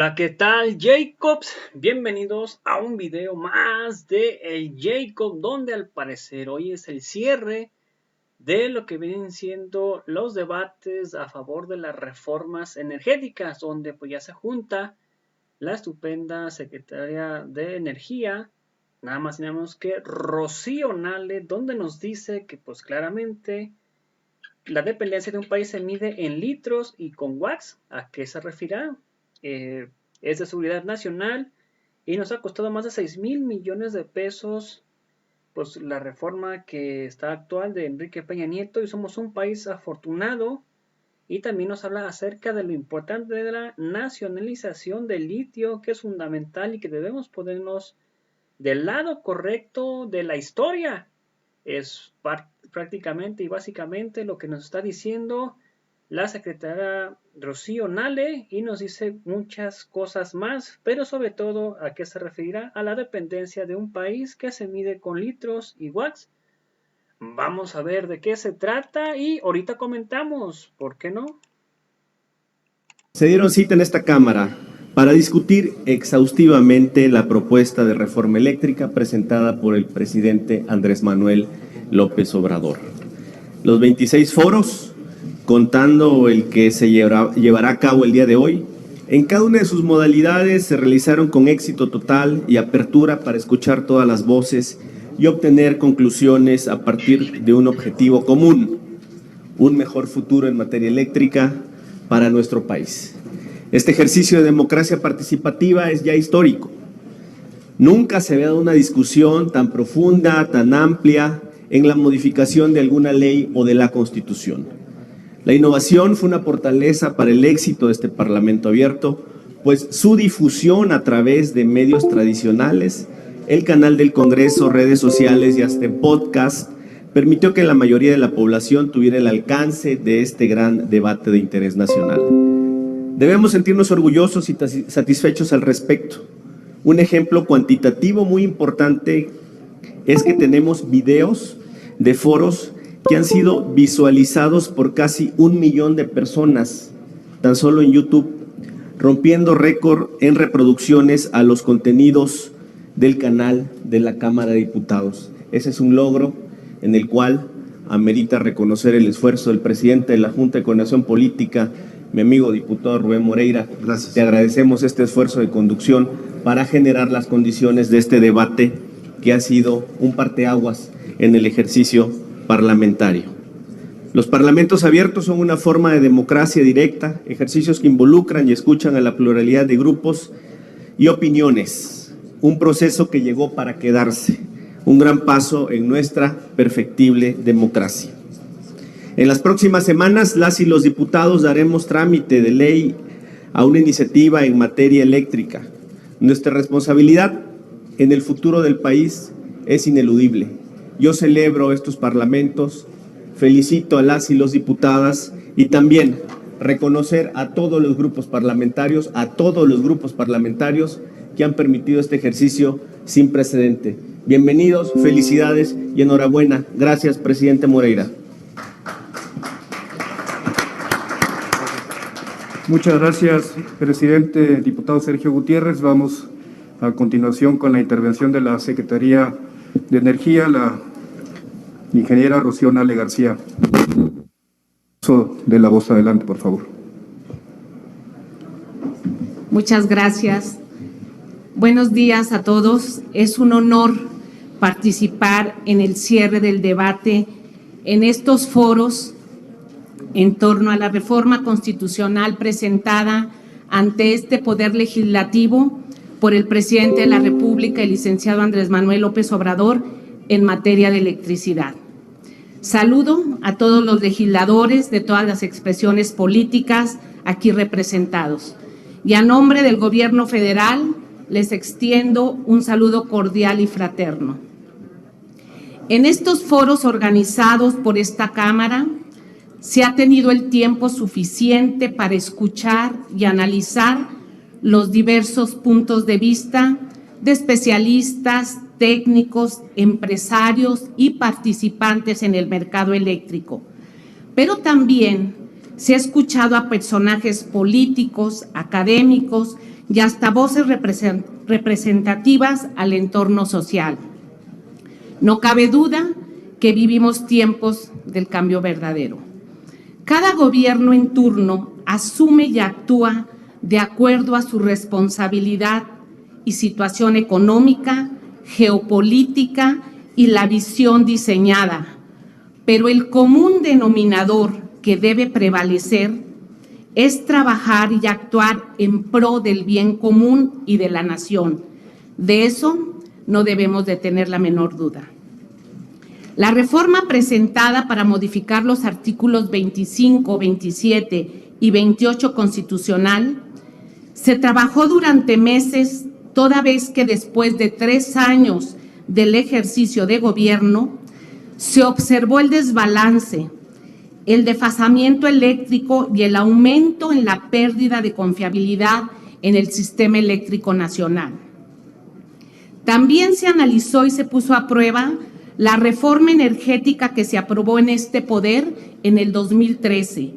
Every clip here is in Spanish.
Hola, ¿qué tal, Jacobs? Bienvenidos a un video más de El Jacob, donde al parecer hoy es el cierre de lo que vienen siendo los debates a favor de las reformas energéticas, donde pues ya se junta la estupenda secretaria de Energía, nada más y nada menos que Rocío Nale, donde nos dice que pues claramente la dependencia de un país se mide en litros y con watts. ¿A qué se refiere? Es de seguridad nacional y nos ha costado más de 6,000 millones de pesos pues la reforma que está actual de Enrique Peña Nieto, y somos un país afortunado. Y también nos habla acerca de lo importante de la nacionalización del litio, que es fundamental y que debemos ponernos del lado correcto de la historia. Es prácticamente y básicamente lo que nos está diciendo la secretaria Rocío Nale, y nos dice muchas cosas más, pero sobre todo a qué se referirá: a la dependencia de un país que se mide con litros y watts. Vamos a ver de qué se trata y ahorita comentamos, ¿por qué no? Se dieron cita en esta Cámara para discutir exhaustivamente la propuesta de reforma eléctrica presentada por el presidente Andrés Manuel López Obrador. Los 26 foros, contando el que se llevará a cabo el día de hoy, en cada una de sus modalidades se realizaron con éxito total y apertura para escuchar todas las voces y obtener conclusiones a partir de un objetivo común: un mejor futuro en materia eléctrica para nuestro país. Este ejercicio de democracia participativa es ya histórico. Nunca se había dado una discusión tan profunda, tan amplia, en la modificación de alguna ley o de la Constitución. La innovación fue una fortaleza para el éxito de este Parlamento abierto, pues su difusión a través de medios tradicionales, el canal del Congreso, redes sociales y hasta podcast, permitió que la mayoría de la población tuviera el alcance de este gran debate de interés nacional. Debemos sentirnos orgullosos y satisfechos al respecto. Un ejemplo cuantitativo muy importante es que tenemos videos de foros que han sido visualizados por casi 1 millón de personas, tan solo en YouTube, rompiendo récord en reproducciones a los contenidos del canal de la Cámara de Diputados. Ese es un logro en el cual amerita reconocer el esfuerzo del presidente de la Junta de Coordinación Política, mi amigo diputado Rubén Moreira. Gracias. Te agradecemos este esfuerzo de conducción para generar las condiciones de este debate que ha sido un parteaguas en el ejercicio parlamentario. Los parlamentos abiertos son una forma de democracia directa, ejercicios que involucran y escuchan a la pluralidad de grupos y opiniones, un proceso que llegó para quedarse, un gran paso en nuestra perfectible democracia. En las próximas semanas, las y los diputados daremos trámite de ley a una iniciativa en materia eléctrica. Nuestra responsabilidad en el futuro del país es ineludible. Yo celebro estos parlamentos, felicito a las y los diputadas y también reconocer a todos los grupos parlamentarios, que han permitido este ejercicio sin precedente. Bienvenidos, felicidades y enhorabuena. Gracias, presidente Moreira. Muchas gracias, presidente. Diputado Sergio Gutiérrez. Vamos a continuación con la intervención de la Secretaría de Energía, la ingeniera Rocío Nale García. De la voz adelante, por favor. Muchas gracias. Buenos días a todos. Es un honor participar en el cierre del debate en estos foros en torno a la reforma constitucional presentada ante este Poder Legislativo por el presidente de la República, el licenciado Andrés Manuel López Obrador, en materia de electricidad. Saludo a todos los legisladores de todas las expresiones políticas aquí representados. Y a nombre del Gobierno federal, les extiendo un saludo cordial y fraterno. En estos foros organizados por esta Cámara, se ha tenido el tiempo suficiente para escuchar y analizar los diversos puntos de vista de especialistas, técnicos, empresarios y participantes en el mercado eléctrico. Pero también se ha escuchado a personajes políticos, académicos y hasta voces representativas al entorno social. No cabe duda que vivimos tiempos del cambio verdadero. Cada gobierno en turno asume y actúa de acuerdo a su responsabilidad y situación económica, geopolítica y la visión diseñada, pero el común denominador que debe prevalecer es trabajar y actuar en pro del bien común y de la nación. De eso no debemos de tener la menor duda. La reforma presentada para modificar los artículos 25, 27 y 28 constitucional se trabajó durante meses, toda vez que después de 3 años del ejercicio de gobierno se observó el desbalance, el desfasamiento eléctrico y el aumento en la pérdida de confiabilidad en el sistema eléctrico nacional. También se analizó y se puso a prueba la reforma energética que se aprobó en este poder en el 2013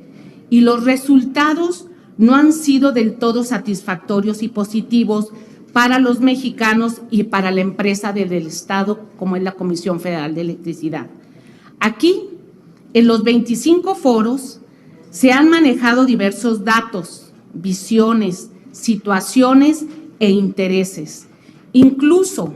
y los resultados no han sido del todo satisfactorios y positivos para los mexicanos y para la empresa del Estado, como es la Comisión Federal de Electricidad. Aquí, en los 25 foros, se han manejado diversos datos, visiones, situaciones e intereses. Incluso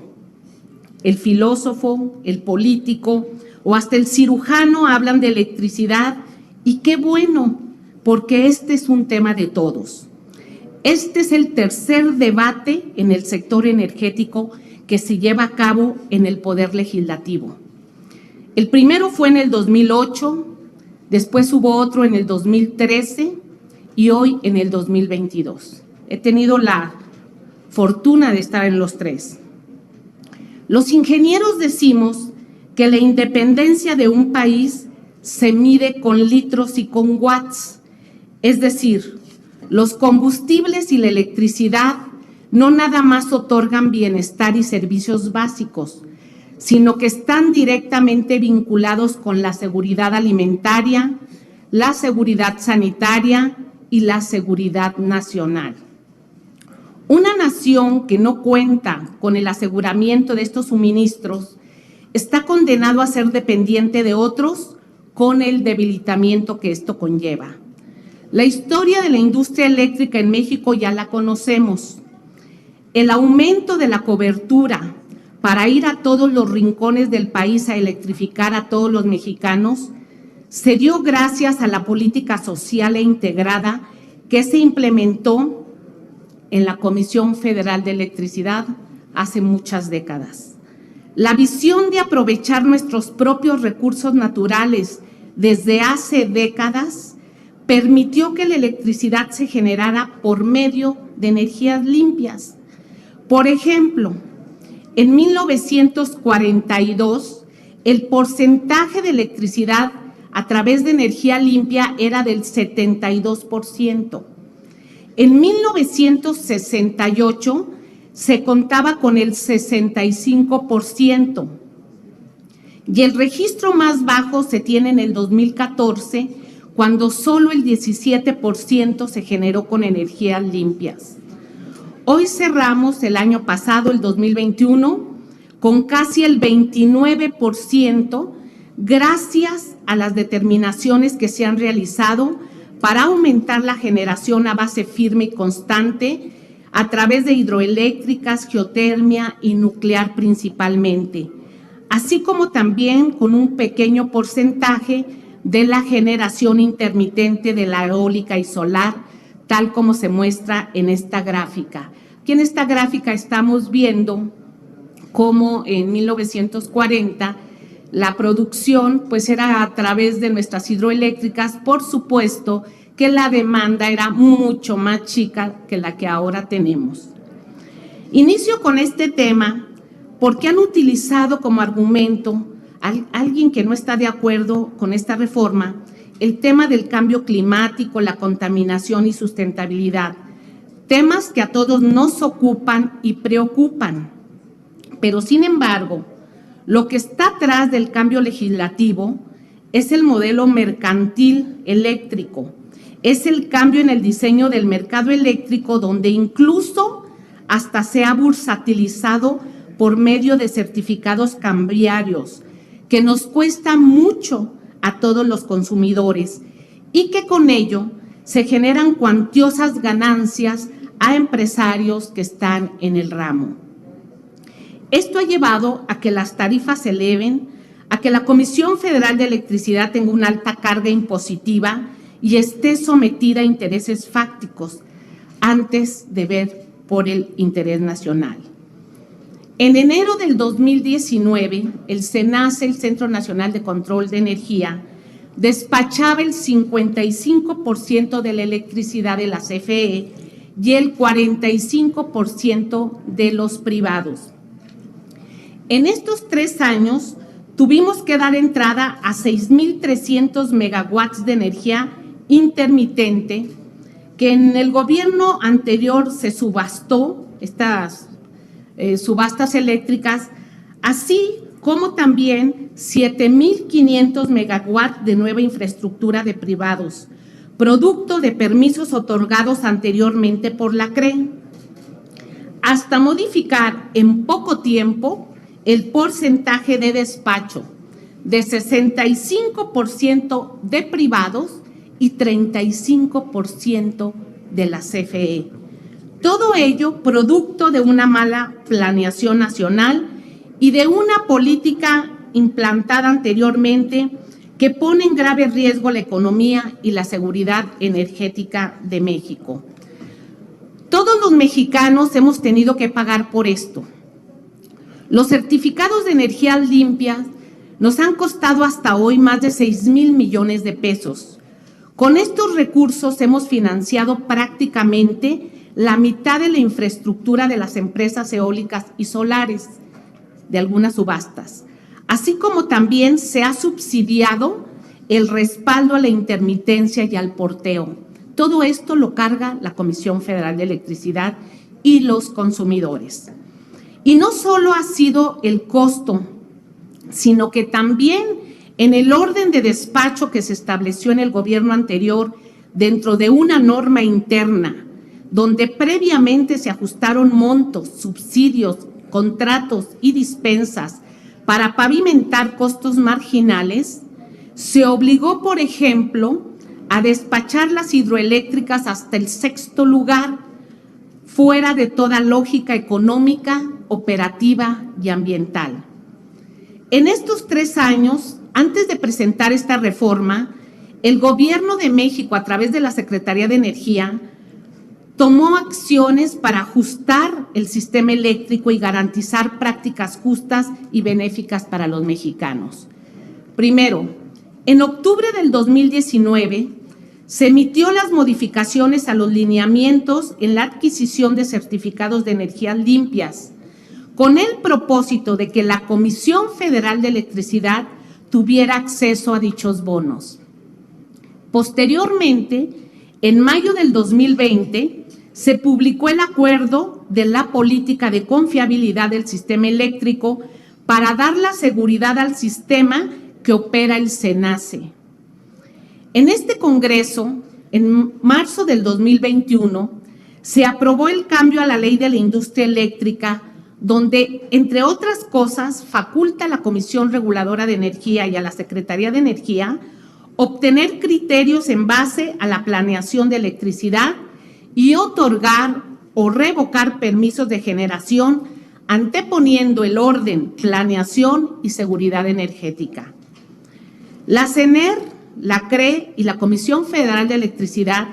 el filósofo, el político o hasta el cirujano hablan de electricidad, y qué bueno, porque este es un tema de todos. Este es el tercer debate en el sector energético que se lleva a cabo en el Poder Legislativo. El primero fue en el 2008, después hubo otro en el 2013 y hoy en el 2022. He tenido la fortuna de estar en los 3. Los ingenieros decimos que la independencia de un país se mide con litros y con watts, es decir, los combustibles y la electricidad no nada más otorgan bienestar y servicios básicos, sino que están directamente vinculados con la seguridad alimentaria, la seguridad sanitaria y la seguridad nacional. Una nación que no cuenta con el aseguramiento de estos suministros está condenado a ser dependiente de otros con el debilitamiento que esto conlleva. La historia de la industria eléctrica en México ya la conocemos. El aumento de la cobertura para ir a todos los rincones del país a electrificar a todos los mexicanos se dio gracias a la política social e integrada que se implementó en la Comisión Federal de Electricidad hace muchas décadas. La visión de aprovechar nuestros propios recursos naturales desde hace décadas permitió que la electricidad se generara por medio de energías limpias. Por ejemplo, en 1942, el porcentaje de electricidad a través de energía limpia era del 72%. En 1968 se contaba con el 65%. Y el registro más bajo se tiene en el 2014, cuando solo el 17% se generó con energías limpias. Hoy cerramos el año pasado, el 2021, con casi el 29%, gracias a las determinaciones que se han realizado para aumentar la generación a base firme y constante a través de hidroeléctricas, geotermia y nuclear principalmente, así como también con un pequeño porcentaje de la generación intermitente de la eólica y solar, tal como se muestra en esta gráfica. Aquí en esta gráfica estamos viendo cómo en 1940 la producción pues era a través de nuestras hidroeléctricas, por supuesto que la demanda era mucho más chica que la que ahora tenemos. Inicio con este tema porque han utilizado como argumento alguien que no está de acuerdo con esta reforma el tema del cambio climático, la contaminación y sustentabilidad, temas que a todos nos ocupan y preocupan. Pero sin embargo, lo que está atrás del cambio legislativo es el modelo mercantil eléctrico, es el cambio en el diseño del mercado eléctrico, donde incluso hasta se ha bursatilizado por medio de certificados cambiarios, que nos cuesta mucho a todos los consumidores y que con ello se generan cuantiosas ganancias a empresarios que están en el ramo. Esto ha llevado a que las tarifas se eleven, a que la Comisión Federal de Electricidad tenga una alta carga impositiva y esté sometida a intereses fácticos antes de ver por el interés nacional. En enero del 2019, el CENACE, el Centro Nacional de Control de Energía, despachaba el 55% de la electricidad de la CFE y el 45% de los privados. En estos 3 años tuvimos que dar entrada a 6.300 megawatts de energía intermitente, que en el gobierno anterior se subastó, estas subastas eléctricas, así como también 7.500 megawatts de nueva infraestructura de privados, producto de permisos otorgados anteriormente por la CRE, hasta modificar en poco tiempo el porcentaje de despacho de 65% de privados y 35% de la CFE. Todo ello producto de una mala planeación nacional y de una política implantada anteriormente que pone en grave riesgo la economía y la seguridad energética de México. Todos los mexicanos hemos tenido que pagar por esto. Los certificados de energía limpia nos han costado hasta hoy más de 6,000 millones de pesos. Con estos recursos hemos financiado prácticamente la mitad de la infraestructura de las empresas eólicas y solares de algunas subastas, así como también se ha subsidiado el respaldo a la intermitencia y al porteo. Todo esto lo carga la Comisión Federal de Electricidad y los consumidores. Y no solo ha sido el costo, sino que también en el orden de despacho que se estableció en el gobierno anterior dentro de una norma interna, donde previamente se ajustaron montos, subsidios, contratos y dispensas para pavimentar costos marginales, se obligó, por ejemplo, a despachar las hidroeléctricas hasta el 6º lugar, fuera de toda lógica económica, operativa y ambiental. En estos 3 años, antes de presentar esta reforma, el Gobierno de México, a través de la Secretaría de Energía, tomó acciones para ajustar el sistema eléctrico y garantizar prácticas justas y benéficas para los mexicanos. Primero, en octubre del 2019, se emitió las modificaciones a los lineamientos en la adquisición de certificados de energías limpias, con el propósito de que la Comisión Federal de Electricidad tuviera acceso a dichos bonos. Posteriormente, en mayo del 2020, se publicó el acuerdo de la política de confiabilidad del sistema eléctrico para dar la seguridad al sistema que opera el CENACE. En este Congreso, en marzo del 2021, se aprobó el cambio a la Ley de la Industria Eléctrica, donde, entre otras cosas, faculta a la Comisión Reguladora de Energía y a la Secretaría de Energía obtener criterios en base a la planeación de electricidad y otorgar o revocar permisos de generación, anteponiendo el orden, planeación y seguridad energética. La CENER, la CRE y la Comisión Federal de Electricidad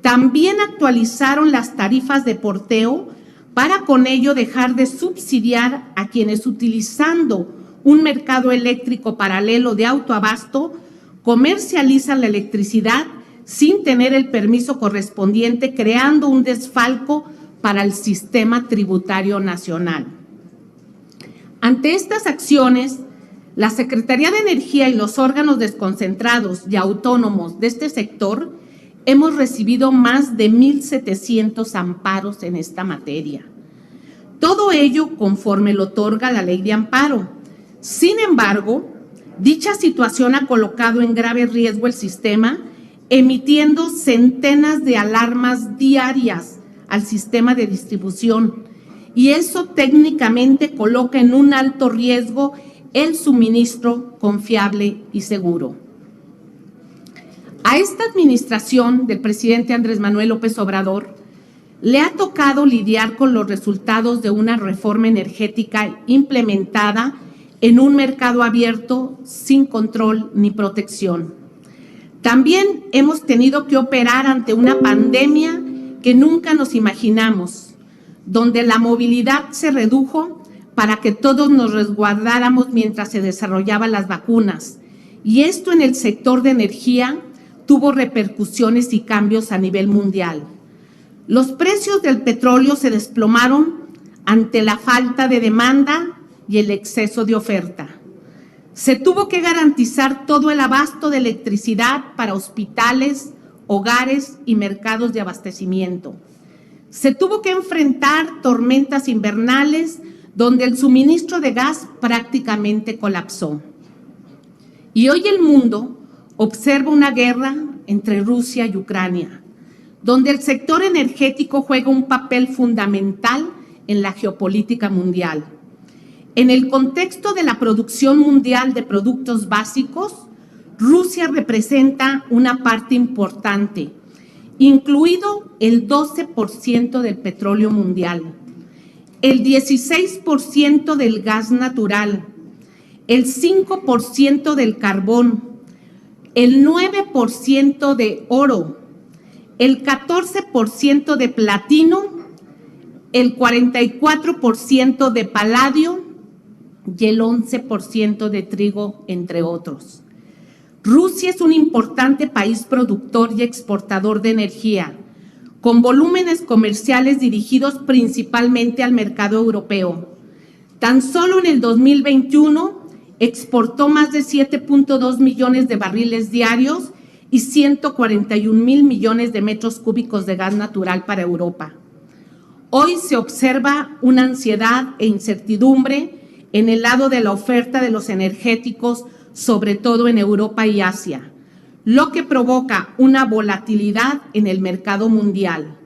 también actualizaron las tarifas de porteo para con ello dejar de subsidiar a quienes, utilizando un mercado eléctrico paralelo de autoabasto, comercializan la electricidad sin tener el permiso correspondiente, creando un desfalco para el sistema tributario nacional. Ante estas acciones, la Secretaría de Energía y los órganos desconcentrados y autónomos de este sector hemos recibido más de 1,700 amparos en esta materia. Todo ello conforme lo otorga la Ley de Amparo. Sin embargo, dicha situación ha colocado en grave riesgo el sistema emitiendo centenas de alarmas diarias al sistema de distribución, y eso técnicamente coloca en un alto riesgo el suministro confiable y seguro. A esta administración del presidente Andrés Manuel López Obrador le ha tocado lidiar con los resultados de una reforma energética implementada en un mercado abierto sin control ni protección. También hemos tenido que operar ante una pandemia que nunca nos imaginamos, donde la movilidad se redujo para que todos nos resguardáramos mientras se desarrollaban las vacunas. Y esto en el sector de energía tuvo repercusiones y cambios a nivel mundial. Los precios del petróleo se desplomaron ante la falta de demanda y el exceso de oferta. Se tuvo que garantizar todo el abasto de electricidad para hospitales, hogares y mercados de abastecimiento. Se tuvo que enfrentar tormentas invernales donde el suministro de gas prácticamente colapsó. Y hoy el mundo observa una guerra entre Rusia y Ucrania, donde el sector energético juega un papel fundamental en la geopolítica mundial. En el contexto de la producción mundial de productos básicos, Rusia representa una parte importante, incluido el 12% del petróleo mundial, el 16% del gas natural, el 5% del carbón, el 9% de oro, el 14% de platino, el 44% de paladio y el 11% de trigo, entre otros. Rusia es un importante país productor y exportador de energía, con volúmenes comerciales dirigidos principalmente al mercado europeo. Tan solo en el 2021 exportó más de 7.2 millones de barriles diarios y 141,000 millones de metros cúbicos de gas natural para Europa. Hoy se observa una ansiedad e incertidumbre en el lado de la oferta de los energéticos, sobre todo en Europa y Asia, lo que provoca una volatilidad en el mercado mundial.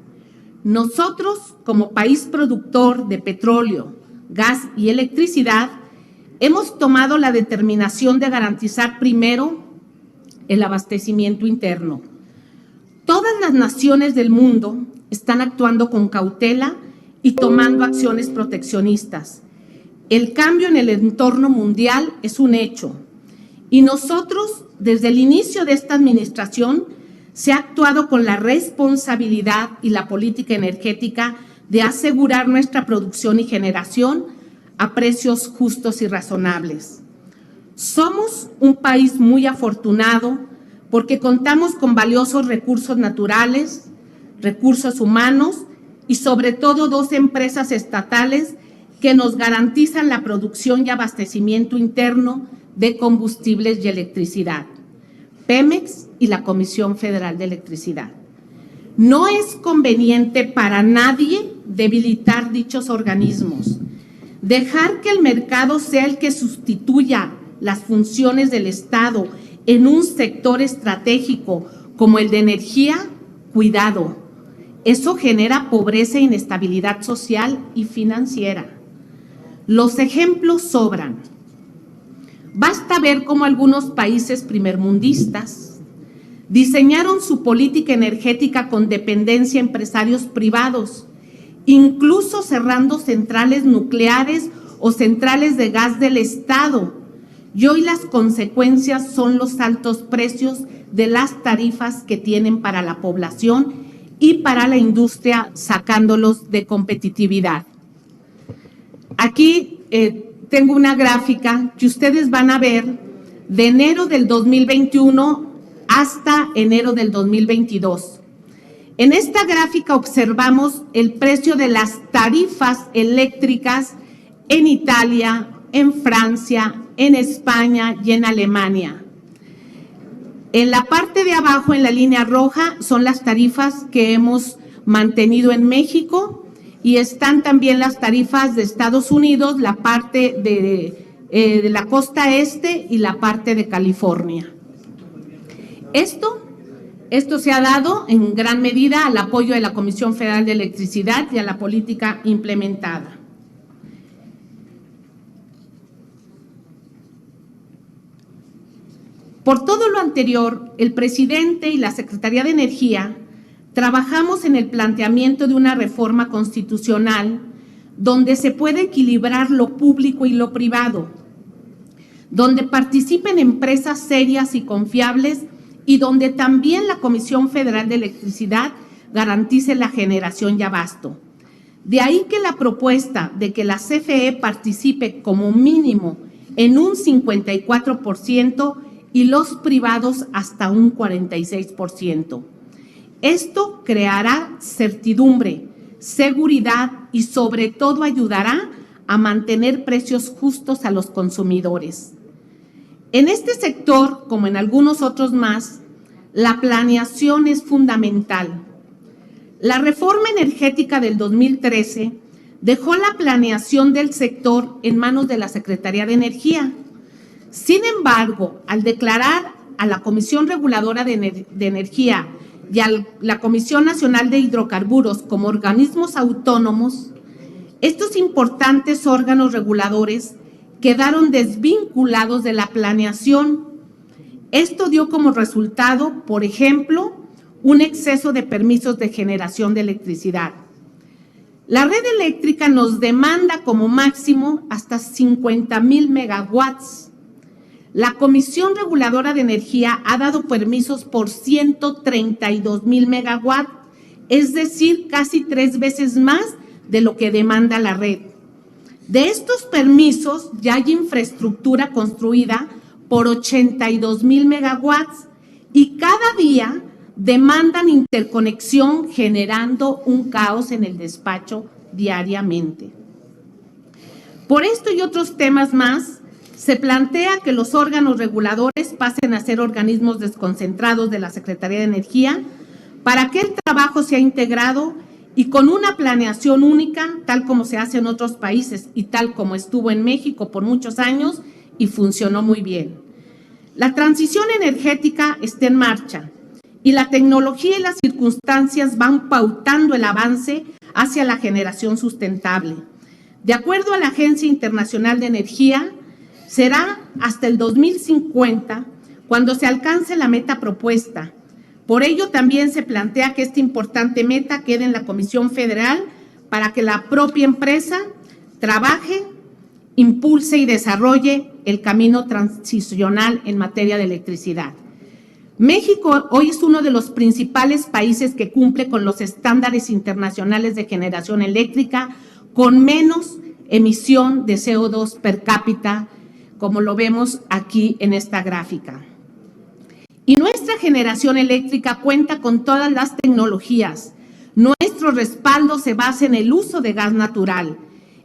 Nosotros, como país productor de petróleo, gas y electricidad, hemos tomado la determinación de garantizar primero el abastecimiento interno. Todas las naciones del mundo están actuando con cautela y tomando acciones proteccionistas. El cambio en el entorno mundial es un hecho y nosotros, desde el inicio de esta administración, se ha actuado con la responsabilidad y la política energética de asegurar nuestra producción y generación a precios justos y razonables. Somos un país muy afortunado porque contamos con valiosos recursos naturales, recursos humanos y sobre todo 2 empresas estatales que nos garantizan la producción y abastecimiento interno de combustibles y electricidad, Pemex y la Comisión Federal de Electricidad. No es conveniente para nadie debilitar dichos organismos. Dejar que el mercado sea el que sustituya las funciones del Estado en un sector estratégico como el de energía, cuidado. Eso genera pobreza e inestabilidad social y financiera. Los ejemplos sobran. Basta ver cómo algunos países primermundistas diseñaron su política energética con dependencia a empresarios privados, incluso cerrando centrales nucleares o centrales de gas del Estado. Y hoy las consecuencias son los altos precios de las tarifas que tienen para la población y para la industria, sacándolos de competitividad. Aquí tengo una gráfica que ustedes van a ver de enero del 2021 hasta enero del 2022. En esta gráfica observamos el precio de las tarifas eléctricas en Italia, en Francia, en España y en Alemania. En la parte de abajo, en la línea roja, son las tarifas que hemos mantenido en México y están también las tarifas de Estados Unidos, la parte de la costa este y la parte de California. Esto Esto se ha dado en gran medida al apoyo de la Comisión Federal de Electricidad y a la política implementada. Por todo lo anterior, el presidente y la Secretaría de Energía trabajamos en el planteamiento de una reforma constitucional donde se pueda equilibrar lo público y lo privado, donde participen empresas serias y confiables y donde también la Comisión Federal de Electricidad garantice la generación y abasto. De ahí que la propuesta de que la CFE participe como mínimo en un 54% y los privados hasta un 46%. Esto creará certidumbre, seguridad y sobre todo ayudará a mantener precios justos a los consumidores. En este sector, como en algunos otros más, la planeación es fundamental. La reforma energética del 2013 dejó la planeación del sector en manos de la Secretaría de Energía. Sin embargo, al declarar a la Comisión Reguladora de Energía y a la Comisión Nacional de Hidrocarburos como organismos autónomos, estos importantes órganos reguladores quedaron desvinculados de la planeación. Esto dio como resultado, por ejemplo, un exceso de permisos de generación de electricidad. La red eléctrica nos demanda como máximo hasta 50,000 megawatts. La Comisión Reguladora de Energía ha dado permisos por 132,000 megawatts, es decir, casi 3 veces más de lo que demanda la red. De estos permisos ya hay infraestructura construida por 82,000 megawatts y cada día demandan interconexión generando un caos en el despacho diariamente. Por esto y otros temas más, se plantea que los órganos reguladores pasen a ser organismos desconcentrados de la Secretaría de Energía para que el trabajo sea integrado y con una planeación única, tal como se hace en otros países y tal como estuvo en México por muchos años y funcionó muy bien. La transición energética está en marcha y la tecnología y las circunstancias van pautando el avance hacia la generación sustentable. De acuerdo a la Agencia Internacional de Energía, será hasta el 2050 cuando se alcance la meta propuesta. Por ello, también se plantea que esta importante meta quede en la Comisión Federal para que la propia empresa trabaje, impulse y desarrolle el camino transicional en materia de electricidad. México hoy es uno de los principales países que cumple con los estándares internacionales de generación eléctrica con menos emisión de CO2 per cápita, como lo vemos aquí en esta gráfica. Y nuestra generación eléctrica cuenta con todas las tecnologías. Nuestro respaldo se basa en el uso de gas natural.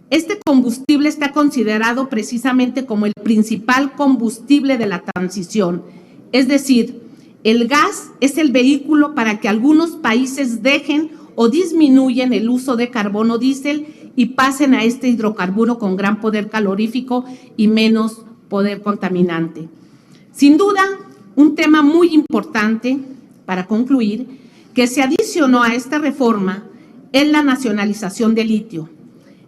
Este combustible está considerado precisamente como el principal combustible de la transición. Es decir, el gas es el vehículo para que algunos países dejen o disminuyan el uso de carbono diésel y pasen a este hidrocarburo con gran poder calorífico y menos poder contaminante. Sin duda, un tema muy importante, para concluir, que se adicionó a esta reforma es la nacionalización del litio.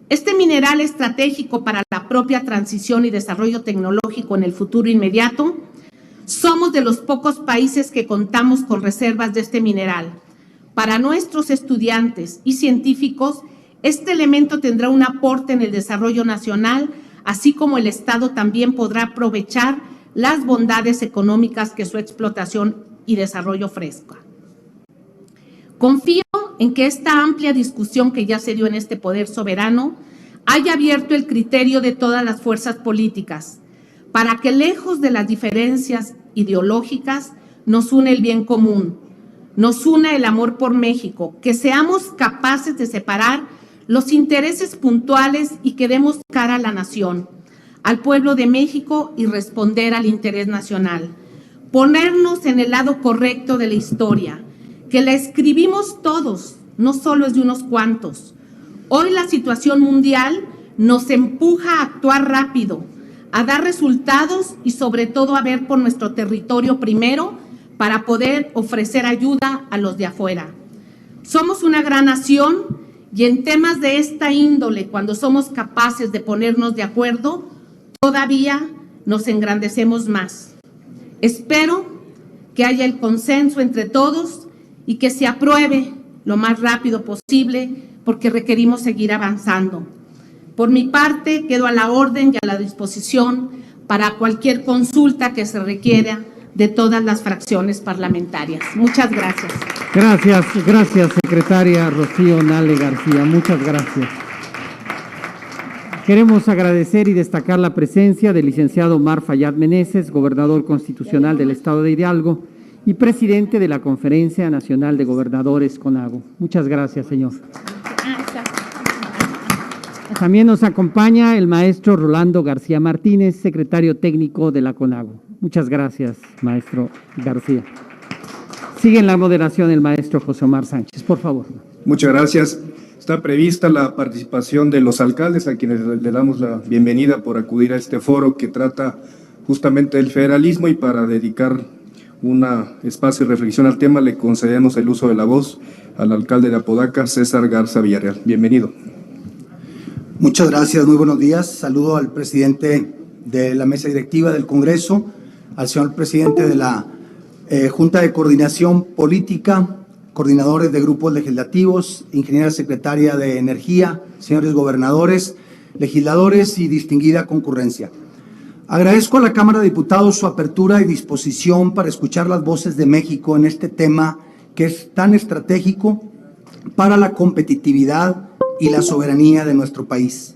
Este mineral estratégico para la propia transición y desarrollo tecnológico en el futuro inmediato, somos de los pocos países que contamos con reservas de este mineral. Para nuestros estudiantes y científicos, este elemento tendrá un aporte en el desarrollo nacional, así como el Estado también podrá aprovechar las bondades económicas que su explotación y desarrollo ofrezca. Confío en que esta amplia discusión que ya se dio en este poder soberano haya abierto el criterio de todas las fuerzas políticas para que, lejos de las diferencias ideológicas, nos une el bien común, nos una el amor por México, que seamos capaces de separar los intereses puntuales y que demos cara a la nación, al pueblo de México y responder al interés nacional. Ponernos en el lado correcto de la historia, que la escribimos todos, no solo es de unos cuantos. Hoy la situación mundial nos empuja a actuar rápido, a dar resultados y sobre todo a ver por nuestro territorio primero para poder ofrecer ayuda a los de afuera. Somos una gran nación y en temas de esta índole, cuando somos capaces de ponernos de acuerdo, todavía nos engrandecemos más. Espero que haya el consenso entre todos y que se apruebe lo más rápido posible, porque requerimos seguir avanzando. Por mi parte, quedo a la orden y a la disposición para cualquier consulta que se requiera de todas las fracciones parlamentarias. Muchas gracias. Gracias, secretaria Rocío Nale García. Muchas gracias. Queremos agradecer y destacar la presencia del licenciado Omar Fayad Meneses, gobernador constitucional del Estado de Hidalgo y presidente de la Conferencia Nacional de Gobernadores, CONAGO. Muchas gracias, señor. También nos acompaña el maestro Rolando García Martínez, secretario técnico de la CONAGO. Muchas gracias, maestro García. Sigue en la moderación el maestro José Omar Sánchez, por favor. Muchas gracias. Está prevista la participación de los alcaldes, a quienes le damos la bienvenida por acudir a este foro que trata justamente del federalismo, y para dedicar un espacio de reflexión al tema le concedemos el uso de la voz al alcalde de Apodaca, César Garza Villarreal. Bienvenido. Muchas gracias, muy buenos días. Saludo al presidente de la mesa directiva del Congreso, al señor presidente de la Junta de Coordinación Política, coordinadores de grupos legislativos, ingeniera secretaria de Energía, señores gobernadores, legisladores y distinguida concurrencia. Agradezco a la Cámara de Diputados su apertura y disposición para escuchar las voces de México en este tema que es tan estratégico para la competitividad y la soberanía de nuestro país.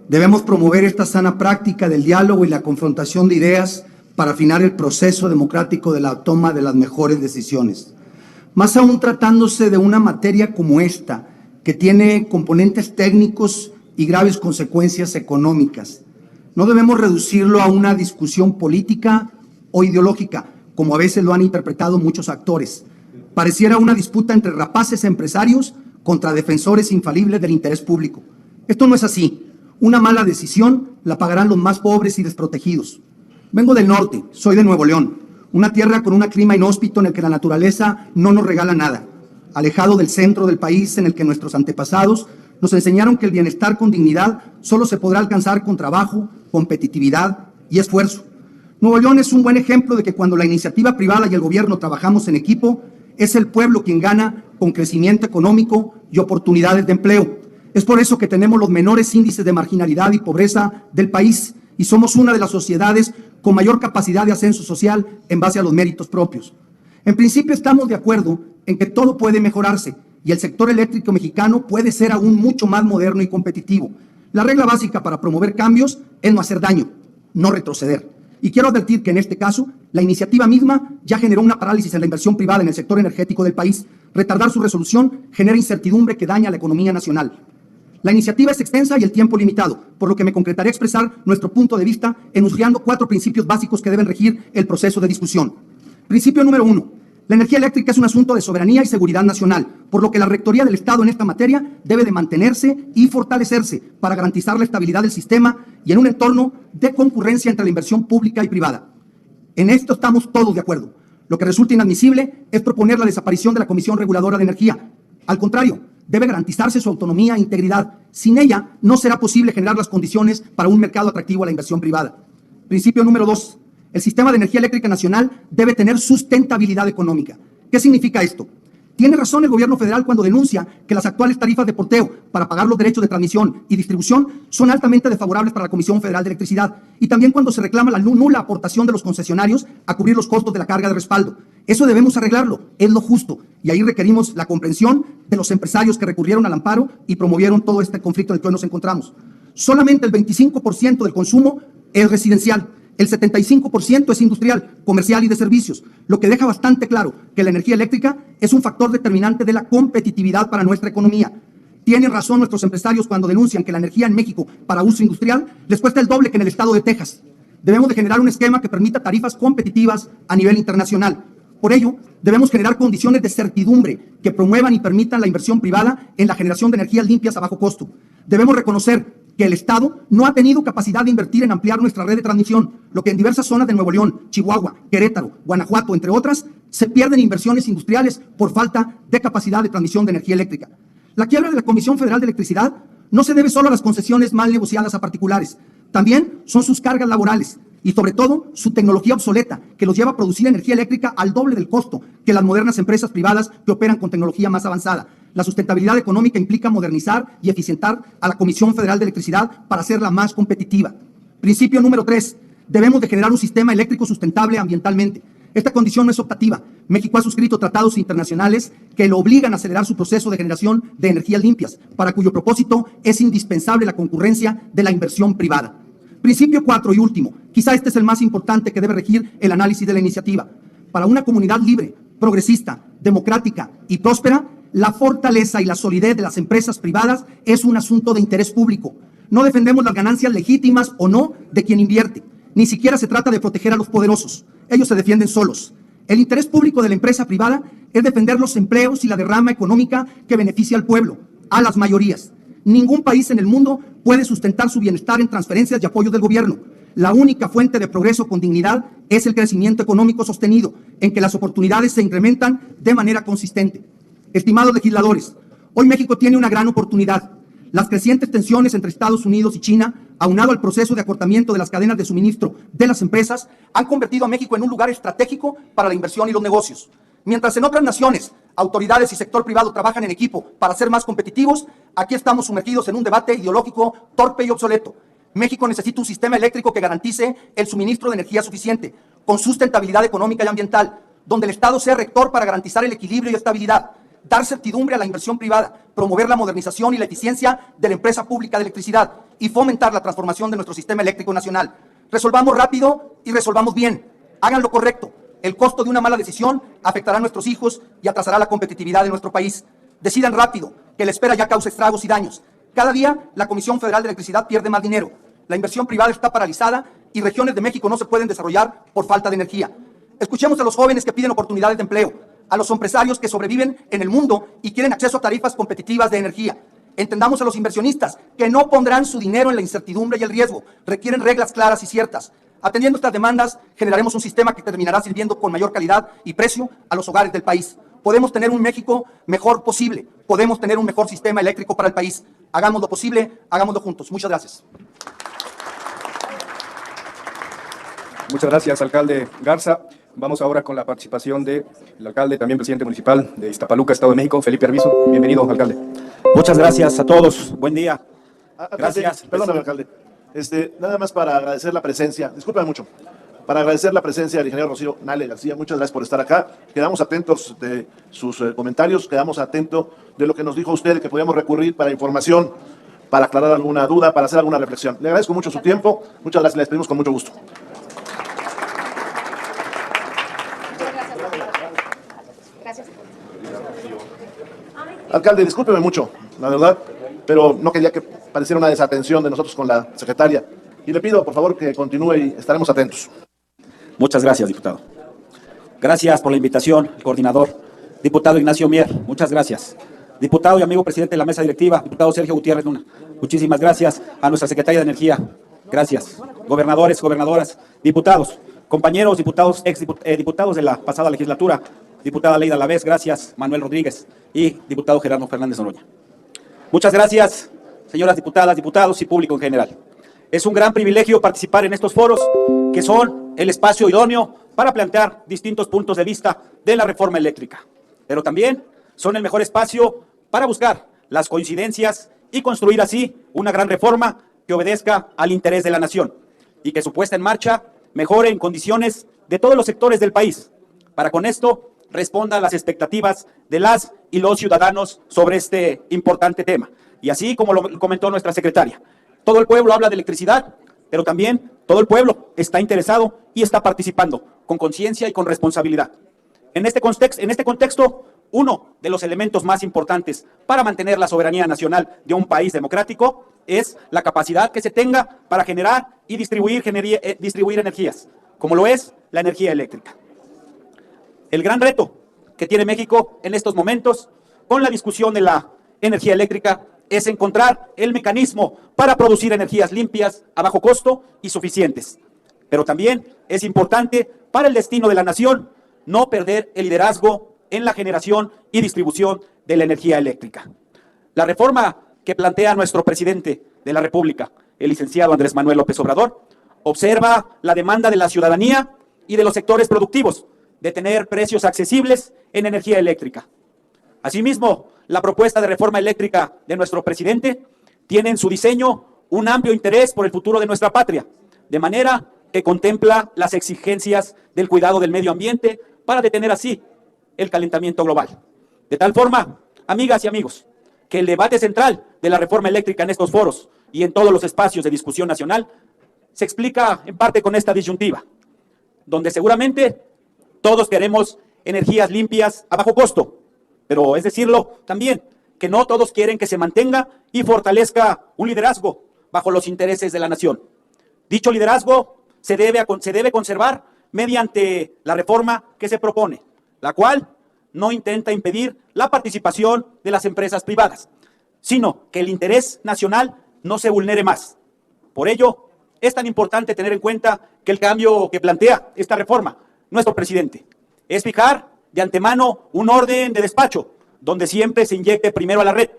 Debemos promover esta sana práctica del diálogo y la confrontación de ideas para afinar el proceso democrático de la toma de las mejores decisiones. Más aún tratándose de una materia como esta, que tiene componentes técnicos y graves consecuencias económicas. No debemos reducirlo a una discusión política o ideológica, como a veces lo han interpretado muchos actores. Pareciera una disputa entre rapaces empresarios contra defensores infalibles del interés público. Esto no es así. Una mala decisión la pagarán los más pobres y desprotegidos. Vengo del norte, soy de Nuevo León, una tierra con un clima inhóspito en el que la naturaleza no nos regala nada, alejado del centro del país en el que nuestros antepasados nos enseñaron que el bienestar con dignidad solo se podrá alcanzar con trabajo, competitividad y esfuerzo. Nuevo León es un buen ejemplo de que cuando la iniciativa privada y el gobierno trabajamos en equipo, es el pueblo quien gana con crecimiento económico y oportunidades de empleo. Es por eso que tenemos los menores índices de marginalidad y pobreza del país y somos una de las sociedades con mayor capacidad de ascenso social en base a los méritos propios. En principio estamos de acuerdo en que todo puede mejorarse y el sector eléctrico mexicano puede ser aún mucho más moderno y competitivo. La regla básica para promover cambios es no hacer daño, no retroceder. Y quiero advertir que en este caso, la iniciativa misma ya generó una parálisis en la inversión privada en el sector energético del país. Retardar su resolución genera incertidumbre que daña la economía nacional. La iniciativa es extensa y el tiempo limitado, por lo que me concretaré a expresar nuestro punto de vista enunciando 4 principios básicos que deben regir el proceso de discusión. Principio número 1. La energía eléctrica es un asunto de soberanía y seguridad nacional, por lo que la Rectoría del Estado en esta materia debe de mantenerse y fortalecerse para garantizar la estabilidad del sistema y en un entorno de concurrencia entre la inversión pública y privada. En esto estamos todos de acuerdo. Lo que resulta inadmisible es proponer la desaparición de la Comisión Reguladora de Energía. Al contrario, debe garantizarse su autonomía e integridad. Sin ella, no será posible generar las condiciones para un mercado atractivo a la inversión privada. Principio número 2. El sistema de energía eléctrica nacional debe tener sustentabilidad económica. ¿Qué significa esto? Tiene razón el gobierno federal cuando denuncia que las actuales tarifas de porteo para pagar los derechos de transmisión y distribución son altamente desfavorables para la Comisión Federal de Electricidad, y también cuando se reclama la nula aportación de los concesionarios a cubrir los costos de la carga de respaldo. Eso debemos arreglarlo, es lo justo, y ahí requerimos la comprensión de los empresarios que recurrieron al amparo y promovieron todo este conflicto en el que hoy nos encontramos. Solamente el 25% del consumo es residencial. El 75% es industrial, comercial y de servicios, lo que deja bastante claro que la energía eléctrica es un factor determinante de la competitividad para nuestra economía. Tienen razón nuestros empresarios cuando denuncian que la energía en México para uso industrial les cuesta el doble que en el estado de Texas. Debemos de generar un esquema que permita tarifas competitivas a nivel internacional. Por ello, debemos generar condiciones de certidumbre que promuevan y permitan la inversión privada en la generación de energías limpias a bajo costo. Debemos reconocer que el Estado no ha tenido capacidad de invertir en ampliar nuestra red de transmisión, lo que en diversas zonas de Nuevo León, Chihuahua, Querétaro, Guanajuato, entre otras, se pierden inversiones industriales por falta de capacidad de transmisión de energía eléctrica. La quiebra de la Comisión Federal de Electricidad no se debe solo a las concesiones mal negociadas a particulares, también son sus cargas laborales y sobre todo su tecnología obsoleta que los lleva a producir energía eléctrica al doble del costo que las modernas empresas privadas que operan con tecnología más avanzada. La sustentabilidad económica implica modernizar y eficientar a la Comisión Federal de Electricidad para hacerla más competitiva. Principio número 3. Debemos de generar un sistema eléctrico sustentable ambientalmente. Esta condición no es optativa. México ha suscrito tratados internacionales que lo obligan a acelerar su proceso de generación de energías limpias, para cuyo propósito es indispensable la concurrencia de la inversión privada. Principio 4 y último, quizá este es el más importante que debe regir el análisis de la iniciativa. Para una comunidad libre, progresista, democrática y próspera, la fortaleza y la solidez de las empresas privadas es un asunto de interés público. No defendemos las ganancias legítimas o no de quien invierte. Ni siquiera se trata de proteger a los poderosos. Ellos se defienden solos. El interés público de la empresa privada es defender los empleos y la derrama económica que beneficia al pueblo, a las mayorías. Ningún país en el mundo puede sustentar su bienestar en transferencias y apoyo del gobierno. La única fuente de progreso con dignidad es el crecimiento económico sostenido, en que las oportunidades se incrementan de manera consistente. Estimados legisladores, hoy México tiene una gran oportunidad. Las crecientes tensiones entre Estados Unidos y China, aunado al proceso de acortamiento de las cadenas de suministro de las empresas, han convertido a México en un lugar estratégico para la inversión y los negocios. Mientras en otras naciones, autoridades y sector privado trabajan en equipo para ser más competitivos, aquí estamos sumergidos en un debate ideológico torpe y obsoleto. México necesita un sistema eléctrico que garantice el suministro de energía suficiente, con sustentabilidad económica y ambiental, donde el Estado sea rector para garantizar el equilibrio y estabilidad, dar certidumbre a la inversión privada, promover la modernización y la eficiencia de la empresa pública de electricidad y fomentar la transformación de nuestro sistema eléctrico nacional. Resolvamos rápido y resolvamos bien. Hagan lo correcto. El costo de una mala decisión afectará a nuestros hijos y atrasará la competitividad de nuestro país. Decidan rápido, que la espera ya causa estragos y daños. Cada día la Comisión Federal de Electricidad pierde más dinero. La inversión privada está paralizada y regiones de México no se pueden desarrollar por falta de energía. Escuchemos a los jóvenes que piden oportunidades de empleo, a los empresarios que sobreviven en el mundo y quieren acceso a tarifas competitivas de energía. Entendamos a los inversionistas que no pondrán su dinero en la incertidumbre y el riesgo. Requieren reglas claras y ciertas. Atendiendo estas demandas, generaremos un sistema que terminará sirviendo con mayor calidad y precio a los hogares del país. Podemos tener un México mejor posible. Podemos tener un mejor sistema eléctrico para el país. Hagamos lo posible, hagámoslo juntos. Muchas gracias. Muchas gracias, alcalde Garza. Vamos ahora con la participación del alcalde, también presidente municipal de Iztapaluca, Estado de México, Felipe Arvizu. Bienvenido, alcalde. Muchas gracias a todos. Buen día. Gracias. Perdóname, alcalde. Nada más para agradecer la presencia, discúlpame mucho, para agradecer la presencia del ingeniero Rocío Nale García. Muchas gracias por estar acá. Quedamos atentos de sus comentarios, quedamos atentos de lo que nos dijo usted, que podíamos recurrir para información, para aclarar alguna duda, para hacer alguna reflexión. Le agradezco mucho su tiempo. Muchas gracias, le despedimos con mucho gusto. Alcalde, discúlpeme mucho, la verdad, pero no quería que pareciera una desatención de nosotros con la secretaria. Y le pido, por favor, que continúe y estaremos atentos. Muchas gracias, diputado. Gracias por la invitación, el coordinador. Diputado Ignacio Mier, muchas gracias. Diputado y amigo presidente de la mesa directiva, diputado Sergio Gutiérrez Luna, muchísimas gracias. A nuestra secretaria de Energía, gracias. Gobernadores, gobernadoras, diputados, compañeros, diputados, diputados de la pasada legislatura, diputada Leida Lavés, gracias. Manuel Rodríguez y diputado Gerardo Fernández Noroña. Muchas gracias, señoras diputadas, diputados y público en general. Es un gran privilegio participar en estos foros que son el espacio idóneo para plantear distintos puntos de vista de la reforma eléctrica, pero también son el mejor espacio para buscar las coincidencias y construir así una gran reforma que obedezca al interés de la nación y que su puesta en marcha mejore en condiciones de todos los sectores del país, para con esto responda a las expectativas de las y los ciudadanos sobre este importante tema. Y así como lo comentó nuestra secretaria, todo el pueblo habla de electricidad, pero también todo el pueblo está interesado y está participando con conciencia y con responsabilidad. En este contexto, uno de los elementos más importantes para mantener la soberanía nacional de un país democrático es la capacidad que se tenga para generar y distribuir energías, como lo es la energía eléctrica. El gran reto que tiene México en estos momentos con la discusión de la energía eléctrica es encontrar el mecanismo para producir energías limpias a bajo costo y suficientes. Pero también es importante para el destino de la nación no perder el liderazgo en la generación y distribución de la energía eléctrica. La reforma que plantea nuestro presidente de la República, el licenciado Andrés Manuel López Obrador, observa la demanda de la ciudadanía y de los sectores productivos de tener precios accesibles en energía eléctrica. Asimismo, la propuesta de reforma eléctrica de nuestro presidente tiene en su diseño un amplio interés por el futuro de nuestra patria, de manera que contempla las exigencias del cuidado del medio ambiente para detener así el calentamiento global. De tal forma, amigas y amigos, que el debate central de la reforma eléctrica en estos foros y en todos los espacios de discusión nacional se explica en parte con esta disyuntiva, donde seguramente todos queremos energías limpias a bajo costo, pero es decirlo también que no todos quieren que se mantenga y fortalezca un liderazgo bajo los intereses de la nación. Dicho liderazgo se debe conservar mediante la reforma que se propone, la cual no intenta impedir la participación de las empresas privadas, sino que el interés nacional no se vulnere más. Por ello, es tan importante tener en cuenta que el cambio que plantea esta reforma nuestro presidente es fijar de antemano un orden de despacho donde siempre se inyecte primero a la red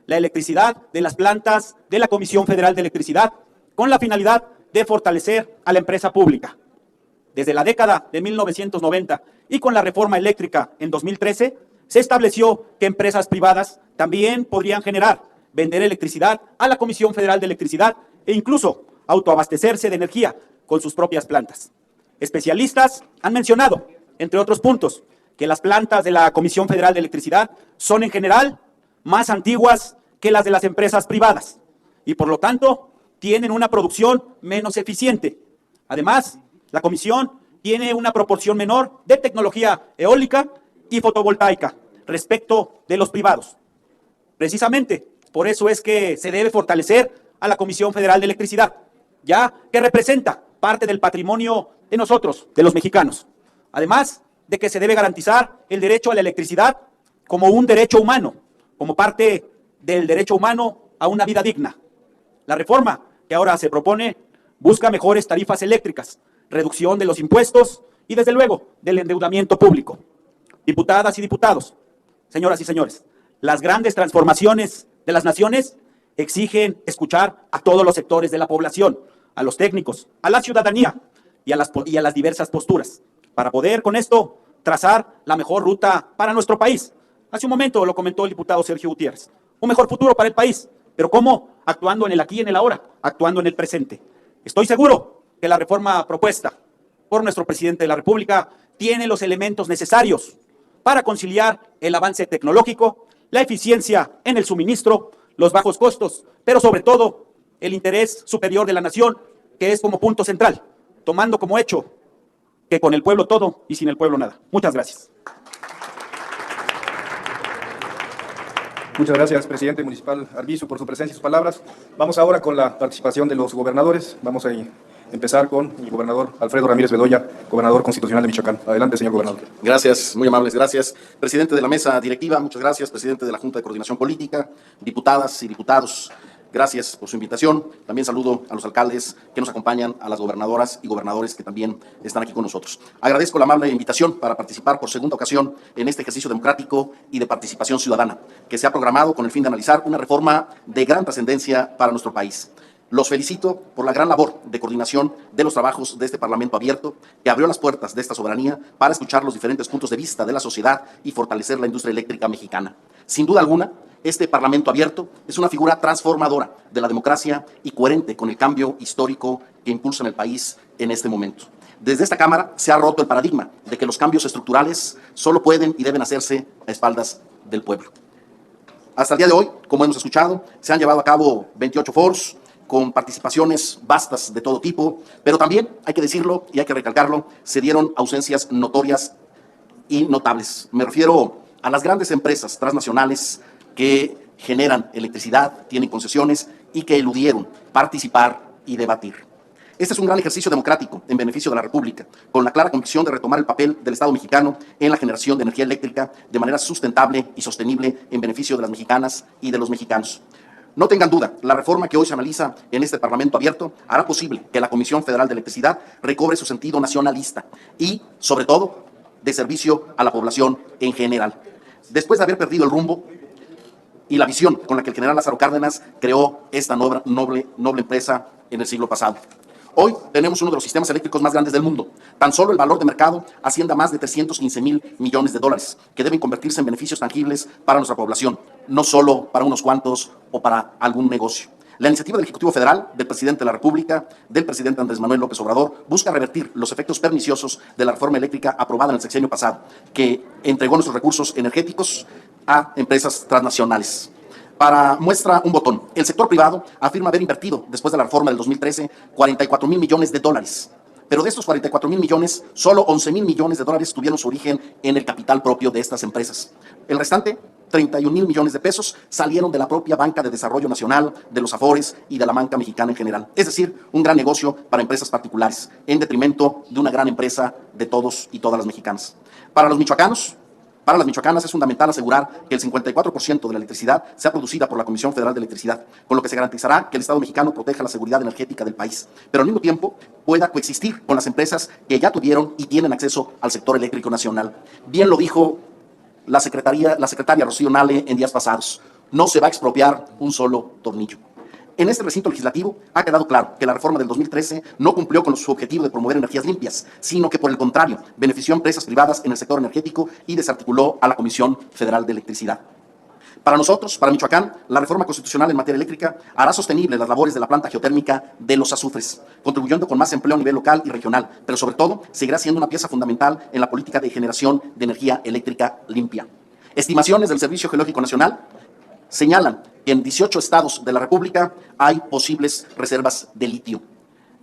la electricidad de las plantas de la Comisión Federal de Electricidad con la finalidad de fortalecer a la empresa pública. Desde la década de 1990 y con la reforma eléctrica en 2013, se estableció que empresas privadas también podrían generar, vender electricidad a la Comisión Federal de Electricidad e incluso autoabastecerse de energía con sus propias plantas. Especialistas han mencionado, entre otros puntos, que las plantas de la Comisión Federal de Electricidad son en general más antiguas que las de las empresas privadas y por lo tanto tienen una producción menos eficiente. Además, la Comisión tiene una proporción menor de tecnología eólica y fotovoltaica respecto de los privados. Precisamente, por eso es que se debe fortalecer a la Comisión Federal de Electricidad, ya que representa parte del patrimonio de nosotros, de los mexicanos. Además de que se debe garantizar el derecho a la electricidad como un derecho humano, como parte del derecho humano a una vida digna. La reforma que ahora se propone busca mejores tarifas eléctricas, reducción de los impuestos y, desde luego, del endeudamiento público. Diputadas y diputados, señoras y señores, las grandes transformaciones de las naciones exigen escuchar a todos los sectores de la población, a los técnicos, a la ciudadanía y a las diversas posturas, para poder con esto trazar la mejor ruta para nuestro país. Hace un momento lo comentó el diputado Sergio Gutiérrez, un mejor futuro para el país, pero ¿cómo? Actuando en el aquí y en el ahora, actuando en el presente. Estoy seguro que la reforma propuesta por nuestro presidente de la República tiene los elementos necesarios para conciliar el avance tecnológico, la eficiencia en el suministro, los bajos costos, pero sobre todo el interés superior de la nación, que es como punto central, tomando como hecho que con el pueblo todo y sin el pueblo nada. Muchas gracias. Muchas gracias, presidente municipal Arbizu, por su presencia y sus palabras. Vamos ahora con la participación de los gobernadores. Vamos a empezar con el gobernador Alfredo Ramírez Bedoya, gobernador constitucional de Michoacán. Adelante, señor gobernador. Gracias, muy amables, gracias. Presidente de la mesa directiva, muchas gracias. Presidente de la Junta de Coordinación Política, diputadas y diputados, gracias por su invitación. También saludo a los alcaldes que nos acompañan, a las gobernadoras y gobernadores que también están aquí con nosotros. Agradezco la amable invitación para participar por segunda ocasión en este ejercicio democrático y de participación ciudadana, que se ha programado con el fin de analizar una reforma de gran trascendencia para nuestro país. Los felicito por la gran labor de coordinación de los trabajos de este Parlamento abierto, que abrió las puertas de esta soberanía para escuchar los diferentes puntos de vista de la sociedad y fortalecer la industria eléctrica mexicana. Sin duda alguna, este Parlamento abierto es una figura transformadora de la democracia y coherente con el cambio histórico que impulsa en el país en este momento. Desde esta Cámara se ha roto el paradigma de que los cambios estructurales solo pueden y deben hacerse a espaldas del pueblo. Hasta el día de hoy, como hemos escuchado, se han llevado a cabo 28 foros, con participaciones vastas de todo tipo, pero también, hay que decirlo y hay que recalcarlo, se dieron ausencias notorias y notables. Me refiero a las grandes empresas transnacionales que generan electricidad, tienen concesiones y que eludieron participar y debatir. Este es un gran ejercicio democrático en beneficio de la República, con la clara convicción de retomar el papel del Estado mexicano en la generación de energía eléctrica de manera sustentable y sostenible en beneficio de las mexicanas y de los mexicanos. No tengan duda, la reforma que hoy se analiza en este Parlamento abierto hará posible que la Comisión Federal de Electricidad recobre su sentido nacionalista y, sobre todo, de servicio a la población en general. Después de haber perdido el rumbo y la visión con la que el general Lázaro Cárdenas creó esta noble empresa en el siglo pasado. Hoy tenemos uno de los sistemas eléctricos más grandes del mundo. Tan solo el valor de mercado asciende a más de 315,000 millones de dólares, que deben convertirse en beneficios tangibles para nuestra población, no solo para unos cuantos o para algún negocio. La iniciativa del Ejecutivo Federal, del Presidente de la República, del Presidente Andrés Manuel López Obrador, busca revertir los efectos perniciosos de la reforma eléctrica aprobada en el sexenio pasado, que entregó nuestros recursos energéticos a empresas transnacionales. Para muestra un botón, el sector privado afirma haber invertido, después de la reforma del 2013, 44,000 millones de dólares. Pero de estos 44,000 millones, solo 11,000 millones de dólares tuvieron su origen en el capital propio de estas empresas. El restante, 31,000 millones de pesos, salieron de la propia Banca de Desarrollo Nacional, de los Afores y de la banca mexicana en general. Es decir, un gran negocio para empresas particulares, en detrimento de una gran empresa de todos y todas las mexicanas. Para las michoacanas es fundamental asegurar que el 54% de la electricidad sea producida por la Comisión Federal de Electricidad, con lo que se garantizará que el Estado mexicano proteja la seguridad energética del país, pero al mismo tiempo pueda coexistir con las empresas que ya tuvieron y tienen acceso al sector eléctrico nacional. Bien lo dijo la secretaria Rocío Nale en días pasados: no se va a expropiar un solo tornillo. En este recinto legislativo ha quedado claro que la reforma del 2013 no cumplió con su objetivo de promover energías limpias, sino que por el contrario benefició a empresas privadas en el sector energético y desarticuló a la Comisión Federal de Electricidad. Para nosotros, para Michoacán, la reforma constitucional en materia eléctrica hará sostenible las labores de la planta geotérmica de Los Azufres, contribuyendo con más empleo a nivel local y regional, pero sobre todo seguirá siendo una pieza fundamental en la política de generación de energía eléctrica limpia. Estimaciones del Servicio Geológico Nacional señalan que en 18 estados de la República hay posibles reservas de litio.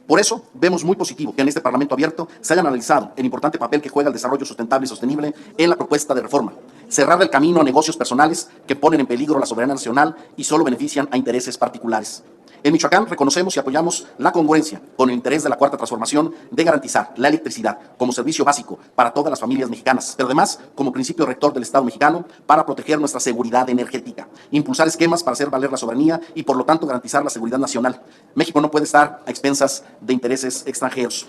Por eso, vemos muy positivo que en este Parlamento abierto se haya analizado el importante papel que juega el desarrollo sustentable y sostenible en la propuesta de reforma. Cerrar el camino a negocios personales que ponen en peligro la soberanía nacional y solo benefician a intereses particulares. En Michoacán reconocemos y apoyamos la congruencia con el interés de la Cuarta Transformación de garantizar la electricidad como servicio básico para todas las familias mexicanas, pero además como principio rector del Estado mexicano para proteger nuestra seguridad energética, impulsar esquemas para hacer valer la soberanía y por lo tanto garantizar la seguridad nacional. México no puede estar a expensas de intereses extranjeros.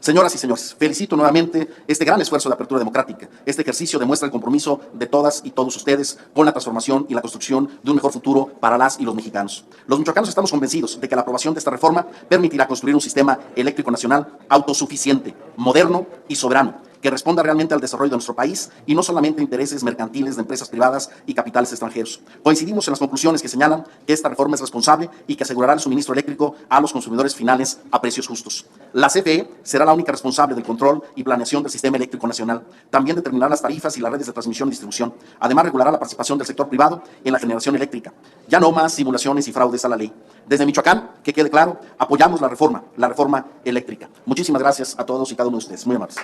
Señoras y señores, felicito nuevamente este gran esfuerzo de apertura democrática. Este ejercicio demuestra el compromiso de todas y todos ustedes con la transformación y la construcción de un mejor futuro para las y los mexicanos. Los michoacanos estamos convencidos de que la aprobación de esta reforma permitirá construir un sistema eléctrico nacional autosuficiente, moderno y soberano, que responda realmente al desarrollo de nuestro país y no solamente a intereses mercantiles de empresas privadas y capitales extranjeros. Coincidimos en las conclusiones que señalan que esta reforma es responsable y que asegurará el suministro eléctrico a los consumidores finales a precios justos. La CFE será la única responsable del control y planeación del sistema eléctrico nacional. También determinará las tarifas y las redes de transmisión y distribución. Además, regulará la participación del sector privado en la generación eléctrica. Ya no más simulaciones y fraudes a la ley. Desde Michoacán, que quede claro, apoyamos la reforma eléctrica. Muchísimas gracias a todos y cada uno de ustedes. Muy amables.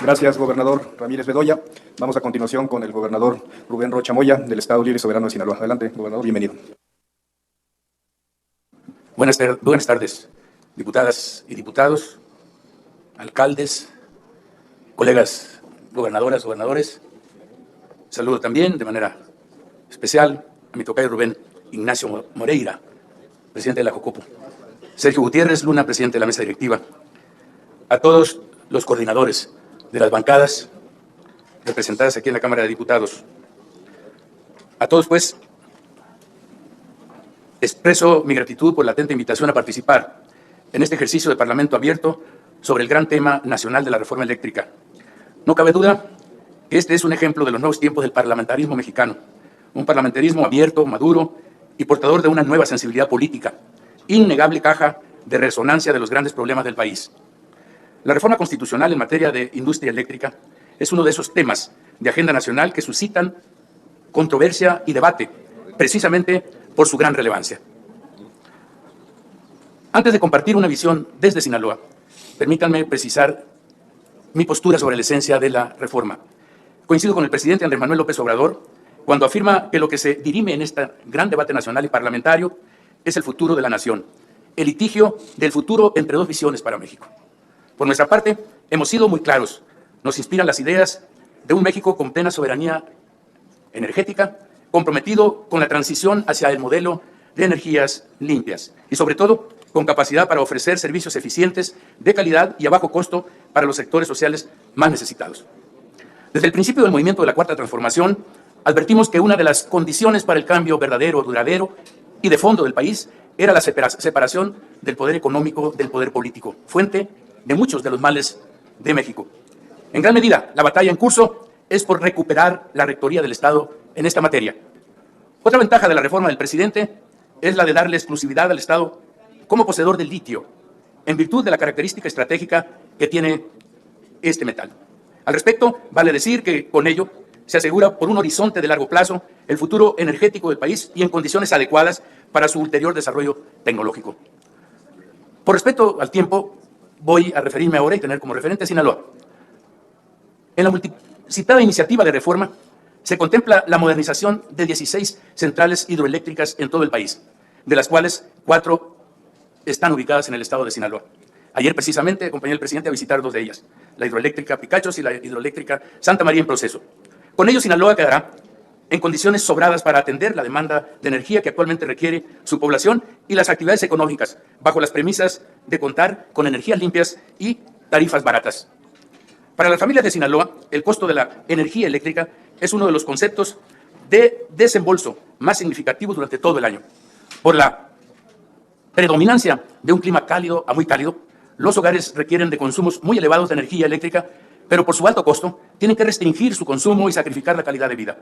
Gracias, gobernador Ramírez Bedoya. Vamos a continuación con el gobernador Rubén Rocha Moya, del Estado Libre y Soberano de Sinaloa. Adelante, gobernador, bienvenido. Buenas tardes, diputadas y diputados, alcaldes, colegas gobernadoras, gobernadores. Saludo también de manera especial a mi tocayo Rubén Ignacio Moreira, presidente de la Jocopo, Sergio Gutiérrez Luna, presidente de la mesa directiva, a todos los coordinadores de las bancadas representadas aquí en la Cámara de Diputados. A todos, pues, expreso mi gratitud por la atenta invitación a participar en este ejercicio de Parlamento abierto sobre el gran tema nacional de la reforma eléctrica. No cabe duda que este es un ejemplo de los nuevos tiempos del parlamentarismo mexicano, un parlamentarismo abierto, maduro y portador de una nueva sensibilidad política, innegable caja de resonancia de los grandes problemas del país. La reforma constitucional en materia de industria eléctrica es uno de esos temas de agenda nacional que suscitan controversia y debate, precisamente por su gran relevancia. Antes de compartir una visión desde Sinaloa, permítanme precisar mi postura sobre la esencia de la reforma. Coincido con el presidente Andrés Manuel López Obrador cuando afirma que lo que se dirime en este gran debate nacional y parlamentario es el futuro de la nación, el litigio del futuro entre dos visiones para México. Por nuestra parte, hemos sido muy claros. Nos inspiran las ideas de un México con plena soberanía energética, comprometido con la transición hacia el modelo de energías limpias y, sobre todo, con capacidad para ofrecer servicios eficientes, de calidad y a bajo costo para los sectores sociales más necesitados. Desde el principio del movimiento de la Cuarta Transformación, advertimos que una de las condiciones para el cambio verdadero, duradero y de fondo del país era la separación del poder económico del poder político, fuente de muchos de los males de México. En gran medida, la batalla en curso es por recuperar la rectoría del Estado en esta materia. Otra ventaja de la reforma del presidente es la de darle exclusividad al Estado como poseedor del litio, en virtud de la característica estratégica que tiene este metal. Al respecto, vale decir que con ello se asegura por un horizonte de largo plazo el futuro energético del país y en condiciones adecuadas para su ulterior desarrollo tecnológico. Por respeto al tiempo, voy a referirme ahora y tener como referente a Sinaloa. En la multicitada iniciativa de reforma se contempla la modernización de 16 centrales hidroeléctricas en todo el país, de las cuales 4 están ubicadas en el estado de Sinaloa. Ayer precisamente acompañé al presidente a visitar 2 de ellas, la hidroeléctrica Picachos y la hidroeléctrica Santa María en proceso. Con ello, Sinaloa quedará en condiciones sobradas para atender la demanda de energía que actualmente requiere su población y las actividades económicas, bajo las premisas de contar con energías limpias y tarifas baratas. Para las familias de Sinaloa, el costo de la energía eléctrica es uno de los conceptos de desembolso más significativos durante todo el año. Por la predominancia de un clima cálido a muy cálido, los hogares requieren de consumos muy elevados de energía eléctrica, pero por su alto costo tienen que restringir su consumo y sacrificar la calidad de vida.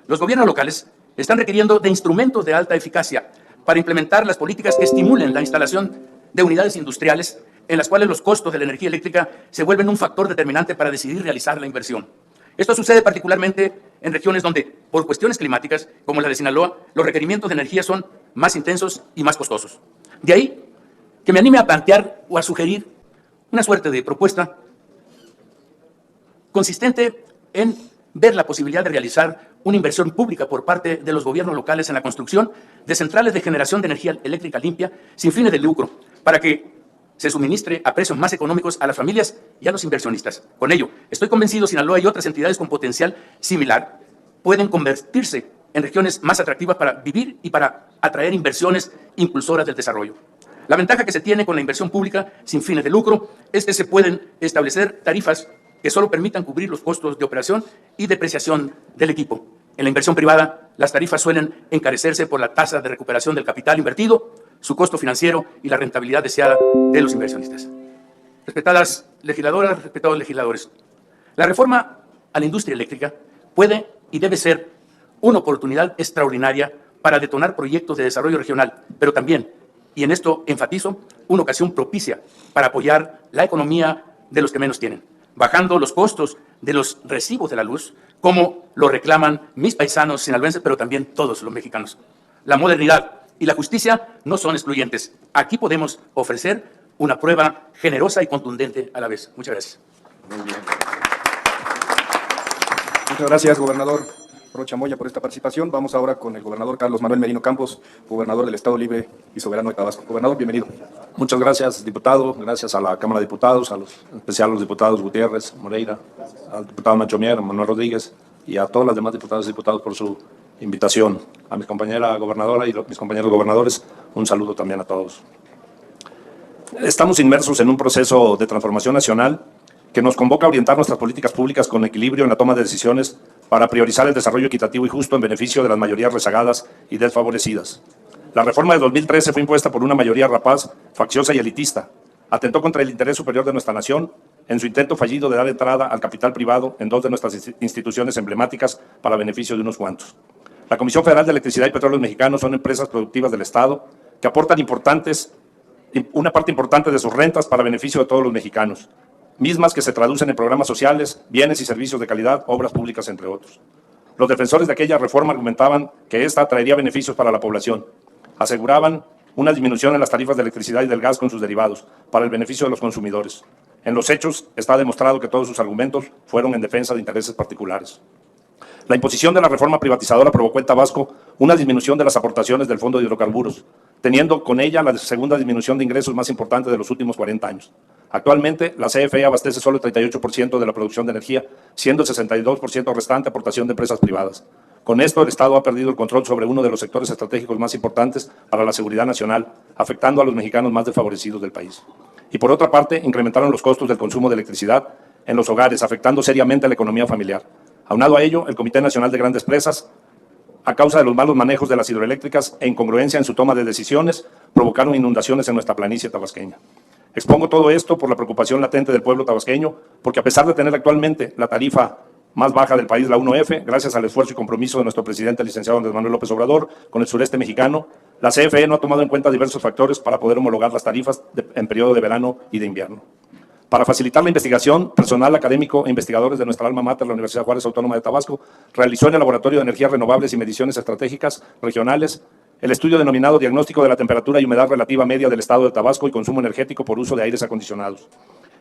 Los gobiernos locales están requiriendo de instrumentos de alta eficacia para implementar las políticas que estimulen la instalación de unidades industriales en las cuales los costos de la energía eléctrica se vuelven un factor determinante para decidir realizar la inversión. Esto sucede particularmente en regiones donde, por cuestiones climáticas, como la de Sinaloa, los requerimientos de energía son más intensos y más costosos. De ahí que me anime a plantear o a sugerir una suerte de propuesta consistente en ver la posibilidad de realizar una inversión pública por parte de los gobiernos locales en la construcción de centrales de generación de energía eléctrica limpia sin fines de lucro, para que se suministre a precios más económicos a las familias y a los inversionistas. Con ello, estoy convencido Sinaloa y otras entidades con potencial similar pueden convertirse en regiones más atractivas para vivir y para atraer inversiones impulsoras del desarrollo. La ventaja que se tiene con la inversión pública sin fines de lucro es que se pueden establecer tarifas que solo permitan cubrir los costos de operación y depreciación del equipo. En la inversión privada, las tarifas suelen encarecerse por la tasa de recuperación del capital invertido, su costo financiero y la rentabilidad deseada de los inversionistas. Respetadas legisladoras, respetados legisladores, la reforma a la industria eléctrica puede y debe ser una oportunidad extraordinaria para detonar proyectos de desarrollo regional, pero también, y en esto enfatizo, una ocasión propicia para apoyar la economía de los que menos tienen, bajando los costos de los recibos de la luz, como lo reclaman mis paisanos sinaloenses, pero también todos los mexicanos. La modernidad y la justicia no son excluyentes. Aquí podemos ofrecer una prueba generosa y contundente a la vez. Muchas gracias. Muy bien. Muchas gracias, gobernador Rocha Moya, por esta participación. Vamos ahora con el gobernador Carlos Manuel Merino Campos, gobernador del Estado Libre y Soberano de Tabasco. Gobernador, bienvenido. Muchas gracias, diputado. Gracias a la Cámara de Diputados, en especial a los diputados Gutiérrez, Moreira, al diputado Nacho Mier, Manuel Rodríguez y a todas las demás diputadas y diputados por su invitación. A mi compañera gobernadora y mis compañeros gobernadores, un saludo también a todos. Estamos inmersos en un proceso de transformación nacional que nos convoca a orientar nuestras políticas públicas con equilibrio en la toma de decisiones para priorizar el desarrollo equitativo y justo en beneficio de las mayorías rezagadas y desfavorecidas. La reforma de 2013 fue impuesta por una mayoría rapaz, facciosa y elitista. Atentó contra el interés superior de nuestra nación en su intento fallido de dar entrada al capital privado en 2 de nuestras instituciones emblemáticas para beneficio de unos cuantos. La Comisión Federal de Electricidad y Petróleos Mexicanos son empresas productivas del Estado que aportan una parte importante de sus rentas para beneficio de todos los mexicanos, mismas que se traducen en programas sociales, bienes y servicios de calidad, obras públicas, entre otros. Los defensores de aquella reforma argumentaban que esta traería beneficios para la población. Aseguraban una disminución en las tarifas de electricidad y del gas con sus derivados, para el beneficio de los consumidores. En los hechos está demostrado que todos sus argumentos fueron en defensa de intereses particulares. La imposición de la reforma privatizadora provocó en Tabasco una disminución de las aportaciones del Fondo de Hidrocarburos, teniendo con ella la segunda disminución de ingresos más importante de los últimos 40 años. Actualmente, la CFE abastece solo el 38% de la producción de energía, siendo el 62% restante aportación de empresas privadas. Con esto, el Estado ha perdido el control sobre uno de los sectores estratégicos más importantes para la seguridad nacional, afectando a los mexicanos más desfavorecidos del país. Y por otra parte, incrementaron los costos del consumo de electricidad en los hogares, afectando seriamente a la economía familiar. Aunado a ello, el Comité Nacional de Grandes Presas, a causa de los malos manejos de las hidroeléctricas e incongruencia en su toma de decisiones, provocaron inundaciones en nuestra planicie tabasqueña. Expongo todo esto por la preocupación latente del pueblo tabasqueño, porque a pesar de tener actualmente la tarifa más baja del país, la 1F, gracias al esfuerzo y compromiso de nuestro presidente, el licenciado Andrés Manuel López Obrador, con el sureste mexicano, la CFE no ha tomado en cuenta diversos factores para poder homologar las tarifas en periodo de verano y de invierno. Para facilitar la investigación, personal académico e investigadores de nuestra alma mater, la Universidad Juárez Autónoma de Tabasco, realizó en el Laboratorio de Energías Renovables y Mediciones Estratégicas Regionales el estudio denominado Diagnóstico de la Temperatura y Humedad Relativa Media del Estado de Tabasco y Consumo Energético por Uso de Aires Acondicionados,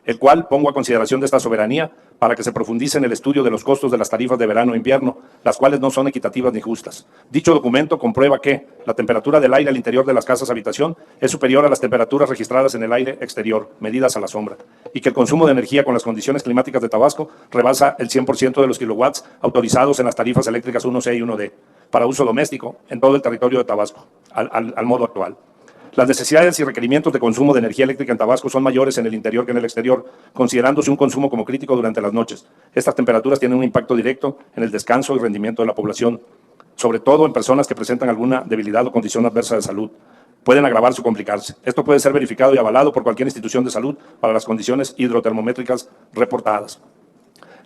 el cual pongo a consideración de esta soberanía para que se profundice en el estudio de los costos de las tarifas de verano e invierno, las cuales no son equitativas ni justas. Dicho documento comprueba que la temperatura del aire al interior de las casas habitación es superior a las temperaturas registradas en el aire exterior, medidas a la sombra, y que el consumo de energía con las condiciones climáticas de Tabasco rebasa el 100% de los kilowatts autorizados en las tarifas eléctricas 1C y 1D para uso doméstico en todo el territorio de Tabasco, al modo actual. Las necesidades y requerimientos de consumo de energía eléctrica en Tabasco son mayores en el interior que en el exterior, considerándose un consumo como crítico durante las noches. Estas temperaturas tienen un impacto directo en el descanso y rendimiento de la población, sobre todo en personas que presentan alguna debilidad o condición adversa de salud. Pueden agravarse o complicarse. Esto puede ser verificado y avalado por cualquier institución de salud para las condiciones hidrotermométricas reportadas.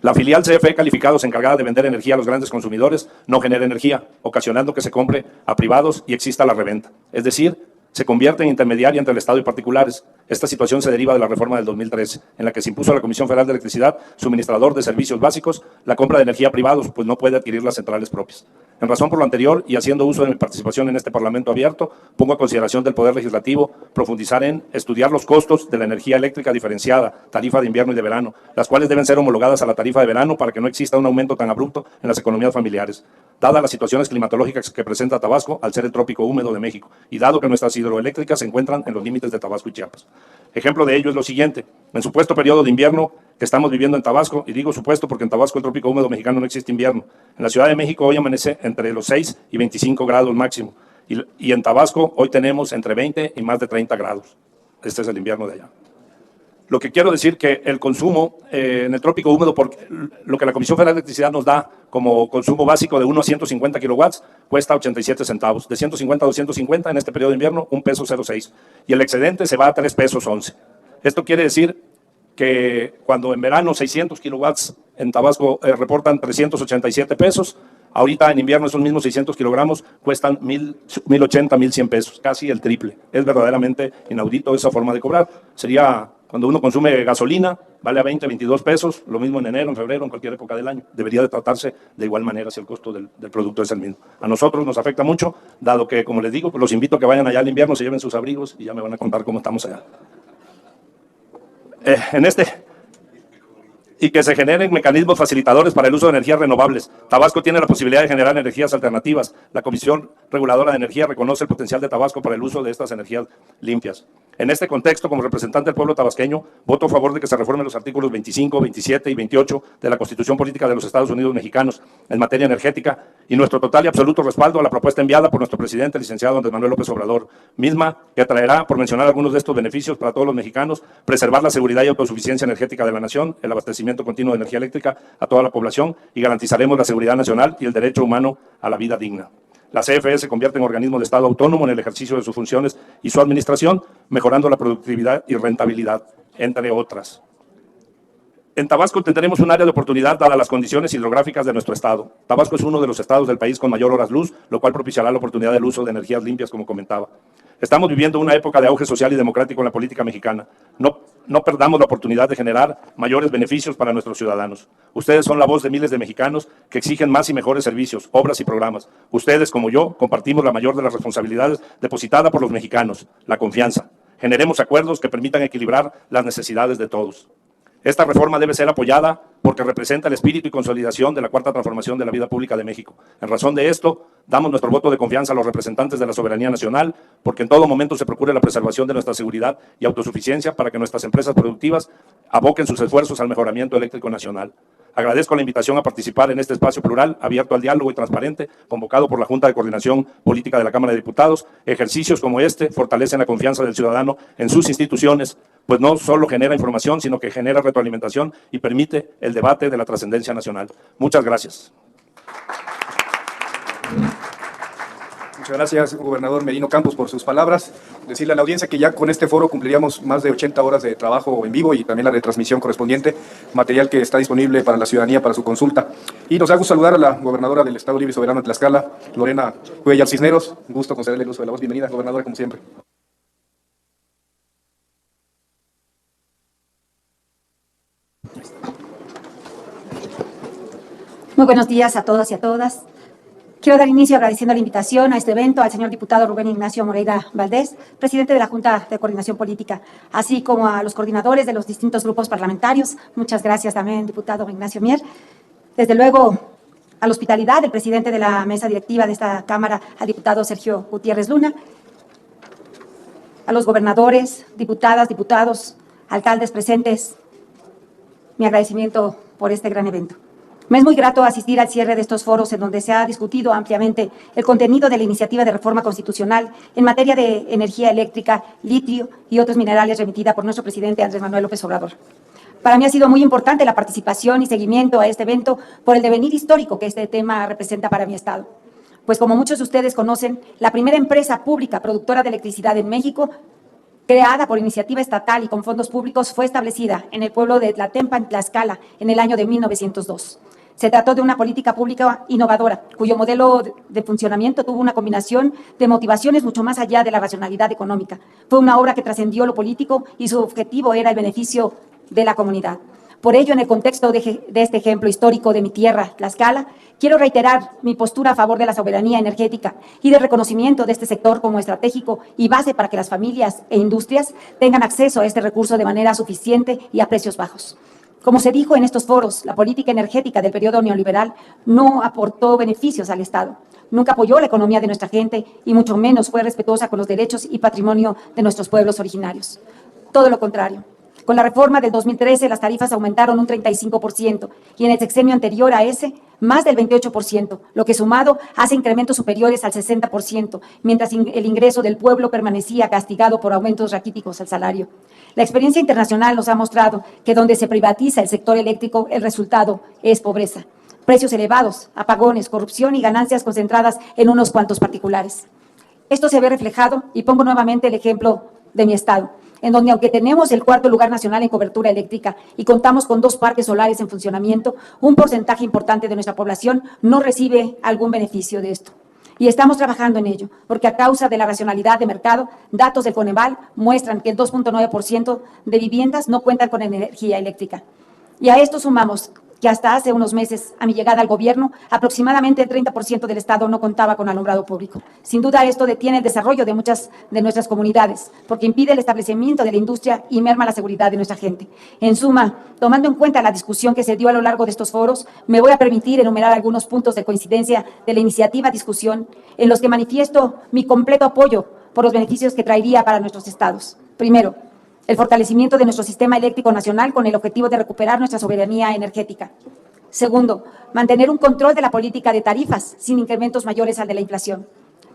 La filial CFE Calificados, encargada de vender energía a los grandes consumidores, no genera energía, ocasionando que se compre a privados y exista la reventa. Es decir, se convierte en intermediaria entre el Estado y particulares. Esta situación se deriva de la reforma del 2013, en la que se impuso a la Comisión Federal de Electricidad, suministrador de servicios básicos, la compra de energía a privados, pues no puede adquirir las centrales propias. En razón por lo anterior, y haciendo uso de mi participación en este Parlamento abierto, pongo a consideración del Poder Legislativo profundizar en estudiar los costos de la energía eléctrica diferenciada, tarifa de invierno y de verano, las cuales deben ser homologadas a la tarifa de verano para que no exista un aumento tan abrupto en las economías familiares, dadas las situaciones climatológicas que presenta Tabasco al ser el trópico húmedo de México, y dado que nuestras hidroeléctricas se encuentran en los límites de Tabasco y Chiapas. Ejemplo de ello es lo siguiente: en supuesto periodo de invierno que estamos viviendo en Tabasco, y digo supuesto porque en Tabasco el trópico húmedo mexicano no existe invierno, en la Ciudad de México hoy amanece entre los 6 y 25 grados máximo, y en Tabasco hoy tenemos entre 20 y más de 30 grados. Este es el invierno de allá. Lo que quiero decir que el consumo en el trópico húmedo, porque lo que la Comisión Federal de Electricidad nos da como consumo básico de 1 a 150 kilowatts, cuesta 87 centavos. De 150 a 250 en este periodo de invierno, 1 peso 06. Y el excedente se va a 3 pesos 11. Esto quiere decir que cuando en verano 600 kilowatts en Tabasco reportan 387 pesos, ahorita en invierno esos mismos 600 kilogramos cuestan 1080, 1100 pesos, casi el triple. Es verdaderamente inaudito esa forma de cobrar. Sería cuando uno consume gasolina, vale a 20, 22 pesos, lo mismo en enero, en febrero, en cualquier época del año. Debería de tratarse de igual manera si el costo del producto es el mismo. A nosotros nos afecta mucho, dado que, como les digo, pues los invito a que vayan allá al invierno, se lleven sus abrigos y ya me van a contar cómo estamos allá. Y que se generen mecanismos facilitadores para el uso de energías renovables. Tabasco tiene la posibilidad de generar energías alternativas. La Comisión Reguladora de Energía reconoce el potencial de Tabasco para el uso de estas energías limpias. En este contexto, como representante del pueblo tabasqueño, voto a favor de que se reformen los artículos 25, 27 y 28 de la Constitución Política de los Estados Unidos Mexicanos en materia energética, y nuestro total y absoluto respaldo a la propuesta enviada por nuestro presidente, el licenciado Andrés Manuel López Obrador, misma que traerá, por mencionar algunos de estos beneficios para todos los mexicanos, preservar la seguridad y autosuficiencia energética de la nación, el abastecimiento continuo de energía eléctrica a toda la población, y garantizaremos la seguridad nacional y el derecho humano a la vida digna. La CFE se convierte en organismo de Estado autónomo en el ejercicio de sus funciones y su administración, mejorando la productividad y rentabilidad, entre otras. En Tabasco tendremos un área de oportunidad dadas las condiciones hidrográficas de nuestro estado. Tabasco es uno de los estados del país con mayor horas luz, lo cual propiciará la oportunidad del uso de energías limpias, como comentaba. Estamos viviendo una época de auge social y democrático en la política mexicana. No perdamos la oportunidad de generar mayores beneficios para nuestros ciudadanos. Ustedes son la voz de miles de mexicanos que exigen más y mejores servicios, obras y programas. Ustedes, como yo, compartimos la mayor de las responsabilidades depositada por los mexicanos, la confianza. Generemos acuerdos que permitan equilibrar las necesidades de todos. Esta reforma debe ser apoyada porque representa el espíritu y consolidación de la cuarta transformación de la vida pública de México. En razón de esto, Damos nuestro voto de confianza a los representantes de la soberanía nacional, porque en todo momento se procure la preservación de nuestra seguridad y autosuficiencia para que nuestras empresas productivas aboquen sus esfuerzos al mejoramiento eléctrico nacional. Agradezco la invitación a participar en este espacio plural, abierto al diálogo y transparente, convocado por la Junta de Coordinación Política de la Cámara de Diputados. Ejercicios como este fortalecen la confianza del ciudadano en sus instituciones, pues no solo genera información, sino que genera retroalimentación y permite el debate de la trascendencia nacional. Muchas gracias. Muchas gracias, gobernador Merino Campos, por sus palabras. Decirle a la audiencia que ya con este foro cumpliríamos más de 80 horas de trabajo en vivo y también la retransmisión correspondiente, material que está disponible para la ciudadanía para su consulta. Y nos da gusto saludar a la gobernadora del Estado Libre y Soberano de Tlaxcala, Lorena Cuellar Cisneros. Un gusto concederle el uso de la voz. Bienvenida, gobernadora, como siempre. Muy buenos días a todos y a todas. Quiero dar inicio agradeciendo la invitación a este evento al señor diputado Rubén Ignacio Moreira Valdés, presidente de la Junta de Coordinación Política, así como a los coordinadores de los distintos grupos parlamentarios. Muchas gracias también, diputado Ignacio Mier. Desde luego, a la hospitalidad del presidente de la mesa directiva de esta Cámara, al diputado Sergio Gutiérrez Luna, a los gobernadores, diputadas, diputados, alcaldes presentes, mi agradecimiento por este gran evento. Me es muy grato asistir al cierre de estos foros en donde se ha discutido ampliamente el contenido de la iniciativa de reforma constitucional en materia de energía eléctrica, litio y otros minerales remitida por nuestro presidente Andrés Manuel López Obrador. Para mí ha sido muy importante la participación y seguimiento a este evento por el devenir histórico que este tema representa para mi estado. Pues como muchos de ustedes conocen, la primera empresa pública productora de electricidad en México, creada por iniciativa estatal y con fondos públicos, fue establecida en el pueblo de Tlatempan, Tlaxcala, en el año de 1902. Se trató de una política pública innovadora, cuyo modelo de funcionamiento tuvo una combinación de motivaciones mucho más allá de la racionalidad económica. Fue una obra que trascendió lo político y su objetivo era el beneficio de la comunidad. Por ello, en el contexto de este ejemplo histórico de mi tierra, Tlaxcala, quiero reiterar mi postura a favor de la soberanía energética y del reconocimiento de este sector como estratégico y base para que las familias e industrias tengan acceso a este recurso de manera suficiente y a precios bajos. Como se dijo en estos foros, la política energética del periodo neoliberal no aportó beneficios al Estado, nunca apoyó la economía de nuestra gente y mucho menos fue respetuosa con los derechos y patrimonio de nuestros pueblos originarios. Todo lo contrario. Con la reforma del 2013, las tarifas aumentaron un 35% y en el sexenio anterior a ese, más del 28%, lo que sumado hace incrementos superiores al 60%, mientras el ingreso del pueblo permanecía castigado por aumentos raquíticos al salario. La experiencia internacional nos ha mostrado que donde se privatiza el sector eléctrico, el resultado es pobreza, precios elevados, apagones, corrupción y ganancias concentradas en unos cuantos particulares. Esto se ve reflejado, y pongo nuevamente el ejemplo de mi estado, en donde aunque tenemos el 4º lugar nacional en cobertura eléctrica y contamos con 2 parques solares en funcionamiento, un porcentaje importante de nuestra población no recibe algún beneficio de esto. Y estamos trabajando en ello, porque a causa de la racionalidad de mercado, datos del Coneval muestran que el 2.9% de viviendas no cuentan con energía eléctrica. Y a esto sumamos que hasta hace unos meses, a mi llegada al gobierno, aproximadamente el 30% del Estado no contaba con alumbrado público. Sin duda, esto detiene el desarrollo de muchas de nuestras comunidades, porque impide el establecimiento de la industria y merma la seguridad de nuestra gente. En suma, tomando en cuenta la discusión que se dio a lo largo de estos foros, me voy a permitir enumerar algunos puntos de coincidencia de la iniciativa discusión, en los que manifiesto mi completo apoyo por los beneficios que traería para nuestros estados. Primero, el fortalecimiento de nuestro sistema eléctrico nacional con el objetivo de recuperar nuestra soberanía energética. Segundo, mantener un control de la política de tarifas sin incrementos mayores al de la inflación.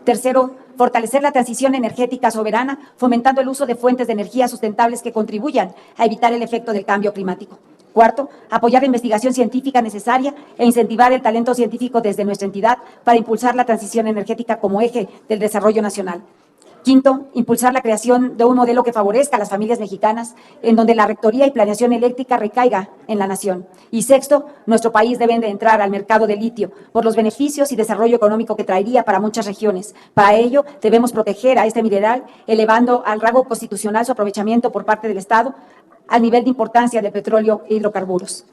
Tercero, fortalecer la transición energética soberana, fomentando el uso de fuentes de energía sustentables que contribuyan a evitar el efecto del cambio climático. Cuarto, apoyar la investigación científica necesaria e incentivar el talento científico desde nuestra entidad para impulsar la transición energética como eje del desarrollo nacional. Quinto, impulsar la creación de un modelo que favorezca a las familias mexicanas, en donde la rectoría y planeación eléctrica recaiga en la nación. Y sexto, nuestro país debe de entrar al mercado del litio por los beneficios y desarrollo económico que traería para muchas regiones. Para ello, debemos proteger a este mineral, elevando al rango constitucional su aprovechamiento por parte del Estado al nivel de importancia del petróleo e hidrocarburos.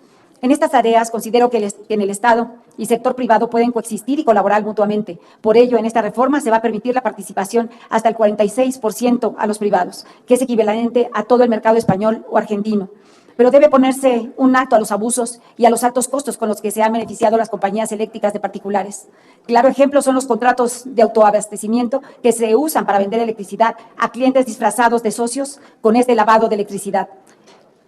En estas tareas considero que en el Estado y sector privado pueden coexistir y colaborar mutuamente. Por ello, en esta reforma se va a permitir la participación hasta el 46% a los privados, que es equivalente a todo el mercado español o argentino. pero debe ponerse un alto a los abusos y a los altos costos con los que se han beneficiado las compañías eléctricas de particulares. Claro ejemplo son los contratos de autoabastecimiento que se usan para vender electricidad a clientes disfrazados de socios con este lavado de electricidad,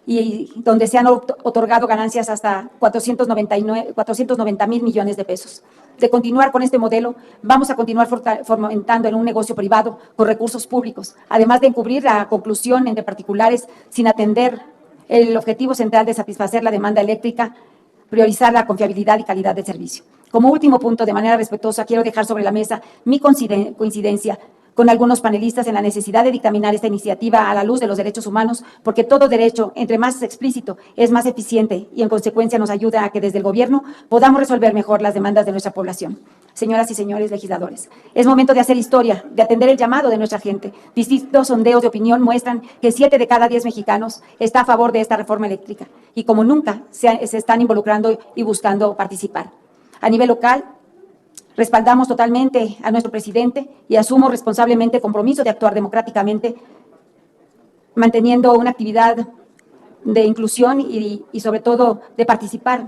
y donde se han otorgado ganancias hasta 490 mil millones de pesos. De continuar con este modelo, vamos a continuar fomentando en un negocio privado con recursos públicos, además de encubrir la conclusión entre particulares sin atender el objetivo central de satisfacer la demanda eléctrica, priorizar la confiabilidad y calidad del servicio. Como último punto, de manera respetuosa, quiero dejar sobre la mesa mi coincidencia con algunos panelistas en la necesidad de dictaminar esta iniciativa a la luz de los derechos humanos, porque todo derecho, entre más explícito, es más eficiente y en consecuencia nos ayuda a que desde el gobierno podamos resolver mejor las demandas de nuestra población. Señoras y señores legisladores, es momento de hacer historia, de atender el llamado de nuestra gente. Distintos sondeos de opinión muestran que 7 de cada 10 mexicanos está a favor de esta reforma eléctrica y como nunca se están involucrando y buscando participar. A nivel local, respaldamos totalmente a nuestro presidente y asumo responsablemente el compromiso de actuar democráticamente, manteniendo una actividad de inclusión y sobre todo de participar,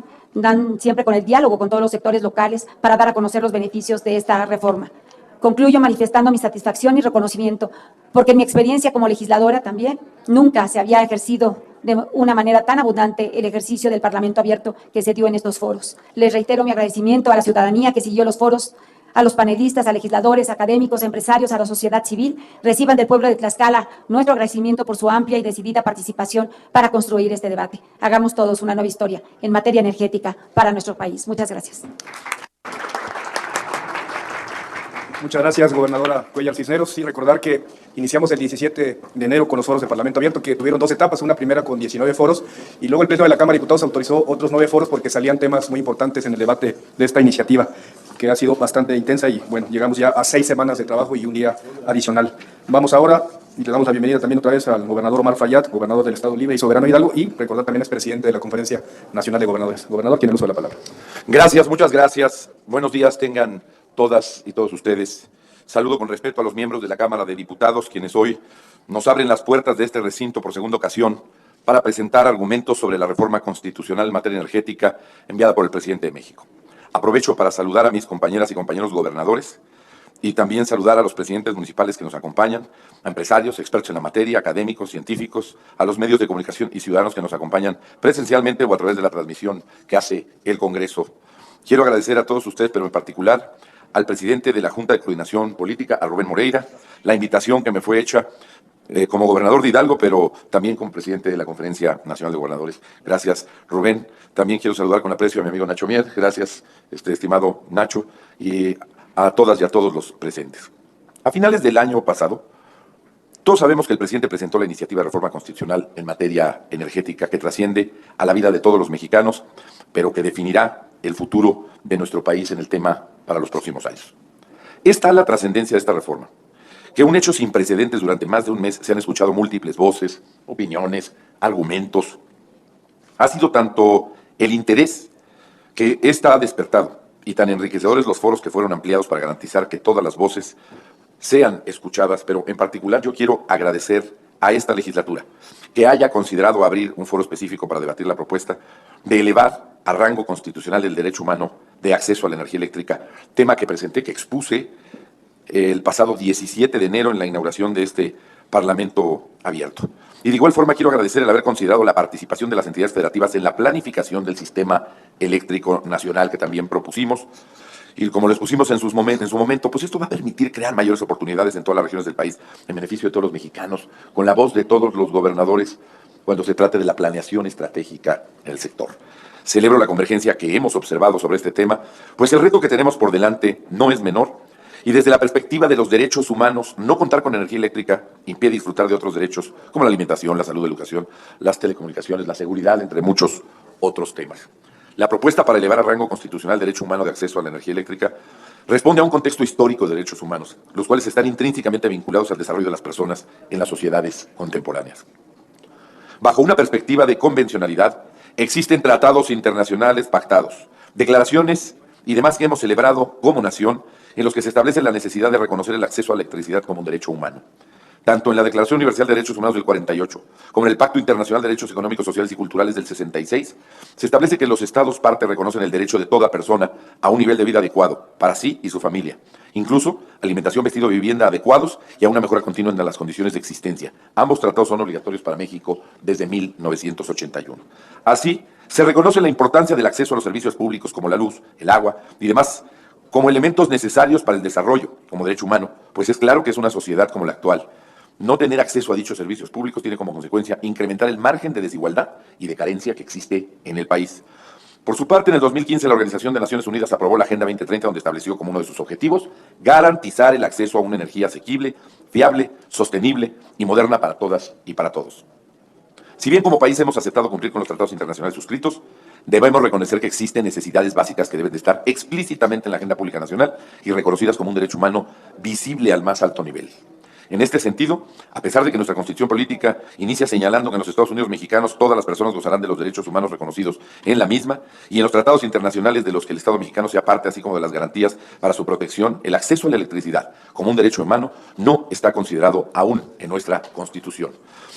siempre con el diálogo con todos los sectores locales para dar a conocer los beneficios de esta reforma. Concluyo manifestando mi satisfacción y reconocimiento, porque en mi experiencia como legisladora también nunca se había ejercido de una manera tan abundante el ejercicio del Parlamento abierto que se dio en estos foros. Les reitero mi agradecimiento a la ciudadanía que siguió los foros, a los panelistas, a legisladores, académicos, empresarios, a la sociedad civil. Reciban del pueblo de Tlaxcala nuestro agradecimiento por su amplia y decidida participación para construir este debate. Hagamos todos una nueva historia en materia energética para nuestro país. Muchas gracias. Muchas gracias, gobernadora Cuéllar Cisneros. Sí, recordar que iniciamos el 17 de enero con los foros de Parlamento Abierto, que tuvieron 2 etapas, una primera con 19 foros, y luego el Pleno de la Cámara de Diputados autorizó otros 9 foros porque salían temas muy importantes en el debate de esta iniciativa, que ha sido bastante intensa y, bueno, llegamos ya a 6 semanas de trabajo y un día adicional. Vamos ahora, y le damos la bienvenida también otra vez al gobernador Omar Fayad, gobernador del Estado Libre y Soberano Hidalgo, y recordar también es presidente de la Conferencia Nacional de Gobernadores. Gobernador, tiene el uso de la palabra. Gracias, muchas gracias. Buenos días tengan todas y todos ustedes. Saludo con respeto a los miembros de la Cámara de Diputados, quienes hoy nos abren las puertas de este recinto por segunda ocasión para presentar argumentos sobre la reforma constitucional en materia energética enviada por el presidente de México. Aprovecho para saludar a mis compañeras y compañeros gobernadores y también saludar a los presidentes municipales que nos acompañan, a empresarios, expertos en la materia, académicos, científicos, a los medios de comunicación y ciudadanos que nos acompañan presencialmente o a través de la transmisión que hace el Congreso. Quiero agradecer a todos ustedes, pero en particular al presidente de la Junta de Coordinación Política, a Rubén Moreira, la invitación que me fue hecha como gobernador de Hidalgo, pero también como presidente de la Conferencia Nacional de Gobernadores. Gracias, Rubén. También quiero saludar con aprecio a mi amigo Nacho Mier. Gracias, estimado Nacho, y a todas y a todos los presentes. A finales del año pasado, todos sabemos que el presidente presentó la iniciativa de reforma constitucional en materia energética que trasciende a la vida de todos los mexicanos, pero que definirá el futuro de nuestro país en el tema para los próximos años. Es tal la trascendencia de esta reforma, que un hecho sin precedentes durante más de un mes se han escuchado múltiples voces, opiniones, argumentos. Ha sido tanto el interés que ésta ha despertado y tan enriquecedores los foros que fueron ampliados para garantizar que todas las voces sean escuchadas, pero en particular yo quiero agradecer a esta legislatura que haya considerado abrir un foro específico para debatir la propuesta de elevar a rango constitucional el derecho humano de acceso a la energía eléctrica, tema que presenté, que expuse el pasado 17 de enero en la inauguración de este Parlamento abierto. Y de igual forma quiero agradecer el haber considerado la participación de las entidades federativas en la planificación del sistema eléctrico nacional que también propusimos. Y como lo expusimos en su momento, pues esto va a permitir crear mayores oportunidades en todas las regiones del país, en beneficio de todos los mexicanos, con la voz de todos los gobernadores cuando se trate de la planeación estratégica en el sector. Celebro la convergencia que hemos observado sobre este tema, pues el reto que tenemos por delante no es menor, y desde la perspectiva de los derechos humanos, no contar con energía eléctrica impide disfrutar de otros derechos, como la alimentación, la salud, la educación, las telecomunicaciones, la seguridad, entre muchos otros temas. La propuesta para elevar a rango constitucional el derecho humano de acceso a la energía eléctrica responde a un contexto histórico de derechos humanos, los cuales están intrínsecamente vinculados al desarrollo de las personas en las sociedades contemporáneas. Bajo una perspectiva de convencionalidad, existen tratados internacionales pactados, declaraciones y demás que hemos celebrado como nación, en los que se establece la necesidad de reconocer el acceso a la electricidad como un derecho humano. tanto en la Declaración Universal de Derechos Humanos del 48, como en el Pacto Internacional de Derechos Económicos, Sociales y Culturales del 66, se establece que los Estados parte reconocen el derecho de toda persona a un nivel de vida adecuado para sí y su familia, incluso alimentación, vestido y vivienda adecuados y a una mejora continua en las condiciones de existencia. Ambos tratados son obligatorios para México desde 1981. Así, se reconoce la importancia del acceso a los servicios públicos como la luz, el agua y demás como elementos necesarios para el desarrollo como derecho humano, pues es claro que es una sociedad como la actual. No tener acceso a dichos servicios públicos tiene como consecuencia incrementar el margen de desigualdad y de carencia que existe en el país. Por su parte, en el 2015, la Organización de Naciones Unidas aprobó la Agenda 2030, donde estableció como uno de sus objetivos garantizar el acceso a una energía asequible, fiable, sostenible y moderna para todas y para todos. Si bien como país hemos aceptado cumplir con los tratados internacionales suscritos, debemos reconocer que existen necesidades básicas que deben de estar explícitamente en la agenda pública nacional y reconocidas como un derecho humano visible al más alto nivel. En este sentido, a pesar de que nuestra Constitución política inicia señalando que en los Estados Unidos mexicanos todas las personas gozarán de los derechos humanos reconocidos en la misma, y en los tratados internacionales de los que el Estado mexicano sea parte, así como de las garantías para su protección, el acceso a la electricidad como un derecho humano no está considerado aún en nuestra Constitución.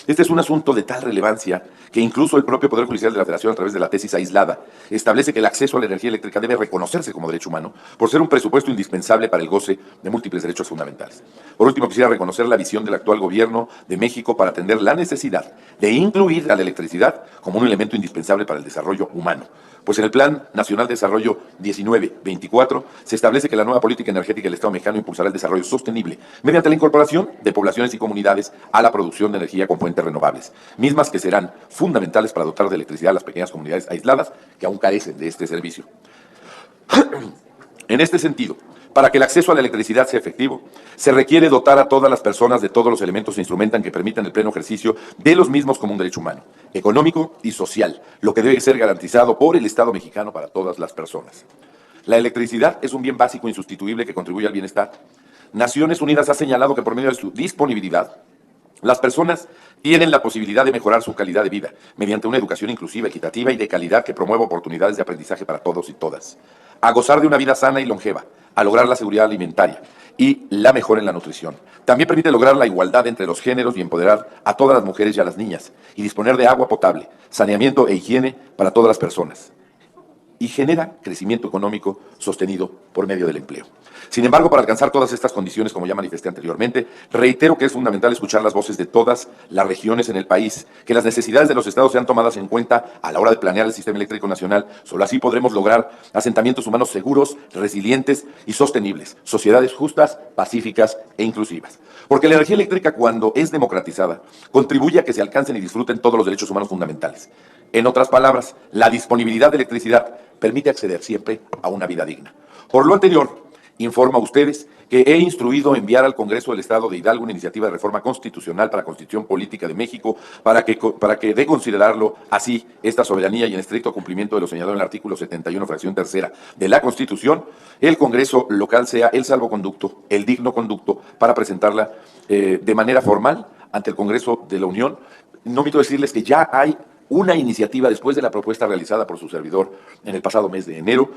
Este es un asunto de tal relevancia que incluso el propio Poder Judicial de la Federación, a través de la tesis aislada, establece que el acceso a la energía eléctrica debe reconocerse como derecho humano por ser un presupuesto indispensable para el goce de múltiples derechos fundamentales. Por último, quisiera reconocer la visión del actual gobierno de México para atender la necesidad de incluir a la electricidad como un elemento indispensable para el desarrollo humano. Pues en el Plan Nacional de Desarrollo 19-24 se establece que la nueva política energética del Estado mexicano impulsará el desarrollo sostenible mediante la incorporación de poblaciones y comunidades a la producción de energía con fuentes renovables, mismas que serán fundamentales para dotar de electricidad a las pequeñas comunidades aisladas que aún carecen de este servicio. En este sentido, para que el acceso a la electricidad sea efectivo, se requiere dotar a todas las personas de todos los elementos que instrumentan que permitan el pleno ejercicio de los mismos como un derecho humano, económico y social, lo que debe ser garantizado por el Estado mexicano para todas las personas. La electricidad es un bien básico insustituible que contribuye al bienestar. Naciones Unidas ha señalado que por medio de su disponibilidad, las personas tienen la posibilidad de mejorar su calidad de vida mediante una educación inclusiva, equitativa y de calidad que promueva oportunidades de aprendizaje para todos y todas, a gozar de una vida sana y longeva, a lograr la seguridad alimentaria y la mejora en la nutrición. También permite lograr la igualdad entre los géneros y empoderar a todas las mujeres y a las niñas, y disponer de agua potable, saneamiento e higiene para todas las personas. Y genera crecimiento económico sostenido por medio del empleo. Sin embargo, para alcanzar todas estas condiciones, como ya manifesté anteriormente, reitero que es fundamental escuchar las voces de todas las regiones en el país, que las necesidades de los estados sean tomadas en cuenta a la hora de planear el sistema eléctrico nacional. Solo así podremos lograr asentamientos humanos seguros, resilientes y sostenibles, sociedades justas, pacíficas e inclusivas. Porque la energía eléctrica, cuando es democratizada, contribuye a que se alcancen y disfruten todos los derechos humanos fundamentales. En otras palabras, la disponibilidad de electricidad permite acceder siempre a una vida digna. Por lo anterior, informo a ustedes que he instruido enviar al Congreso del Estado de Hidalgo una iniciativa de reforma constitucional para la Constitución Política de México para que de considerarlo así esta soberanía y en estricto cumplimiento de lo señalado en el artículo 71, fracción tercera de la Constitución, el Congreso local sea el salvoconducto, el digno conducto para presentarla de manera formal ante el Congreso de la Unión. No omito decirles que ya hay una iniciativa después de la propuesta realizada por su servidor en el pasado mes de enero.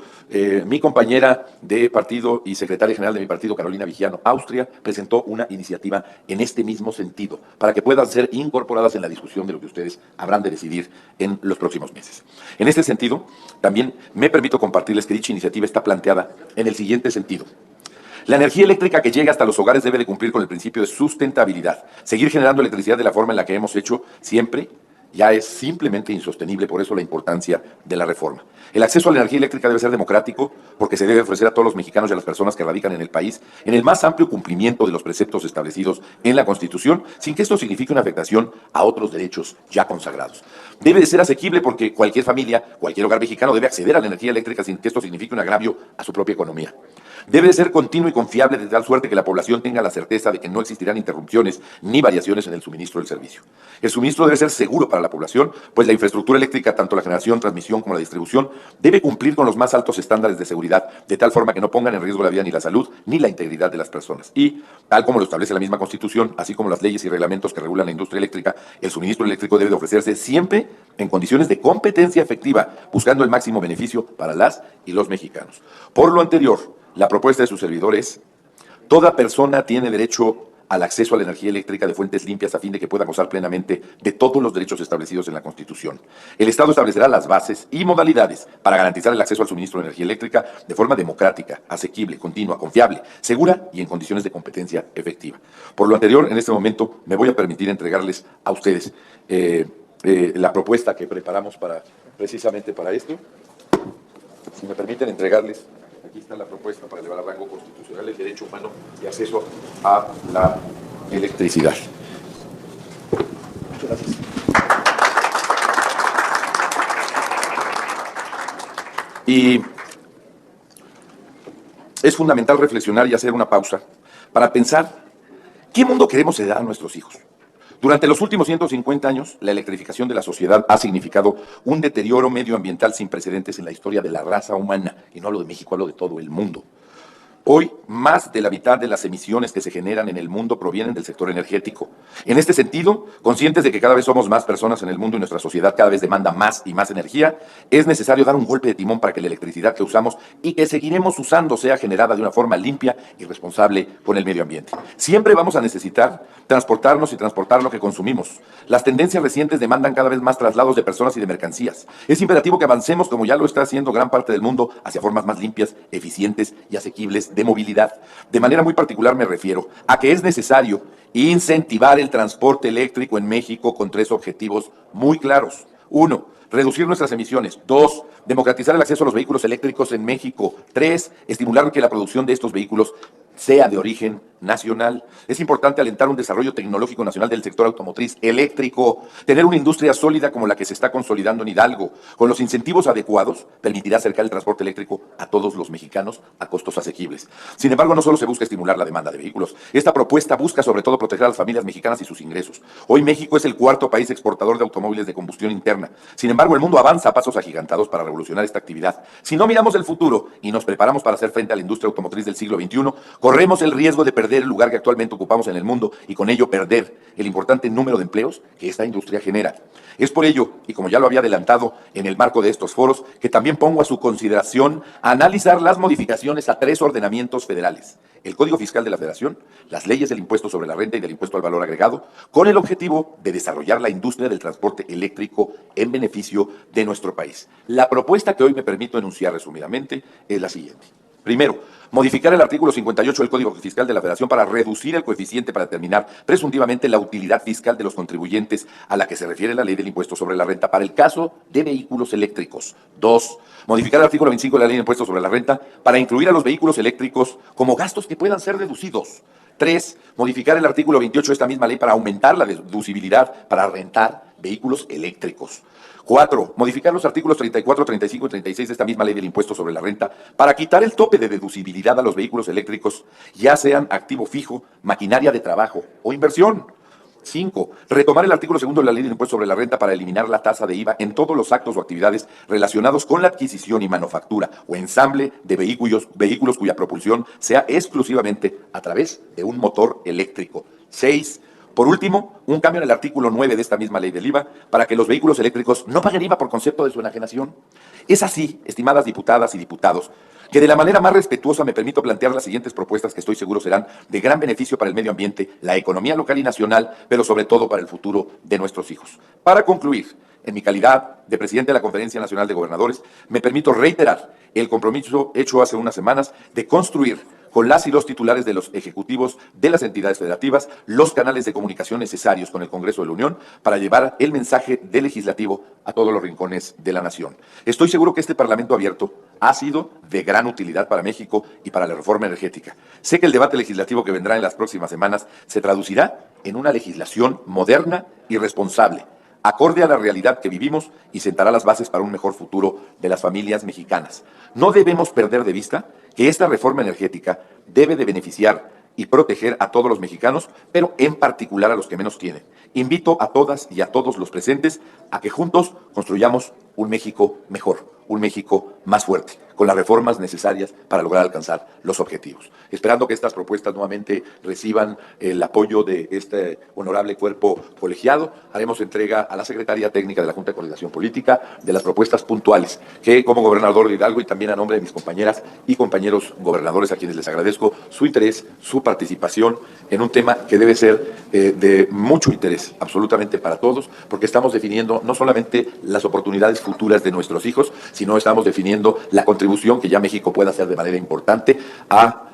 Mi compañera de partido y secretaria general de mi partido, Carolina Vigiano Austria, presentó una iniciativa en este mismo sentido, para que puedan ser incorporadas en la discusión de lo que ustedes habrán de decidir en los próximos meses. En este sentido, también me permito compartirles que dicha iniciativa está planteada en el siguiente sentido. La energía eléctrica que llega hasta los hogares debe de cumplir con el principio de sustentabilidad. Seguir generando electricidad de la forma en la que hemos hecho siempre ya es simplemente insostenible, por eso la importancia de la reforma. El acceso a la energía eléctrica debe ser democrático porque se debe ofrecer a todos los mexicanos y a las personas que radican en el país en el más amplio cumplimiento de los preceptos establecidos en la Constitución, sin que esto signifique una afectación a otros derechos ya consagrados. Debe de ser asequible porque cualquier familia, cualquier hogar mexicano debe acceder a la energía eléctrica sin que esto signifique un agravio a su propia economía. Debe de ser continuo y confiable de tal suerte que la población tenga la certeza de que no existirán interrupciones ni variaciones en el suministro del servicio. El suministro debe ser seguro para la población, pues la infraestructura eléctrica, tanto la generación, transmisión como la distribución, debe cumplir con los más altos estándares de seguridad, de tal forma que no pongan en riesgo la vida ni la salud ni la integridad de las personas. Y, tal como lo establece la misma Constitución, así como las leyes y reglamentos que regulan la industria eléctrica, el suministro eléctrico debe de ofrecerse siempre en condiciones de competencia efectiva, buscando el máximo beneficio para las y los mexicanos. Por lo anterior, la propuesta de su servidor es: toda persona tiene derecho al acceso a la energía eléctrica de fuentes limpias a fin de que pueda gozar plenamente de todos los derechos establecidos en la Constitución. El Estado establecerá las bases y modalidades para garantizar el acceso al suministro de energía eléctrica de forma democrática, asequible, continua, confiable, segura y en condiciones de competencia efectiva. Por lo anterior, en este momento me voy a permitir entregarles a ustedes la propuesta que preparamos precisamente para esto. Si me permiten entregarles, aquí está la propuesta para elevar a rango constitucional el derecho humano de acceso a la electricidad. Muchas gracias. Y es fundamental reflexionar y hacer una pausa para pensar qué mundo queremos heredar a nuestros hijos. Durante los últimos 150 años, la electrificación de la sociedad ha significado un deterioro medioambiental sin precedentes en la historia de la raza humana. Y no hablo de México, hablo de todo el mundo. Hoy, más de la mitad de las emisiones que se generan en el mundo provienen del sector energético. En este sentido, conscientes de que cada vez somos más personas en el mundo y nuestra sociedad cada vez demanda más y más energía, es necesario dar un golpe de timón para que la electricidad que usamos y que seguiremos usando sea generada de una forma limpia y responsable con el medio ambiente. Siempre vamos a necesitar transportarnos y transportar lo que consumimos. Las tendencias recientes demandan cada vez más traslados de personas y de mercancías. Es imperativo que avancemos, como ya lo está haciendo gran parte del mundo, hacia formas más limpias, eficientes y asequibles de movilidad. De manera muy particular me refiero a que es necesario incentivar el transporte eléctrico en México con 3 objetivos muy claros. 1, reducir nuestras emisiones. 2, democratizar el acceso a los vehículos eléctricos en México. 3, estimular que la producción de estos vehículos sea de origen nacional. Es importante alentar un desarrollo tecnológico nacional del sector automotriz eléctrico, tener una industria sólida como la que se está consolidando en Hidalgo. Con los incentivos adecuados, permitirá acercar el transporte eléctrico a todos los mexicanos a costos asequibles. Sin embargo, no solo se busca estimular la demanda de vehículos. Esta propuesta busca sobre todo proteger a las familias mexicanas y sus ingresos. Hoy México es el 4º país exportador de automóviles de combustión interna. Sin embargo, el mundo avanza a pasos agigantados para revolucionar esta actividad. Si no miramos el futuro y nos preparamos para hacer frente a la industria automotriz del siglo XXI, corremos el riesgo de perder el lugar que actualmente ocupamos en el mundo y con ello perder el importante número de empleos que esta industria genera. Es por ello, y como ya lo había adelantado en el marco de estos foros, que también pongo a su consideración analizar las modificaciones a 3 ordenamientos federales: el Código Fiscal de la Federación, las leyes del impuesto sobre la renta y del impuesto al valor agregado, con el objetivo de desarrollar la industria del transporte eléctrico en beneficio de nuestro país. La propuesta que hoy me permito enunciar resumidamente es la siguiente. Primero, modificar el artículo 58 del Código Fiscal de la Federación para reducir el coeficiente para determinar presuntivamente la utilidad fiscal de los contribuyentes a la que se refiere la ley del impuesto sobre la renta para el caso de vehículos eléctricos. 2. Modificar el artículo 25 de la ley del impuesto sobre la renta para incluir a los vehículos eléctricos como gastos que puedan ser deducidos. 3. Modificar el artículo 28 de esta misma ley para aumentar la deducibilidad para rentar vehículos eléctricos. 4. Modificar los artículos 34, 35 y 36 de esta misma ley del impuesto sobre la renta para quitar el tope de deducibilidad a los vehículos eléctricos, ya sean activo fijo, maquinaria de trabajo o inversión. 5. Retomar el artículo 2 de la ley del impuesto sobre la renta para eliminar la tasa de IVA en todos los actos o actividades relacionados con la adquisición y manufactura o ensamble de vehículos cuya propulsión sea exclusivamente a través de un motor eléctrico. 6. Por último, un cambio en el artículo 9 de esta misma ley del IVA para que los vehículos eléctricos no paguen IVA por concepto de su enajenación. Es así, estimadas diputadas y diputados, que de la manera más respetuosa me permito plantear las siguientes propuestas que estoy seguro serán de gran beneficio para el medio ambiente, la economía local y nacional, pero sobre todo para el futuro de nuestros hijos. Para concluir, en mi calidad de presidente de la Conferencia Nacional de Gobernadores, me permito reiterar el compromiso hecho hace unas semanas de construir con las y los titulares de los ejecutivos de las entidades federativas los canales de comunicación necesarios con el Congreso de la Unión para llevar el mensaje del legislativo a todos los rincones de la nación. Estoy seguro que este Parlamento abierto ha sido de gran utilidad para México y para la reforma energética. Sé que el debate legislativo que vendrá en las próximas semanas se traducirá en una legislación moderna y responsable, acorde a la realidad que vivimos y sentará las bases para un mejor futuro de las familias mexicanas. No debemos perder de vista que esta reforma energética debe de beneficiar y proteger a todos los mexicanos, pero en particular a los que menos tienen. Invito a todas y a todos los presentes a que juntos construyamos un México mejor, un México más fuerte. con las reformas necesarias para lograr alcanzar los objetivos. Esperando que estas propuestas nuevamente reciban el apoyo de este honorable cuerpo colegiado, haremos entrega a la Secretaría Técnica de la Junta de Coordinación Política de las propuestas puntuales que, como gobernador de Hidalgo y también a nombre de mis compañeras y compañeros gobernadores, a quienes les agradezco su interés, su participación en un tema que debe ser de mucho interés absolutamente para todos, porque estamos definiendo no solamente las oportunidades futuras de nuestros hijos, sino estamos definiendo la contribución que ya México puede hacer de manera importante a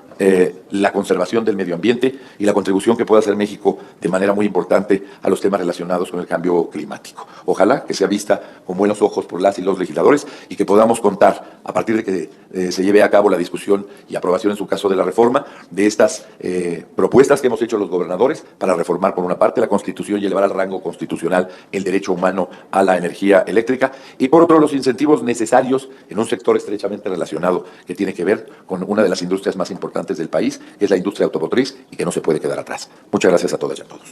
la conservación del medio ambiente y la contribución que puede hacer México de manera muy importante a los temas relacionados con el cambio climático. Ojalá que sea vista con buenos ojos por las y los legisladores y que podamos contar, a partir de que se lleve a cabo la discusión y aprobación en su caso de la reforma, de estas propuestas que hemos hecho los gobernadores para reformar por una parte la Constitución y elevar al rango constitucional el derecho humano a la energía eléctrica y por otro los incentivos necesarios en un sector estrechamente relacionado que tiene que ver con una de las industrias más importantes del país, que es la industria automotriz y que no se puede quedar atrás. Muchas gracias a todas y a todos.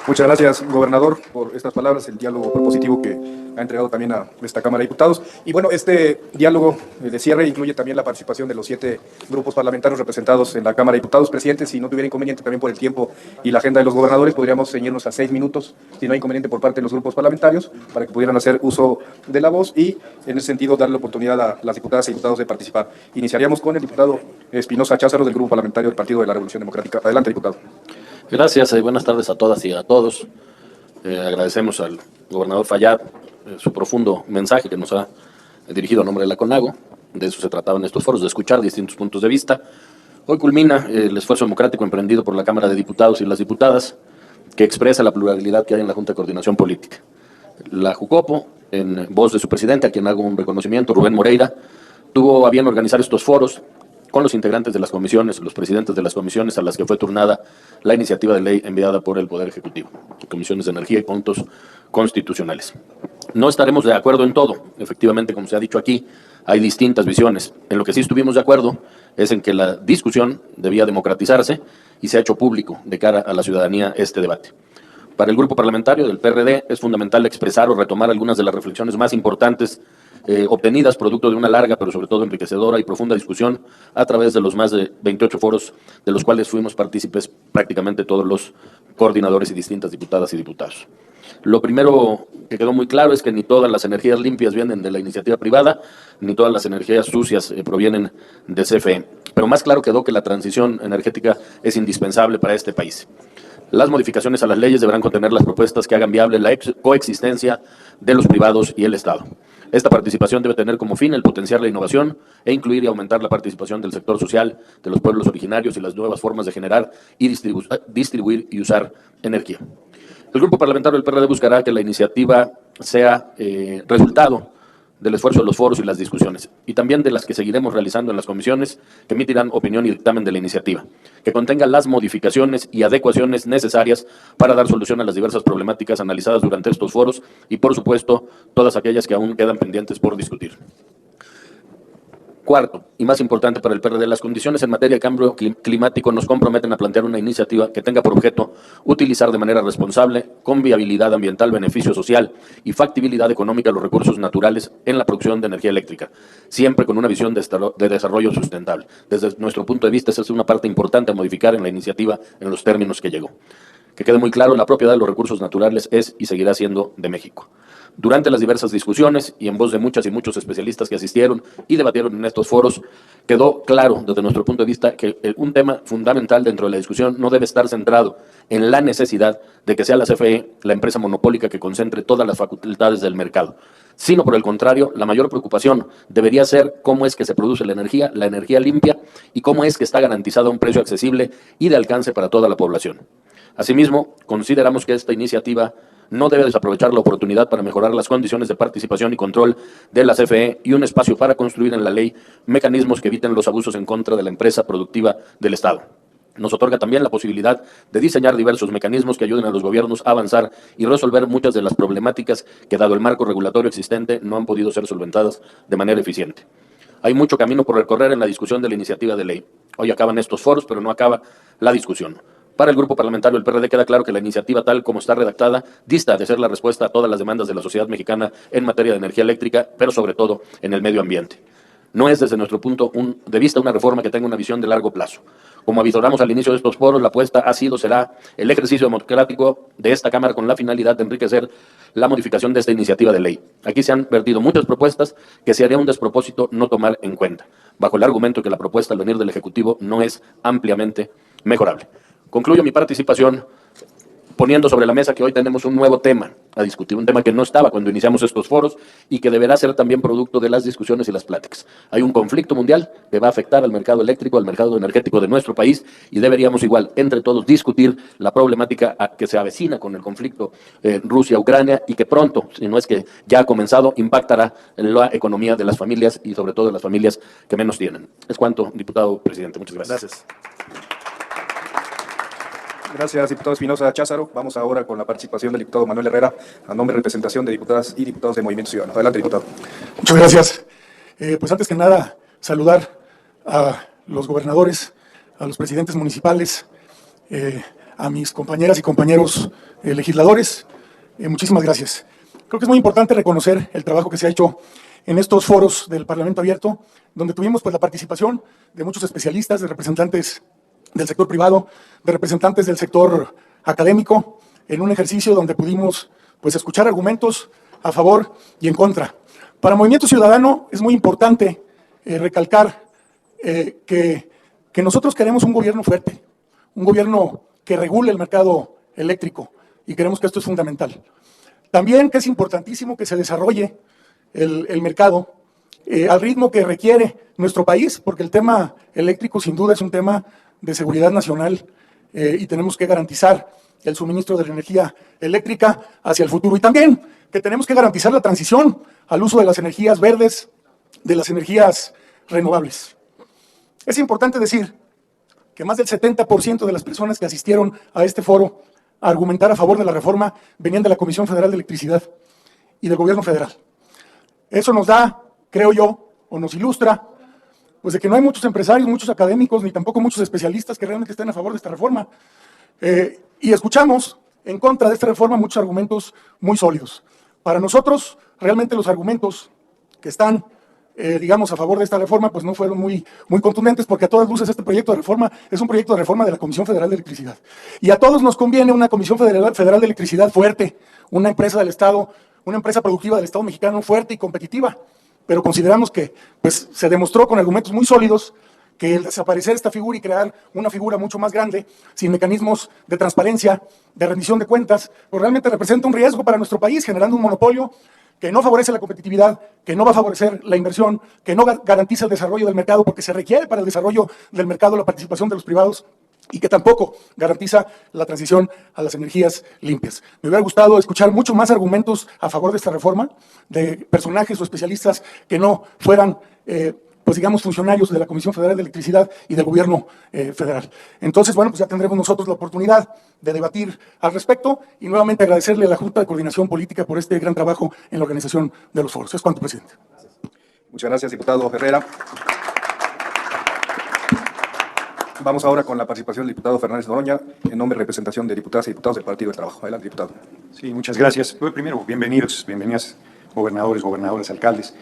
Muchas gracias, gobernador, por estas palabras, el diálogo propositivo que ha entregado también a esta Cámara de Diputados. Y bueno, este diálogo de cierre incluye también la participación de los 7 grupos parlamentarios representados en la Cámara de Diputados. Presidente, si no tuviera inconveniente también por el tiempo y la agenda de los gobernadores, podríamos ceñirnos a 6 minutos, si no hay inconveniente por parte de los grupos parlamentarios, para que pudieran hacer uso de la voz y, en ese sentido, darle la oportunidad a las diputadas y diputados de participar. Iniciaríamos con el diputado Espinosa Cházaro, del Grupo Parlamentario del Partido de la Revolución Democrática. Adelante, diputado. Gracias, buenas tardes a todas y a todos. Agradecemos al gobernador Fayad su profundo mensaje que nos ha dirigido a nombre de la CONAGO. De eso se trataba en estos foros, de escuchar distintos puntos de vista. Hoy culmina el esfuerzo democrático emprendido por la Cámara de Diputados y las diputadas, que expresa la pluralidad que hay en la Junta de Coordinación Política. La JUCOPO, en voz de su presidente, a quien hago un reconocimiento, Rubén Moreira, tuvo a bien organizar estos foros con los integrantes de las comisiones, los presidentes de las comisiones a las que fue turnada la iniciativa de ley enviada por el Poder Ejecutivo, comisiones de energía y puntos constitucionales. No estaremos de acuerdo en todo, efectivamente, como se ha dicho aquí, hay distintas visiones. En lo que sí estuvimos de acuerdo es en que la discusión debía democratizarse y se ha hecho público de cara a la ciudadanía este debate. Para el grupo parlamentario del PRD es fundamental expresar o retomar algunas de las reflexiones más importantes obtenidas producto de una larga, pero sobre todo enriquecedora y profunda discusión a través de los más de 28 foros de los cuales fuimos partícipes prácticamente todos los coordinadores y distintas diputadas y diputados. Lo primero que quedó muy claro es que ni todas las energías limpias vienen de la iniciativa privada, ni todas las energías sucias provienen de CFE. Pero más claro quedó que la transición energética es indispensable para este país. Las modificaciones a las leyes deberán contener las propuestas que hagan viable la coexistencia de los privados y el Estado. Esta participación debe tener como fin el potenciar la innovación e incluir y aumentar la participación del sector social, de los pueblos originarios y las nuevas formas de generar y distribuir y usar energía. El grupo parlamentario del PRD buscará que la iniciativa sea resultado del esfuerzo de los foros y las discusiones, y también de las que seguiremos realizando en las comisiones que emitirán opinión y dictamen de la iniciativa, que contenga las modificaciones y adecuaciones necesarias para dar solución a las diversas problemáticas analizadas durante estos foros y, por supuesto, todas aquellas que aún quedan pendientes por discutir. Cuarto, y más importante para el PRD, las condiciones en materia de cambio climático nos comprometen a plantear una iniciativa que tenga por objeto utilizar de manera responsable, con viabilidad ambiental, beneficio social y factibilidad económica los recursos naturales en la producción de energía eléctrica, siempre con una visión de desarrollo sustentable. Desde nuestro punto de vista, esa es una parte importante a modificar en la iniciativa en los términos que llegó. Que quede muy claro, la propiedad de los recursos naturales es y seguirá siendo de México. Durante las diversas discusiones y en voz de muchas y muchos especialistas que asistieron y debatieron en estos foros, quedó claro desde nuestro punto de vista que un tema fundamental dentro de la discusión no debe estar centrado en la necesidad de que sea la CFE la empresa monopólica que concentre todas las facultades del mercado, sino por el contrario, la mayor preocupación debería ser cómo es que se produce la energía limpia y cómo es que está garantizado a un precio accesible y de alcance para toda la población. Asimismo, consideramos que esta iniciativa no debe desaprovechar la oportunidad para mejorar las condiciones de participación y control de la CFE y un espacio para construir en la ley mecanismos que eviten los abusos en contra de la empresa productiva del Estado. Nos otorga también la posibilidad de diseñar diversos mecanismos que ayuden a los gobiernos a avanzar y resolver muchas de las problemáticas que, dado el marco regulatorio existente, no han podido ser solventadas de manera eficiente. Hay mucho camino por recorrer en la discusión de la iniciativa de ley. Hoy acaban estos foros, pero no acaba la discusión. Para el grupo parlamentario del PRD queda claro que la iniciativa tal como está redactada dista de ser la respuesta a todas las demandas de la sociedad mexicana en materia de energía eléctrica, pero sobre todo en el medio ambiente. No es desde nuestro punto de vista una reforma que tenga una visión de largo plazo. Como avisoramos al inicio de estos foros, la apuesta será el ejercicio democrático de esta Cámara con la finalidad de enriquecer la modificación de esta iniciativa de ley. Aquí se han vertido muchas propuestas que sería un despropósito no tomar en cuenta, bajo el argumento que la propuesta al venir del Ejecutivo no es ampliamente mejorable. Concluyo mi participación poniendo sobre la mesa que hoy tenemos un nuevo tema a discutir, un tema que no estaba cuando iniciamos estos foros y que deberá ser también producto de las discusiones y las pláticas. Hay un conflicto mundial que va a afectar al mercado eléctrico, al mercado energético de nuestro país, y deberíamos igual, entre todos, discutir la problemática que se avecina con el conflicto Rusia-Ucrania y que pronto, si no es que ya ha comenzado, impactará en la economía de las familias y sobre todo de las familias que menos tienen. Es cuanto, diputado presidente. Muchas gracias. Gracias. Gracias, diputado Espinosa Cházaro. Vamos ahora con la participación del diputado Manuel Herrera, a nombre de representación de diputadas y diputados de Movimiento Ciudadano. Adelante, diputado. Muchas gracias. Pues antes que nada, saludar a los gobernadores, a los presidentes municipales, a mis compañeras y compañeros legisladores. Muchísimas gracias. Creo que es muy importante reconocer el trabajo que se ha hecho en estos foros del Parlamento Abierto, donde tuvimos pues la participación de muchos especialistas, de representantes del sector privado, de representantes del sector académico, en un ejercicio donde pudimos pues escuchar argumentos a favor y en contra. Para Movimiento Ciudadano es muy importante recalcar que nosotros queremos un gobierno fuerte, un gobierno que regule el mercado eléctrico, y creemos que esto es fundamental. También que es importantísimo que se desarrolle el mercado al ritmo que requiere nuestro país, porque el tema eléctrico sin duda es un tema de seguridad nacional y tenemos que garantizar el suministro de la energía eléctrica hacia el futuro. Y también que tenemos que garantizar la transición al uso de las energías verdes, de las energías renovables. Es importante decir que más del 70% de las personas que asistieron a este foro a argumentar a favor de la reforma venían de la Comisión Federal de Electricidad y del Gobierno Federal. Eso nos da, creo yo, o nos ilustra, pues de que no hay muchos empresarios, muchos académicos, ni tampoco muchos especialistas que realmente estén a favor de esta reforma. Y escuchamos en contra de esta reforma muchos argumentos muy sólidos. Para nosotros, realmente los argumentos que están, digamos, a favor de esta reforma, pues no fueron muy contundentes, porque a todas luces este proyecto de reforma es un proyecto de reforma de la Comisión Federal de Electricidad. Y a todos nos conviene una Comisión Federal de Electricidad fuerte, una empresa del Estado, una empresa productiva del Estado mexicano fuerte y competitiva. Pero consideramos que pues, se demostró con argumentos muy sólidos que el desaparecer esta figura y crear una figura mucho más grande, sin mecanismos de transparencia, de rendición de cuentas, pues realmente representa un riesgo para nuestro país, generando un monopolio que no favorece la competitividad, que no va a favorecer la inversión, que no garantiza el desarrollo del mercado, porque se requiere para el desarrollo del mercado la participación de los privados, y que tampoco garantiza la transición a las energías limpias. Me hubiera gustado escuchar mucho más argumentos a favor de esta reforma, de personajes o especialistas que no fueran, pues digamos, funcionarios de la Comisión Federal de Electricidad y del Gobierno Federal. Entonces, bueno, pues ya tendremos nosotros la oportunidad de debatir al respecto y nuevamente agradecerle a la Junta de Coordinación Política por este gran trabajo en la organización de los foros. Es cuanto, presidente. Muchas gracias, diputado Herrera. Vamos ahora con la participación del diputado Fernández Noroña, en nombre de representación de diputadas y diputados del Partido del Trabajo. Adelante, diputado. Sí, muchas gracias. Primero, bienvenidas, gobernadores, gobernadoras, alcaldes,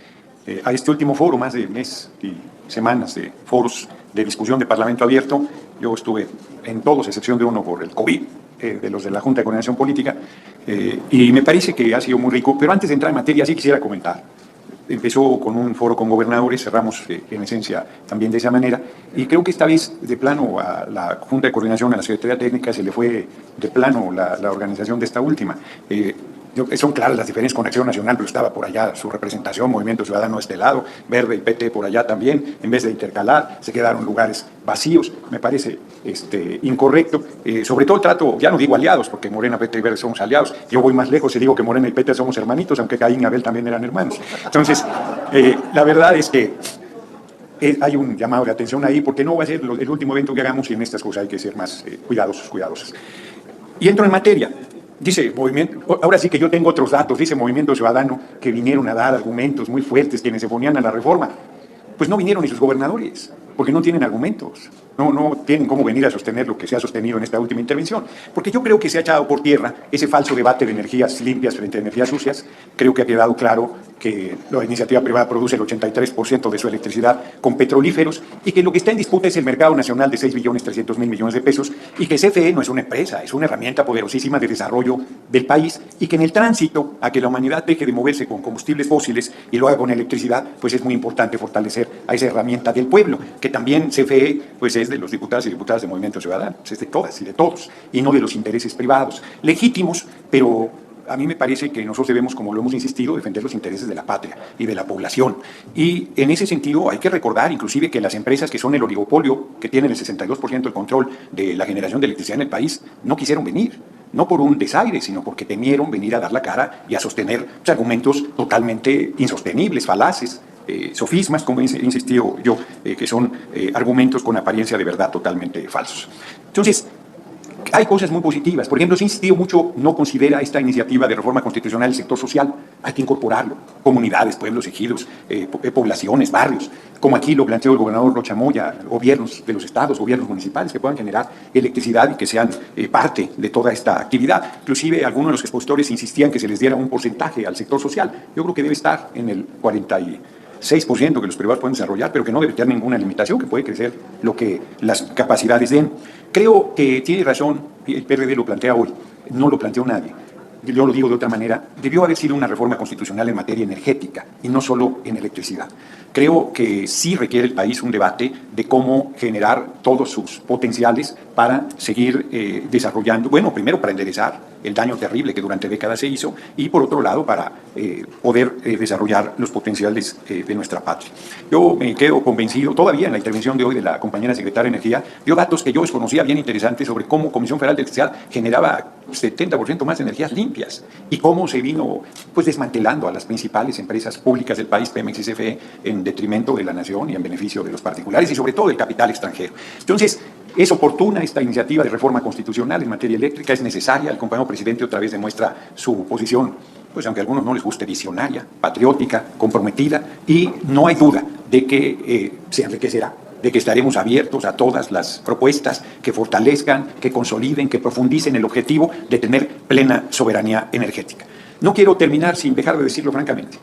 a este último foro, más de mes y semanas de foros de discusión de Parlamento Abierto. Yo estuve en todos, excepción de uno por el COVID, de los de la Junta de Coordinación Política, y me parece que ha sido muy rico. Pero antes de entrar en materia, sí quisiera comentar. Empezó con un foro con gobernadores, cerramos en esencia también de esa manera, y creo que esta vez de plano a la Junta de Coordinación, a la Secretaría Técnica, se le fue de plano la organización de esta última. Son claras las diferencias con Acción Nacional, pero estaba por allá su representación, Movimiento Ciudadano de este lado, Verde y PT por allá también, en vez de intercalar, se quedaron lugares vacíos, me parece incorrecto, sobre todo el trato, ya no digo aliados, porque Morena, PT y Verde somos aliados, yo voy más lejos y digo que Morena y PT somos hermanitos, aunque Caín y Abel también eran hermanos. Entonces, la verdad es que hay un llamado de atención ahí, porque no va a ser el último evento que hagamos y en estas cosas hay que ser más cuidadosos. Y entro en materia. Dice Movimiento, ahora sí que yo tengo otros datos, dice Movimiento Ciudadano que vinieron a dar argumentos muy fuertes quienes se oponían a la reforma. Pues no vinieron ni sus gobernadores. porque no tienen argumentos. No tienen cómo venir a sostener lo que se ha sostenido en esta última intervención. Porque yo creo que se ha echado por tierra ese falso debate de energías limpias frente a energías sucias. Creo que ha quedado claro que la iniciativa privada produce el 83% de su electricidad con petrolíferos y que lo que está en disputa es el mercado nacional de 6.300.000 millones de pesos y que CFE no es una empresa, es una herramienta poderosísima de desarrollo del país y que en el tránsito a que la humanidad deje de moverse con combustibles fósiles y lo haga con electricidad, pues es muy importante fortalecer a esa herramienta del pueblo, que también CFE pues es de los diputados y diputadas de Movimiento Ciudadano, es de todas y de todos, y no de los intereses privados, legítimos, pero a mí me parece que nosotros debemos, como lo hemos insistido, defender los intereses de la patria y de la población. Y en ese sentido hay que recordar inclusive que las empresas que son el oligopolio, que tienen el 62% del control de la generación de electricidad en el país, no quisieron venir. No por un desaire, sino porque temieron venir a dar la cara y a sostener argumentos totalmente insostenibles, falaces, sofismas, como he insistido yo, que son argumentos con apariencia de verdad totalmente falsos. Entonces, hay cosas muy positivas. Por ejemplo, se ha insistido mucho, no considera esta iniciativa de reforma constitucional el sector social. Hay que incorporarlo. Comunidades, pueblos, ejidos, poblaciones, barrios. Como aquí lo planteó el gobernador Rocha Moya, gobiernos de los estados, gobiernos municipales que puedan generar electricidad y que sean parte de toda esta actividad. Inclusive algunos de los expositores insistían que se les diera un porcentaje al sector social. Yo creo que debe estar en el 46% que los privados pueden desarrollar, pero que no debe tener ninguna limitación, que puede crecer lo que las capacidades den. Creo que tiene razón, el PRD lo plantea hoy, no lo planteó nadie. Yo lo digo de otra manera, debió haber sido una reforma constitucional en materia energética y no solo en electricidad. Creo que sí requiere el país un debate de cómo generar todos sus potenciales para seguir desarrollando, bueno, primero para enderezar el daño terrible que durante décadas se hizo y por otro lado para poder desarrollar los potenciales de nuestra patria. Yo me quedo convencido, todavía en la intervención de hoy de la compañera secretaria de Energía, dio datos que yo desconocía bien interesantes sobre cómo Comisión Federal de Electricidad generaba 70% más de energías limpias y cómo se vino pues desmantelando a las principales empresas públicas del país, Pemex y CFE, en detrimento de la nación y en beneficio de los particulares y sobre todo del capital extranjero. Entonces, es oportuna esta iniciativa de reforma constitucional en materia eléctrica, es necesaria. El compañero presidente otra vez demuestra su posición, pues aunque a algunos no les guste, visionaria, patriótica, comprometida, y no hay duda de que se enriquecerá, de que estaremos abiertos a todas las propuestas que fortalezcan, que consoliden, que profundicen el objetivo de tener plena soberanía energética. No quiero terminar sin dejar de decirlo francamente.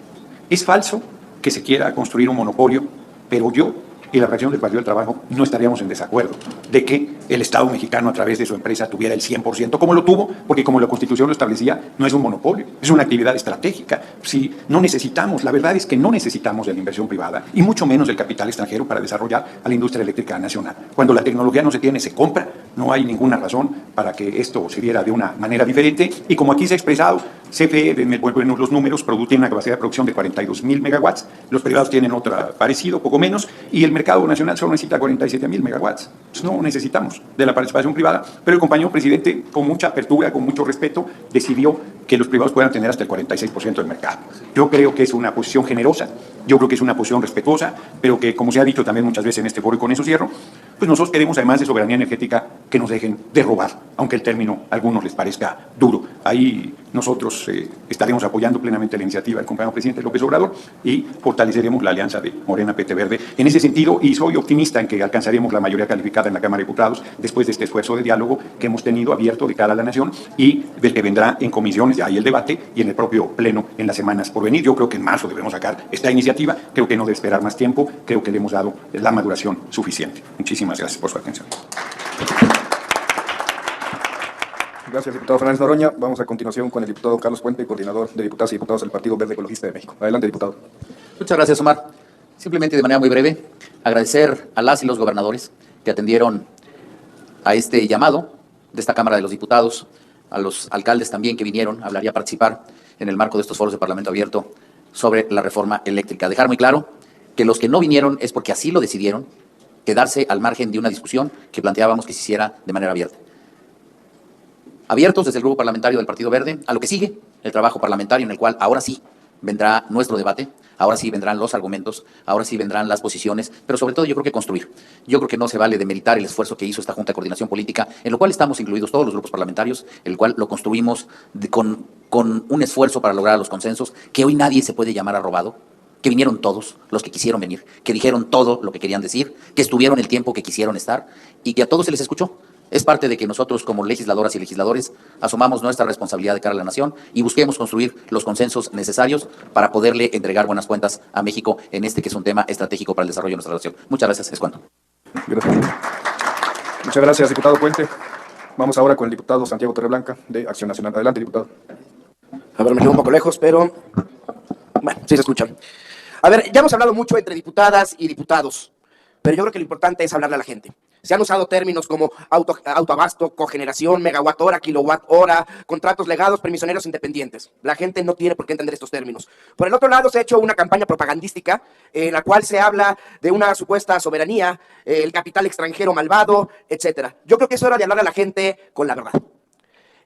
Es falso que se quiera construir un monopolio, pero yo y la fracción del Partido del Trabajo no estaríamos en desacuerdo de que el Estado mexicano a través de su empresa tuviera el 100%, como lo tuvo, porque como la Constitución lo establecía, no es un monopolio, es una actividad estratégica. Si no necesitamos, la verdad es que no necesitamos de la inversión privada y mucho menos del capital extranjero para desarrollar a la industria eléctrica nacional. Cuando la tecnología no se tiene, se compra, no hay ninguna razón para que esto se viera de una manera diferente y como aquí se ha expresado, CFE, me vuelvo en los números, tiene una capacidad de producción de 42.000 megawatts, los privados tienen otra parecido, poco menos, y el mercado nacional solo necesita 47.000 megawatts. Pues no necesitamos de la participación privada, pero el compañero presidente, con mucha apertura, con mucho respeto, decidió que los privados puedan tener hasta el 46% del mercado. Yo creo que es una posición generosa, yo creo que es una posición respetuosa, pero que, como se ha dicho también muchas veces en este foro y con eso cierro, pues nosotros queremos, además de soberanía energética, que nos dejen de robar, aunque el término a algunos les parezca duro. Ahí nosotros estaremos apoyando plenamente la iniciativa del compañero presidente López Obrador y fortaleceremos la alianza de Morena PT Verde en ese sentido, y soy optimista en que alcanzaremos la mayoría calificada en la Cámara de Diputados después de este esfuerzo de diálogo que hemos tenido abierto de cara a la nación y del que vendrá en comisiones, ya hay el debate, y en el propio pleno en las semanas por venir. Yo creo que en marzo debemos sacar esta iniciativa, creo que no debe esperar más tiempo, creo que le hemos dado la maduración suficiente. Muchísimas gracias por su atención. Gracias, diputado Fernández Noroña. Vamos a continuación con el diputado Carlos Puente, coordinador de diputadas y diputados del Partido Verde Ecologista de México. Adelante, diputado. Muchas gracias, Omar. Simplemente de manera muy breve, agradecer a las y los gobernadores que atendieron a este llamado de esta Cámara de los Diputados, a los alcaldes también que vinieron a hablar y a participar en el marco de estos foros de Parlamento Abierto sobre la reforma eléctrica. Dejar muy claro que los que no vinieron es porque así lo decidieron, quedarse al margen de una discusión que planteábamos que se hiciera de manera abierta. Abiertos desde el Grupo Parlamentario del Partido Verde a lo que sigue, el trabajo parlamentario en el cual ahora sí vendrá nuestro debate, ahora sí vendrán los argumentos, ahora sí vendrán las posiciones, pero sobre todo yo creo que construir. Yo creo que no se vale demeritar el esfuerzo que hizo esta Junta de Coordinación Política, en lo cual estamos incluidos todos los grupos parlamentarios, el cual lo construimos con un esfuerzo para lograr los consensos, que hoy nadie se puede llamar arrobado, que vinieron todos los que quisieron venir, que dijeron todo lo que querían decir, que estuvieron el tiempo que quisieron estar y que a todos se les escuchó. Es parte de que nosotros, como legisladoras y legisladores, asumamos nuestra responsabilidad de cara a la nación y busquemos construir los consensos necesarios para poderle entregar buenas cuentas a México en este que es un tema estratégico para el desarrollo de nuestra relación. Muchas gracias. Es cuanto. Gracias. Muchas gracias, diputado Puente. Vamos ahora con el diputado Santiago Torreblanca, de Acción Nacional. Adelante, diputado. A ver, me quedo un poco lejos, pero bueno, sí se escucha. A ver, ya hemos hablado mucho entre diputadas y diputados, pero yo creo que lo importante es hablarle a la gente. Se han usado términos como autoabasto, cogeneración, megawatt hora, kilowatt hora, contratos legados, permisioneros independientes. La gente no tiene por qué entender estos términos. Por el otro lado, se ha hecho una campaña propagandística en la cual se habla de una supuesta soberanía, el capital extranjero malvado, etc. Yo creo que es hora de hablar a la gente con la verdad.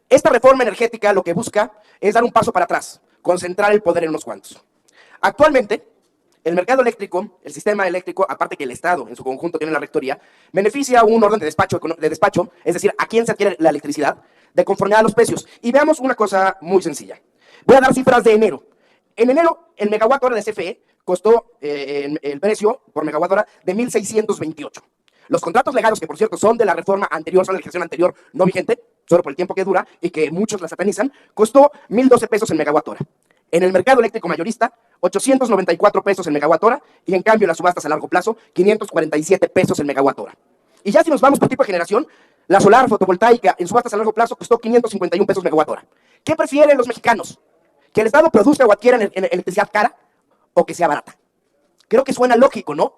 Esta reforma energética lo que busca es dar un paso para atrás, concentrar el poder en unos cuantos. Actualmente, el mercado eléctrico, el sistema eléctrico, aparte que el Estado en su conjunto tiene la rectoría, beneficia a un orden de despacho, es decir, a quién se adquiere la electricidad, de conformidad a los precios. Y veamos una cosa muy sencilla. Voy a dar cifras de enero. En enero, el megawatt hora de CFE costó el precio por megawatt hora de 1.628. Los contratos legados, que por cierto son de la reforma anterior, son de la legislación anterior no vigente, solo por el tiempo que dura y que muchos la satanizan, costó 1.012 pesos el megawatt hora. En el mercado eléctrico mayorista, 894 pesos el megawatt hora, y en cambio en las subastas a largo plazo, 547 pesos el megawatt hora. Y ya si nos vamos por tipo de generación, la solar fotovoltaica en subastas a largo plazo costó 551 pesos megawatt hora. ¿Qué prefieren los mexicanos? ¿Que el Estado produzca o adquiera electricidad cara o que sea barata? Creo que suena lógico, ¿no?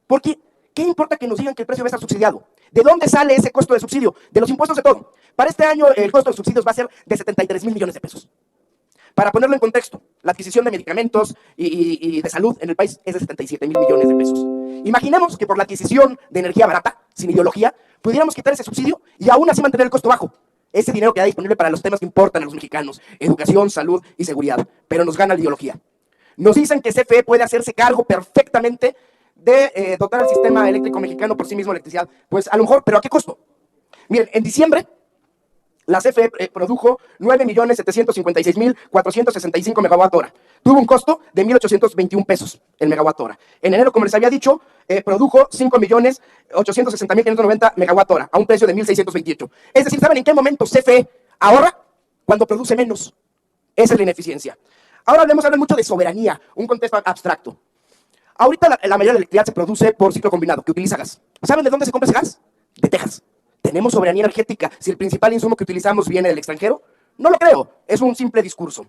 Porque, ¿qué importa que nos digan que el precio va a estar subsidiado? ¿De dónde sale ese costo de subsidio? De los impuestos de todo. Para este año el costo de subsidios va a ser de 73,000 millones de pesos. Para ponerlo en contexto, la adquisición de medicamentos y de salud en el país es de 77,000 millones de pesos. Imaginemos que por la adquisición de energía barata, sin ideología, pudiéramos quitar ese subsidio y aún así mantener el costo bajo. Ese dinero queda disponible para los temas que importan a los mexicanos, educación, salud y seguridad, pero nos gana la ideología. Nos dicen que CFE puede hacerse cargo perfectamente de dotar al sistema eléctrico mexicano por sí mismo de electricidad. Pues a lo mejor, ¿pero a qué costo? Miren, en diciembre, la CFE produjo 9,756,465 megawatt hora. Tuvo un costo de 1,821 pesos el megawatt hora. En enero, como les había dicho, produjo 5,860,590 megawatt hora a un precio de 1,628. Es decir, ¿saben en qué momento CFE ahorra? Cuando produce menos. Esa es la ineficiencia. Ahora hablan mucho de soberanía, un contexto abstracto. Ahorita la mayoría de la electricidad se produce por ciclo combinado, que utiliza gas. ¿Saben de dónde se compra ese gas? De Texas. ¿Tenemos soberanía energética si el principal insumo que utilizamos viene del extranjero? No lo creo, es un simple discurso.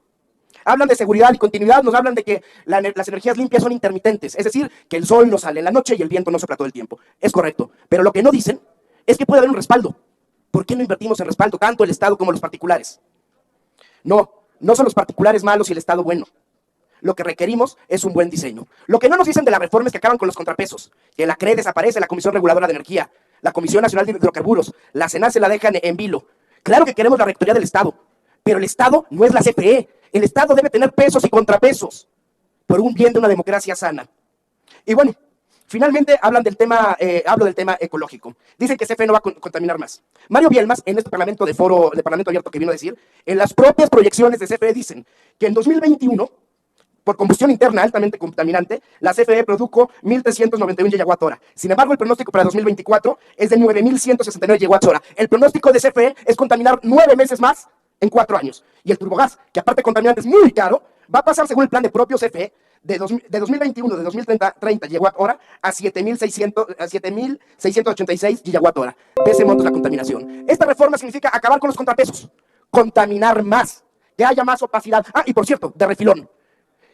Hablan de seguridad y continuidad, nos hablan de que las energías limpias son intermitentes, es decir, que el sol no sale en la noche y el viento no sopla todo el tiempo. Es correcto, pero lo que no dicen es que puede haber un respaldo. ¿Por qué no invertimos en respaldo, tanto el Estado como los particulares? No son los particulares malos y el Estado bueno. Lo que requerimos es un buen diseño. Lo que no nos dicen de la reforma es que acaban con los contrapesos, que la CRE desaparece, la Comisión Reguladora de Energía, la Comisión Nacional de Hidrocarburos, la CENAR se la dejan en vilo. Claro que queremos la rectoría del Estado, pero el Estado no es la CFE. El Estado debe tener pesos y contrapesos por un bien de una democracia sana. Y bueno, finalmente hablo del tema ecológico. Dicen que CFE no va a contaminar más. Mario Bielmas, en este Parlamento de Parlamento Abierto que vino a decir, en las propias proyecciones de CFE dicen que en 2021, por combustión interna altamente contaminante, la CFE produjo 1,391 gigawatt-hora. Sin embargo, el pronóstico para 2024 es de 9,169 gigawatt-hora. El pronóstico de CFE es contaminar 9 meses más en 4 años. Y el turbogás, que aparte contaminante es muy caro, va a pasar, según el plan de propio CFE, de 2021, de 2030 gigawatt-hora a 7,686 gigawatt-hora. De ese monto es la contaminación. Esta reforma significa acabar con los contrapesos, contaminar más, que haya más opacidad. Y por cierto, de refilón,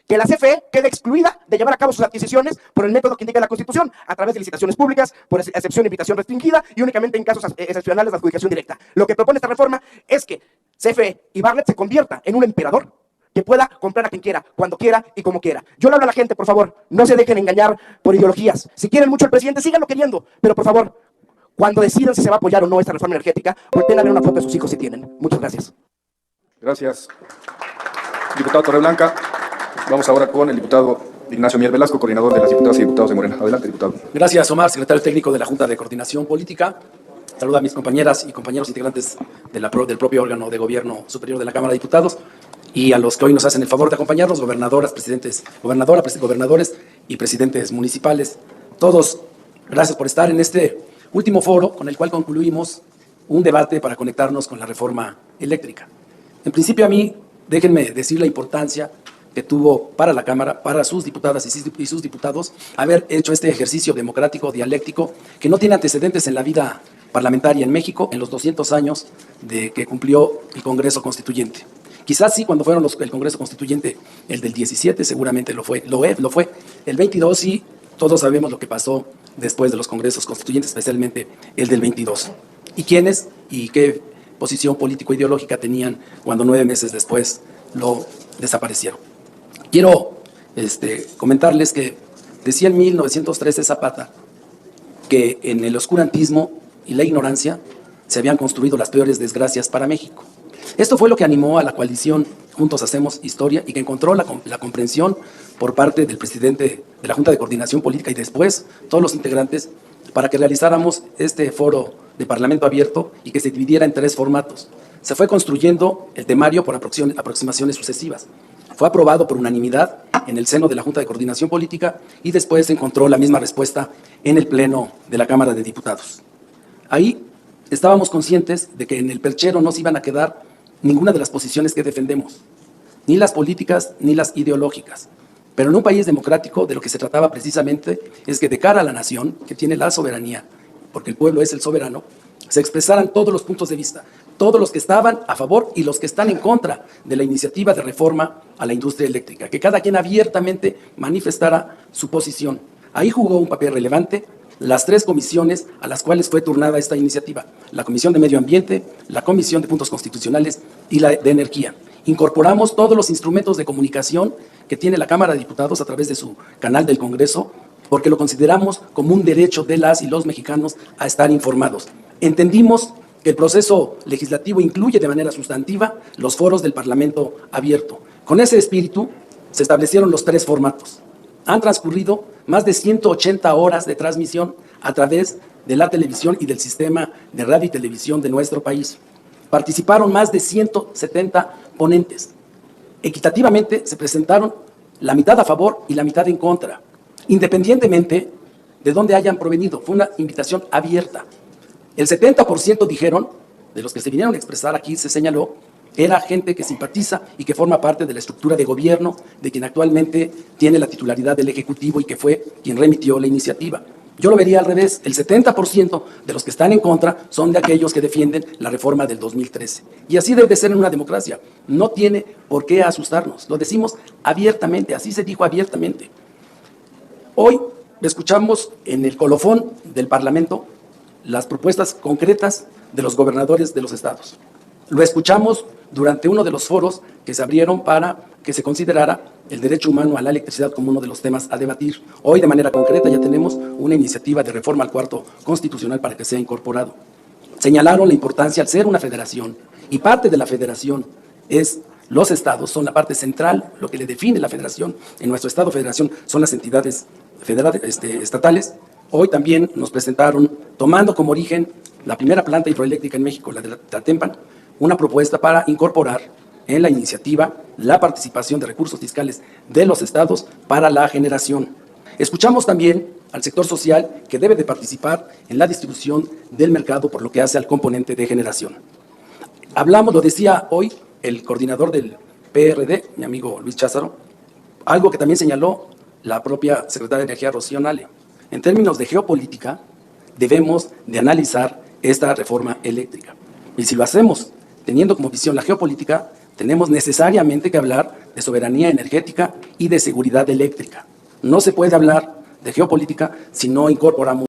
que la CFE quede excluida de llevar a cabo sus adquisiciones por el método que indica la Constitución, a través de licitaciones públicas, por excepción de invitación restringida y únicamente en casos excepcionales de adjudicación directa. Lo que propone esta reforma es que CFE y Bartlett se convierta en un emperador que pueda comprar a quien quiera, cuando quiera y como quiera. Yo le hablo a la gente, por favor, no se dejen engañar por ideologías. Si quieren mucho al presidente, síganlo queriendo, pero por favor, cuando decidan si se va a apoyar o no esta reforma energética, volteen a ver una foto de sus hijos si tienen. Muchas gracias. Gracias, diputado Torreblanca. Vamos ahora con el diputado Ignacio Mier Velasco, coordinador de las diputadas y diputados de Morena. Adelante, diputado. Gracias, Omar, secretario técnico de la Junta de Coordinación Política. Saludo a mis compañeras y compañeros integrantes del propio órgano de gobierno superior de la Cámara de Diputados y a los que hoy nos hacen el favor de acompañarnos, gobernadores y presidentes municipales. Todos, gracias por estar en este último foro con el cual concluimos un debate para conectarnos con la reforma eléctrica. En principio, a mí, déjenme decir la importancia que tuvo para la Cámara, para sus diputadas y sus diputados, haber hecho este ejercicio democrático, dialéctico, que no tiene antecedentes en la vida parlamentaria en México en los 200 años de que cumplió el Congreso Constituyente. Quizás sí, cuando fueron el Congreso Constituyente, el del 17 seguramente lo fue. El 22 sí, todos sabemos lo que pasó después de los Congresos Constituyentes, especialmente el del 22. ¿Y quiénes y qué posición político-ideológica tenían cuando 9 meses después lo desaparecieron? Quiero comentarles que decía en 1913 Zapata que en el oscurantismo y la ignorancia se habían construido las peores desgracias para México. Esto fue lo que animó a la coalición Juntos Hacemos Historia y que encontró la comprensión por parte del presidente de la Junta de Coordinación Política y después todos los integrantes para que realizáramos este foro de Parlamento Abierto y que se dividiera en 3 formatos. Se fue construyendo el temario por aproximaciones sucesivas. Fue aprobado por unanimidad en el seno de la Junta de Coordinación Política y después se encontró la misma respuesta en el Pleno de la Cámara de Diputados. Ahí estábamos conscientes de que en el perchero no se iban a quedar ninguna de las posiciones que defendemos, ni las políticas ni las ideológicas. Pero en un país democrático de lo que se trataba precisamente es que de cara a la nación, que tiene la soberanía, porque el pueblo es el soberano, se expresaran todos los puntos de vista, todos los que estaban a favor y los que están en contra de la iniciativa de reforma a la industria eléctrica, que cada quien abiertamente manifestara su posición. Ahí jugó un papel relevante las 3 comisiones a las cuales fue turnada esta iniciativa: la Comisión de Medio Ambiente, la Comisión de Puntos Constitucionales y la de Energía. Incorporamos todos los instrumentos de comunicación que tiene la Cámara de Diputados a través de su canal del Congreso, porque lo consideramos como un derecho de las y los mexicanos a estar informados. Entendimos que el proceso legislativo incluye de manera sustantiva los foros del Parlamento Abierto. Con ese espíritu se establecieron los 3 formatos. Han transcurrido más de 180 horas de transmisión a través de la televisión y del sistema de radio y televisión de nuestro país. Participaron más de 170 ponentes. Equitativamente se presentaron la mitad a favor y la mitad en contra, independientemente de dónde hayan provenido. Fue una invitación abierta. El 70% dijeron, de los que se vinieron a expresar aquí, se señaló, era gente que simpatiza y que forma parte de la estructura de gobierno de quien actualmente tiene la titularidad del Ejecutivo y que fue quien remitió la iniciativa. Yo lo vería al revés. El 70% de los que están en contra son de aquellos que defienden la reforma del 2013. Y así debe de ser en una democracia. No tiene por qué asustarnos. Lo decimos abiertamente, así se dijo abiertamente. Hoy escuchamos en el colofón del Parlamento las propuestas concretas de los gobernadores de los estados. Lo escuchamos durante uno de los foros que se abrieron para que se considerara el derecho humano a la electricidad como uno de los temas a debatir. Hoy, de manera concreta, ya tenemos una iniciativa de reforma al cuarto constitucional para que sea incorporado. Señalaron la importancia al ser una federación, y parte de la federación es los estados, son la parte central, lo que le define la federación. En nuestro estado federación son las entidades estatales. Hoy también nos presentaron, tomando como origen la primera planta hidroeléctrica en México, la de Tlaltenpan, una propuesta para incorporar en la iniciativa la participación de recursos fiscales de los estados para la generación. Escuchamos también al sector social que debe de participar en la distribución del mercado por lo que hace al componente de generación. Hablamos, lo decía hoy el coordinador del PRD, mi amigo Luis Cházaro, algo que también señaló la propia secretaria de Energía, Rocío Nale. En términos de geopolítica, debemos de analizar esta reforma eléctrica. Y si lo hacemos teniendo como visión la geopolítica, tenemos necesariamente que hablar de soberanía energética y de seguridad eléctrica. No se puede hablar de geopolítica si no incorporamos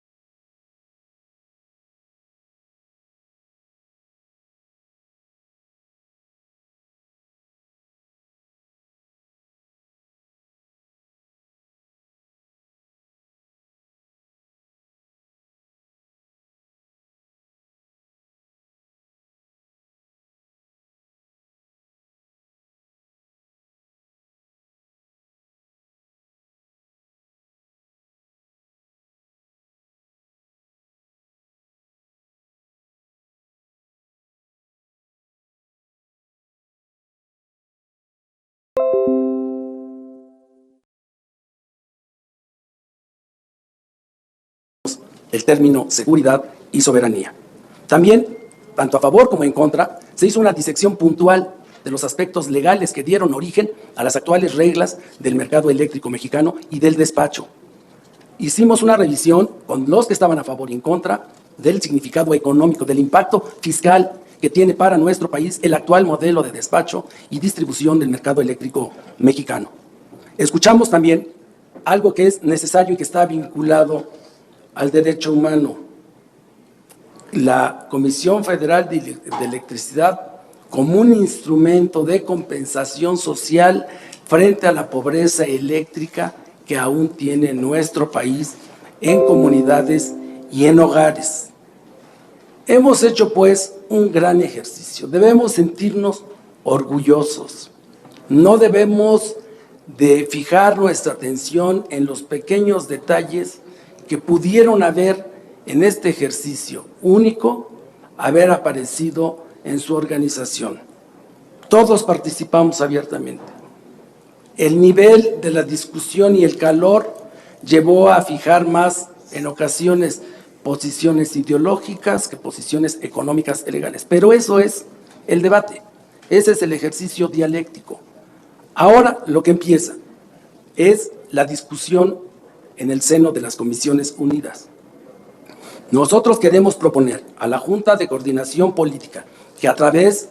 el término seguridad y soberanía. También, tanto a favor como en contra, se hizo una disección puntual de los aspectos legales que dieron origen a las actuales reglas del mercado eléctrico mexicano y del despacho. Hicimos una revisión con los que estaban a favor y en contra del significado económico, del impacto fiscal que tiene para nuestro país el actual modelo de despacho y distribución del mercado eléctrico mexicano. Escuchamos también algo que es necesario y que está vinculado al derecho humano. La Comisión Federal de Electricidad como un instrumento de compensación social frente a la pobreza eléctrica que aún tiene nuestro país en comunidades y en hogares. Hemos hecho, pues, un gran ejercicio. Debemos sentirnos orgullosos. No debemos de fijar nuestra atención en los pequeños detalles que pudieron haber en este ejercicio único, haber aparecido en su organización. Todos participamos abiertamente. El nivel de la discusión y el calor llevó a fijar más, en ocasiones, posiciones ideológicas que posiciones económicas y legales. Pero eso es el debate, ese es el ejercicio dialéctico. Ahora lo que empieza es la discusión en el seno de las Comisiones Unidas. Nosotros queremos proponer a la Junta de Coordinación Política que a través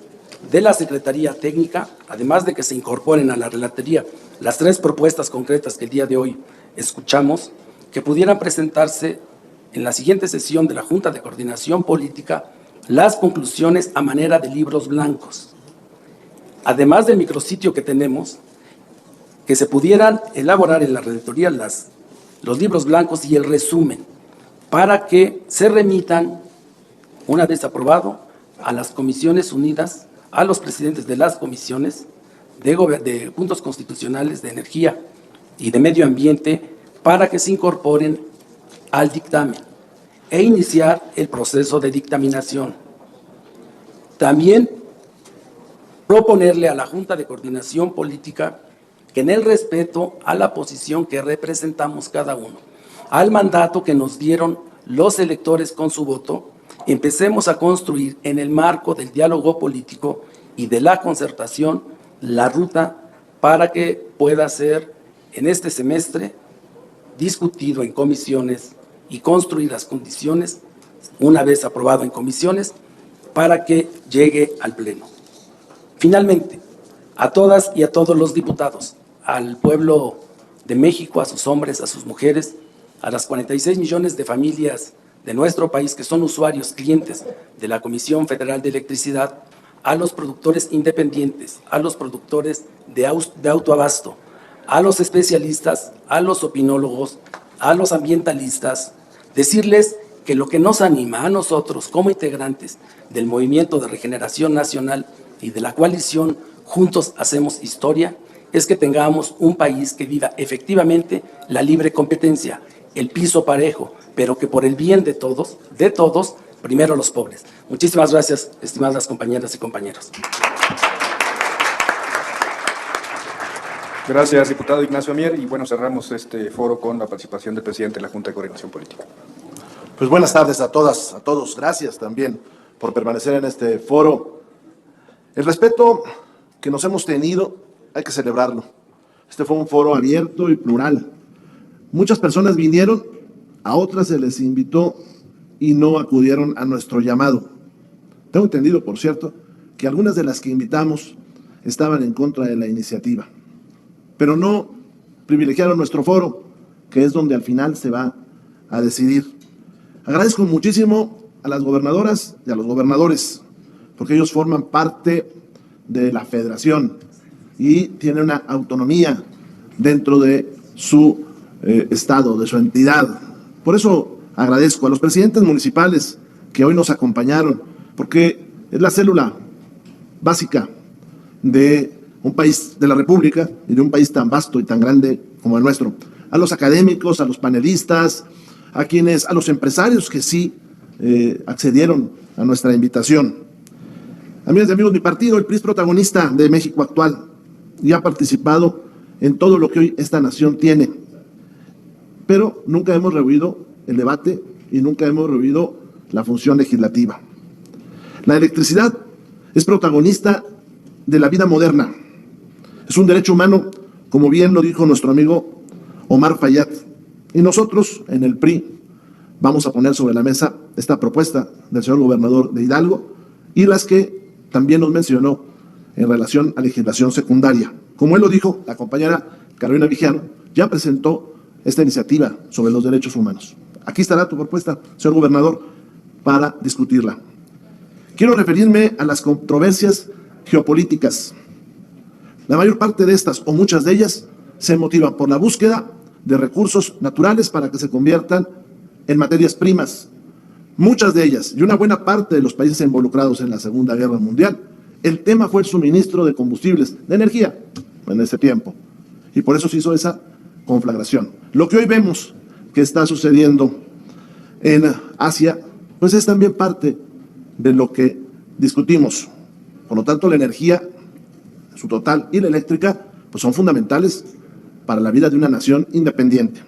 de la Secretaría Técnica, además de que se incorporen a la relatoría las 3 propuestas concretas que el día de hoy escuchamos, que pudieran presentarse en la siguiente sesión de la Junta de Coordinación Política las conclusiones a manera de libros blancos. Además del micrositio que tenemos, que se pudieran elaborar en la relatoría los libros blancos y el resumen, para que se remitan, una vez aprobado, a las Comisiones Unidas, a los presidentes de las comisiones de puntos constitucionales de energía y de medio ambiente, para que se incorporen al dictamen e iniciar el proceso de dictaminación. También proponerle a la Junta de Coordinación Política que en el respeto a la posición que representamos cada uno, al mandato que nos dieron los electores con su voto, empecemos a construir en el marco del diálogo político y de la concertación la ruta para que pueda ser en este semestre discutido en comisiones y construir las condiciones, una vez aprobado en comisiones, para que llegue al Pleno. Finalmente, a todas y a todos los diputados, al pueblo de México, a sus hombres, a sus mujeres, a las 46 millones de familias de nuestro país que son usuarios, clientes de la Comisión Federal de Electricidad, a los productores independientes, a los productores de autoabasto, a los especialistas, a los opinólogos, a los ambientalistas, decirles que lo que nos anima a nosotros como integrantes del Movimiento de Regeneración Nacional y de la coalición Juntos Hacemos Historia es que tengamos un país que viva efectivamente la libre competencia, el piso parejo, pero que por el bien de todos, primero los pobres. Muchísimas gracias, estimadas compañeras y compañeros. Gracias, diputado Ignacio Mier. Y bueno, cerramos este foro con la participación del presidente de la Junta de Coordinación Política. Pues buenas tardes a todas, a todos. Gracias también por permanecer en este foro. El respeto que nos hemos tenido hay que celebrarlo. Este fue un foro abierto y plural. Muchas personas vinieron, a otras se les invitó y no acudieron a nuestro llamado. Tengo entendido, por cierto, que algunas de las que invitamos estaban en contra de la iniciativa, pero no privilegiaron nuestro foro, que es donde al final se va a decidir. Agradezco muchísimo a las gobernadoras y a los gobernadores, porque ellos forman parte de la federación y tienen una autonomía dentro de su estado, de su entidad. Por eso agradezco a los presidentes municipales que hoy nos acompañaron, porque es la célula básica de un país, de la República, y de un país tan vasto y tan grande como el nuestro. A los académicos, a los panelistas, a los empresarios que sí accedieron a nuestra invitación. Amigas y amigos, mi partido, el PRI, es protagonista de México actual y ha participado en todo lo que hoy esta nación tiene. Pero nunca hemos rehuido el debate y nunca hemos rehuido la función legislativa. La electricidad es protagonista de la vida moderna. Es un derecho humano, como bien lo dijo nuestro amigo Omar Fayad. Y nosotros, en el PRI, vamos a poner sobre la mesa esta propuesta del señor gobernador de Hidalgo y las que también nos mencionó en relación a legislación secundaria. Como él lo dijo, la compañera Carolina Vigiano ya presentó esta iniciativa sobre los derechos humanos. Aquí estará tu propuesta, señor gobernador, para discutirla. Quiero referirme a las controversias geopolíticas. La mayor parte de estas, o muchas de ellas, se motivan por la búsqueda de recursos naturales para que se conviertan en materias primas. Muchas de ellas, y una buena parte de los países involucrados en la Segunda Guerra Mundial, el tema fue el suministro de combustibles, de energía, en ese tiempo. Y por eso se hizo esa conflagración. Lo que hoy vemos que está sucediendo en Asia, pues es también parte de lo que discutimos. Por lo tanto, la energía, su total, y la eléctrica, pues son fundamentales para la vida de una nación independiente.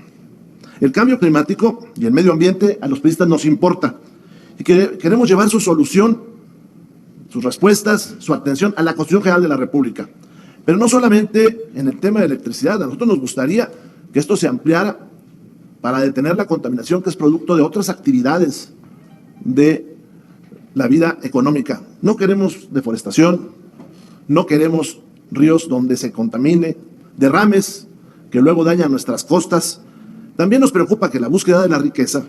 El cambio climático y el medio ambiente a los periodistas nos importa y queremos llevar su solución, sus respuestas, su atención a la Constitución General de la República. Pero no solamente en el tema de electricidad, a nosotros nos gustaría que esto se ampliara para detener la contaminación que es producto de otras actividades de la vida económica. No queremos deforestación, no queremos ríos donde se contamine, derrames que luego dañan nuestras costas. También nos preocupa que la búsqueda de la riqueza,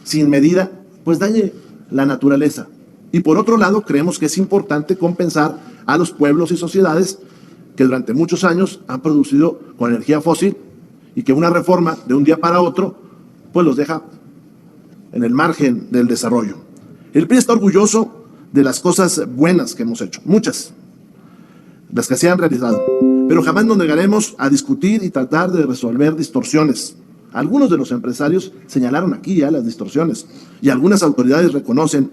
sin medida, pues dañe la naturaleza. Y por otro lado, creemos que es importante compensar a los pueblos y sociedades que durante muchos años han producido con energía fósil y que una reforma de un día para otro, pues los deja en el margen del desarrollo. El PRI está orgulloso de las cosas buenas que hemos hecho, muchas, las que se han realizado, pero jamás nos negaremos a discutir y tratar de resolver distorsiones. Algunos de los empresarios señalaron aquí ya las distorsiones y algunas autoridades reconocen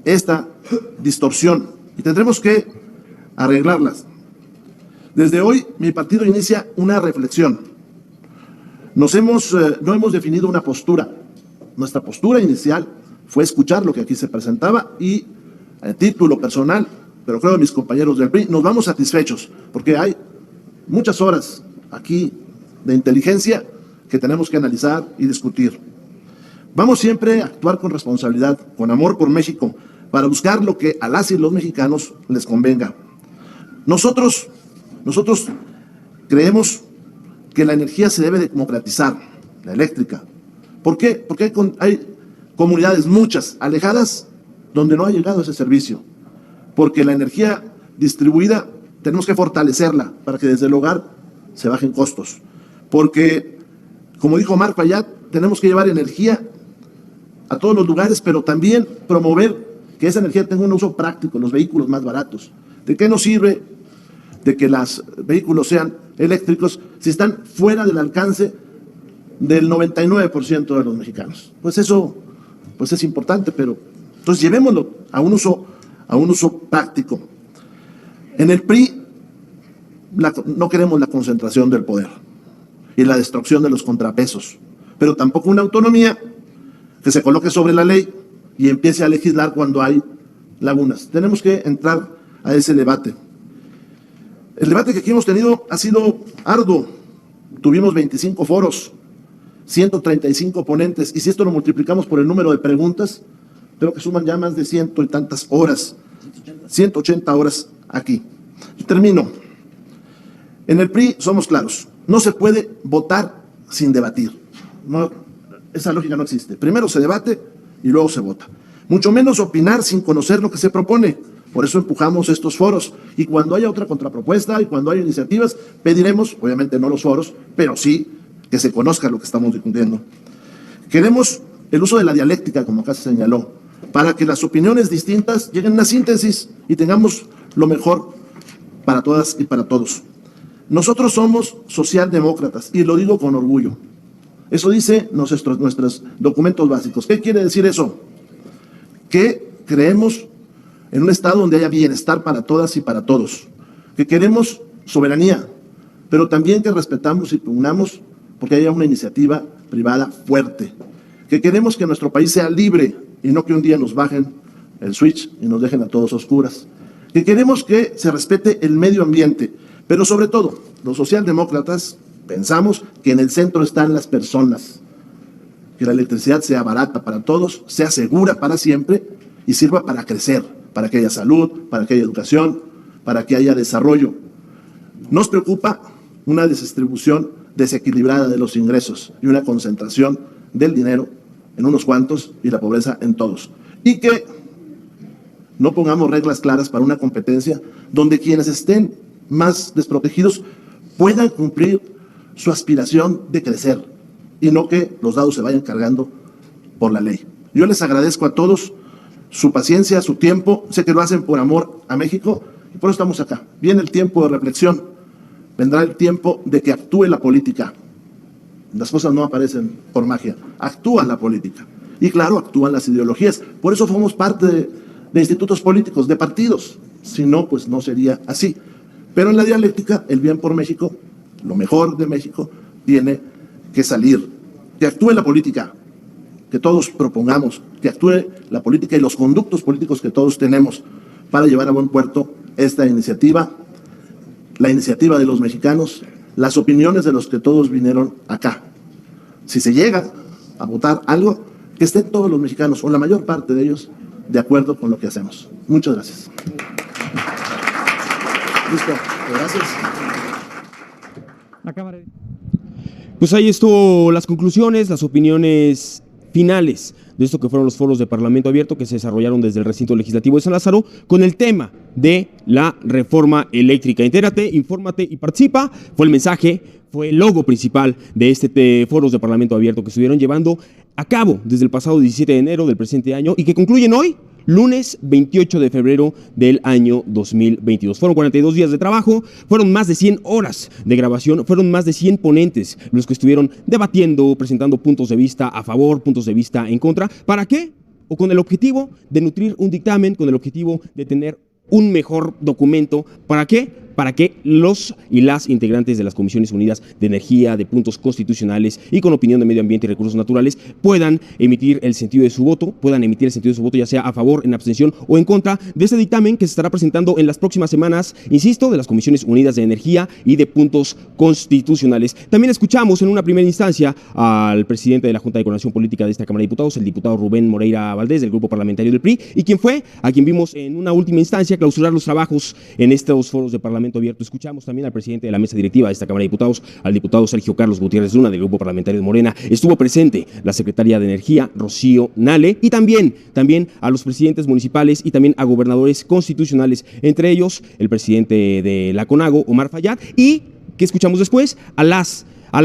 esta distorsión y tendremos que arreglarlas. Desde hoy mi partido inicia una reflexión. No hemos definido una postura. Nuestra postura inicial fue escuchar lo que aquí se presentaba y a título personal, pero creo que mis compañeros del PRI, nos vamos satisfechos porque hay muchas horas aquí de inteligencia que tenemos que analizar y discutir. Vamos siempre a actuar con responsabilidad, con amor por México, para buscar lo que a las y los mexicanos les convenga. Nosotros creemos que la energía se debe democratizar, la eléctrica. ¿Por qué? Porque hay comunidades, muchas, alejadas, donde no ha llegado ese servicio. Porque la energía distribuida tenemos que fortalecerla para que desde el hogar se bajen costos. Porque, como dijo Omar Fayad, tenemos que llevar energía a todos los lugares, pero también promover que esa energía tenga un uso práctico, los vehículos más baratos. ¿De qué nos sirve de que los vehículos sean eléctricos si están fuera del alcance del 99% de los mexicanos? Pues eso pues es importante, pero entonces llevémoslo a un uso práctico. En el PRI no queremos la concentración del poder y la destrucción de los contrapesos, pero tampoco una autonomía que se coloque sobre la ley y empiece a legislar cuando hay lagunas. Tenemos que entrar a ese debate. El debate que aquí hemos tenido ha sido arduo. Tuvimos 25 foros, 135 ponentes, y si esto lo multiplicamos por el número de preguntas, creo que suman ya más de 100 y tantas horas, 180 horas aquí. Y termino. En el PRI somos claros, no se puede votar sin debatir. No, esa lógica no existe. Primero se debate y luego se vota. Mucho menos opinar sin conocer lo que se propone. Por eso empujamos estos foros. Y cuando haya otra contrapropuesta y cuando haya iniciativas, pediremos, obviamente no los foros, pero sí que se conozca lo que estamos discutiendo. Queremos el uso de la dialéctica, como acá se señaló, para que las opiniones distintas lleguen a una síntesis y tengamos lo mejor para todas y para todos. Nosotros somos socialdemócratas y lo digo con orgullo. Eso dice nuestros documentos básicos. ¿Qué quiere decir eso? Que creemos en un Estado donde haya bienestar para todas y para todos, que queremos soberanía, pero también que respetamos y pugnamos porque haya una iniciativa privada fuerte, que queremos que nuestro país sea libre y no que un día nos bajen el switch y nos dejen a todos oscuras, que queremos que se respete el medio ambiente, pero sobre todo, los socialdemócratas pensamos que en el centro están las personas, que la electricidad sea barata para todos, sea segura para siempre y sirva para crecer, para que haya salud, para que haya educación, para que haya desarrollo. Nos preocupa una distribución desequilibrada de los ingresos y una concentración del dinero en unos cuantos y la pobreza en todos. Y que no pongamos reglas claras para una competencia donde quienes estén más desprotegidos puedan cumplir su aspiración de crecer y no que los dados se vayan cargando por la ley. Yo les agradezco a todos su paciencia, su tiempo. Sé que lo hacen por amor a México y por eso estamos acá. Viene el tiempo de reflexión, vendrá el tiempo de que actúe la política. Las cosas no aparecen por magia, actúa la política. Y claro, actúan las ideologías. Por eso formamos parte de institutos políticos, de partidos. Si no, pues no sería así. Pero en la dialéctica, el bien por México, lo mejor de México, tiene que salir. Que actúe la política, que todos propongamos, que actúe la política y los conductos políticos que todos tenemos para llevar a buen puerto esta iniciativa, la iniciativa de los mexicanos, las opiniones de los que todos vinieron acá. Si se llega a votar algo, que estén todos los mexicanos, o la mayor parte de ellos, de acuerdo con lo que hacemos. Muchas gracias. Listo, gracias. La Cámara. Pues ahí estuvo las conclusiones, las opiniones finales de esto que fueron los foros de Parlamento Abierto que se desarrollaron desde el recinto legislativo de San Lázaro con el tema de la reforma eléctrica. Entérate, infórmate y participa. Fue el mensaje, fue el logo principal de foros de Parlamento Abierto que estuvieron llevando a cabo desde el pasado 17 de enero del presente año y que concluyen hoy, lunes 28 de febrero del año 2022. Fueron 42 días de trabajo, fueron más de 100 horas de grabación, fueron más de 100 ponentes los que estuvieron debatiendo, presentando puntos de vista a favor, puntos de vista en contra. ¿Para qué? O con el objetivo de nutrir un dictamen, con el objetivo de tener un mejor documento. ¿Para qué? Para que los y las integrantes de las Comisiones Unidas de Energía, de Puntos Constitucionales y con opinión de Medio Ambiente y Recursos Naturales puedan emitir el sentido de su voto, ya sea a favor, en abstención o en contra de este dictamen que se estará presentando en las próximas semanas, insisto, de las Comisiones Unidas de Energía y de Puntos Constitucionales. También escuchamos en una primera instancia al presidente de la Junta de Coordinación Política de esta Cámara de Diputados, el diputado Rubén Moreira Valdés, del Grupo Parlamentario del PRI, y quien fue a quien vimos en una última instancia clausurar los trabajos en estos foros de Parlamento Abierto. Escuchamos también al presidente de la mesa directiva de esta Cámara de Diputados, al diputado Sergio Carlos Gutiérrez Luna, del Grupo Parlamentario de Morena. Estuvo presente la secretaria de Energía, Rocío Nale, y también a los presidentes municipales y también a gobernadores constitucionales, entre ellos el presidente de la CONAGO, Omar Fayad, y, ¿qué escuchamos después? A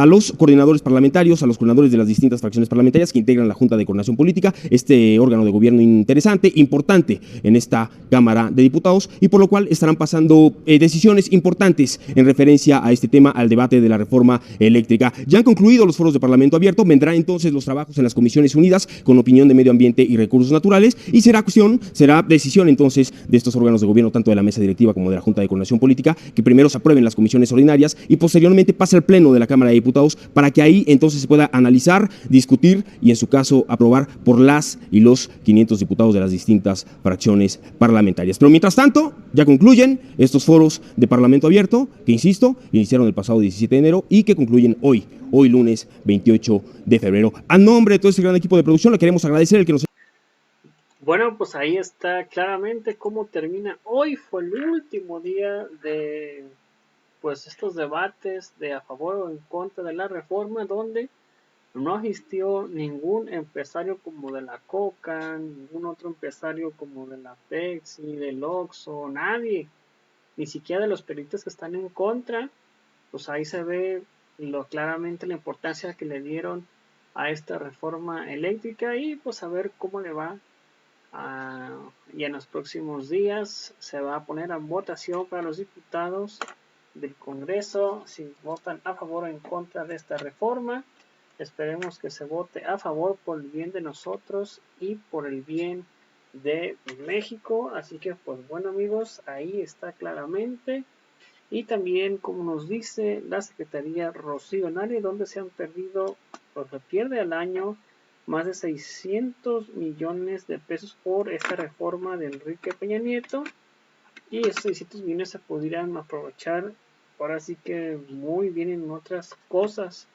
los coordinadores parlamentarios, a los coordinadores de las distintas fracciones parlamentarias que integran la Junta de Coordinación Política, este órgano de gobierno interesante, importante en esta Cámara de Diputados, y por lo cual estarán pasando decisiones importantes en referencia a este tema, al debate de la reforma eléctrica. Ya han concluido los foros de Parlamento Abierto, vendrán entonces los trabajos en las Comisiones Unidas con opinión de Medio Ambiente y Recursos Naturales, y será decisión entonces de estos órganos de gobierno, tanto de la mesa directiva como de la Junta de Coordinación Política, que primero se aprueben las comisiones ordinarias y posteriormente pase al Pleno de la Cámara de Diputados para que ahí entonces se pueda analizar, discutir y en su caso aprobar por las y los 500 diputados de las distintas fracciones parlamentarias. Pero mientras tanto, ya concluyen estos foros de Parlamento Abierto que, insisto, iniciaron el pasado 17 de enero y que concluyen hoy lunes 28 de febrero. A nombre de todo este gran equipo de producción le queremos agradecer el que nos... Bueno, pues ahí está claramente cómo termina. Hoy fue el último día de estos debates de a favor o en contra de la reforma, donde no asistió ningún empresario como de la Coca, ningún otro empresario como de la Pepsi, del Oxxo, nadie, ni siquiera de los periodistas que están en contra. Pues ahí se ve claramente la importancia que le dieron a esta reforma eléctrica y pues a ver cómo le va. Y en los próximos días se va a poner a votación para los diputados del Congreso si votan a favor o en contra de esta reforma. Esperemos que se vote a favor por el bien de nosotros y por el bien de México. Así que pues bueno, amigos, ahí está claramente. Y también, como nos dice la Secretaría Rocío Nale, donde se han perdido, pues se pierde al año más de 600 millones de pesos por esta reforma de Enrique Peña Nieto, y esos 600 millones se podrían aprovechar ahora sí que muy bien en otras cosas.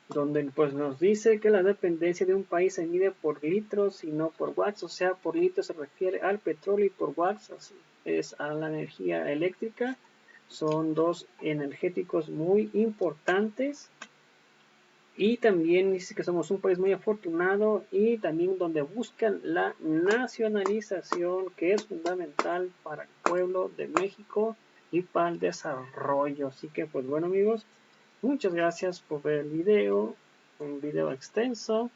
Donde pues nos dice que la dependencia de un país se mide por litros y no por watts, o sea, por litros se refiere al petróleo y por watts es a la energía eléctrica. Son dos energéticos muy importantes, y también dice que somos un país muy afortunado y también donde buscan la nacionalización, que es fundamental para el pueblo de México y para el desarrollo. Así que pues bueno, amigos, muchas gracias por ver el video, un video extenso,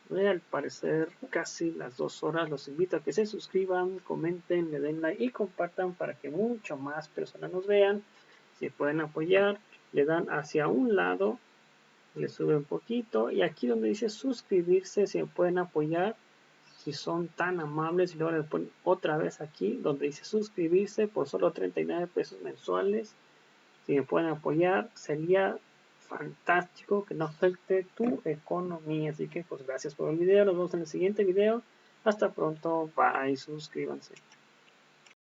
al parecer casi las 2 horas. Los invito a que se suscriban, comenten, le den like y compartan para que mucho más personas nos vean. Si pueden apoyar, le dan hacia un lado, le sube un poquito, y aquí donde dice suscribirse, si me pueden apoyar, si son tan amables, y luego le ponen otra vez aquí donde dice suscribirse por solo 39 pesos mensuales. Si me pueden apoyar, sería fantástico, que no afecte tu economía. Así que pues gracias por el video, nos vemos en el siguiente video. Hasta pronto, bye, suscríbanse.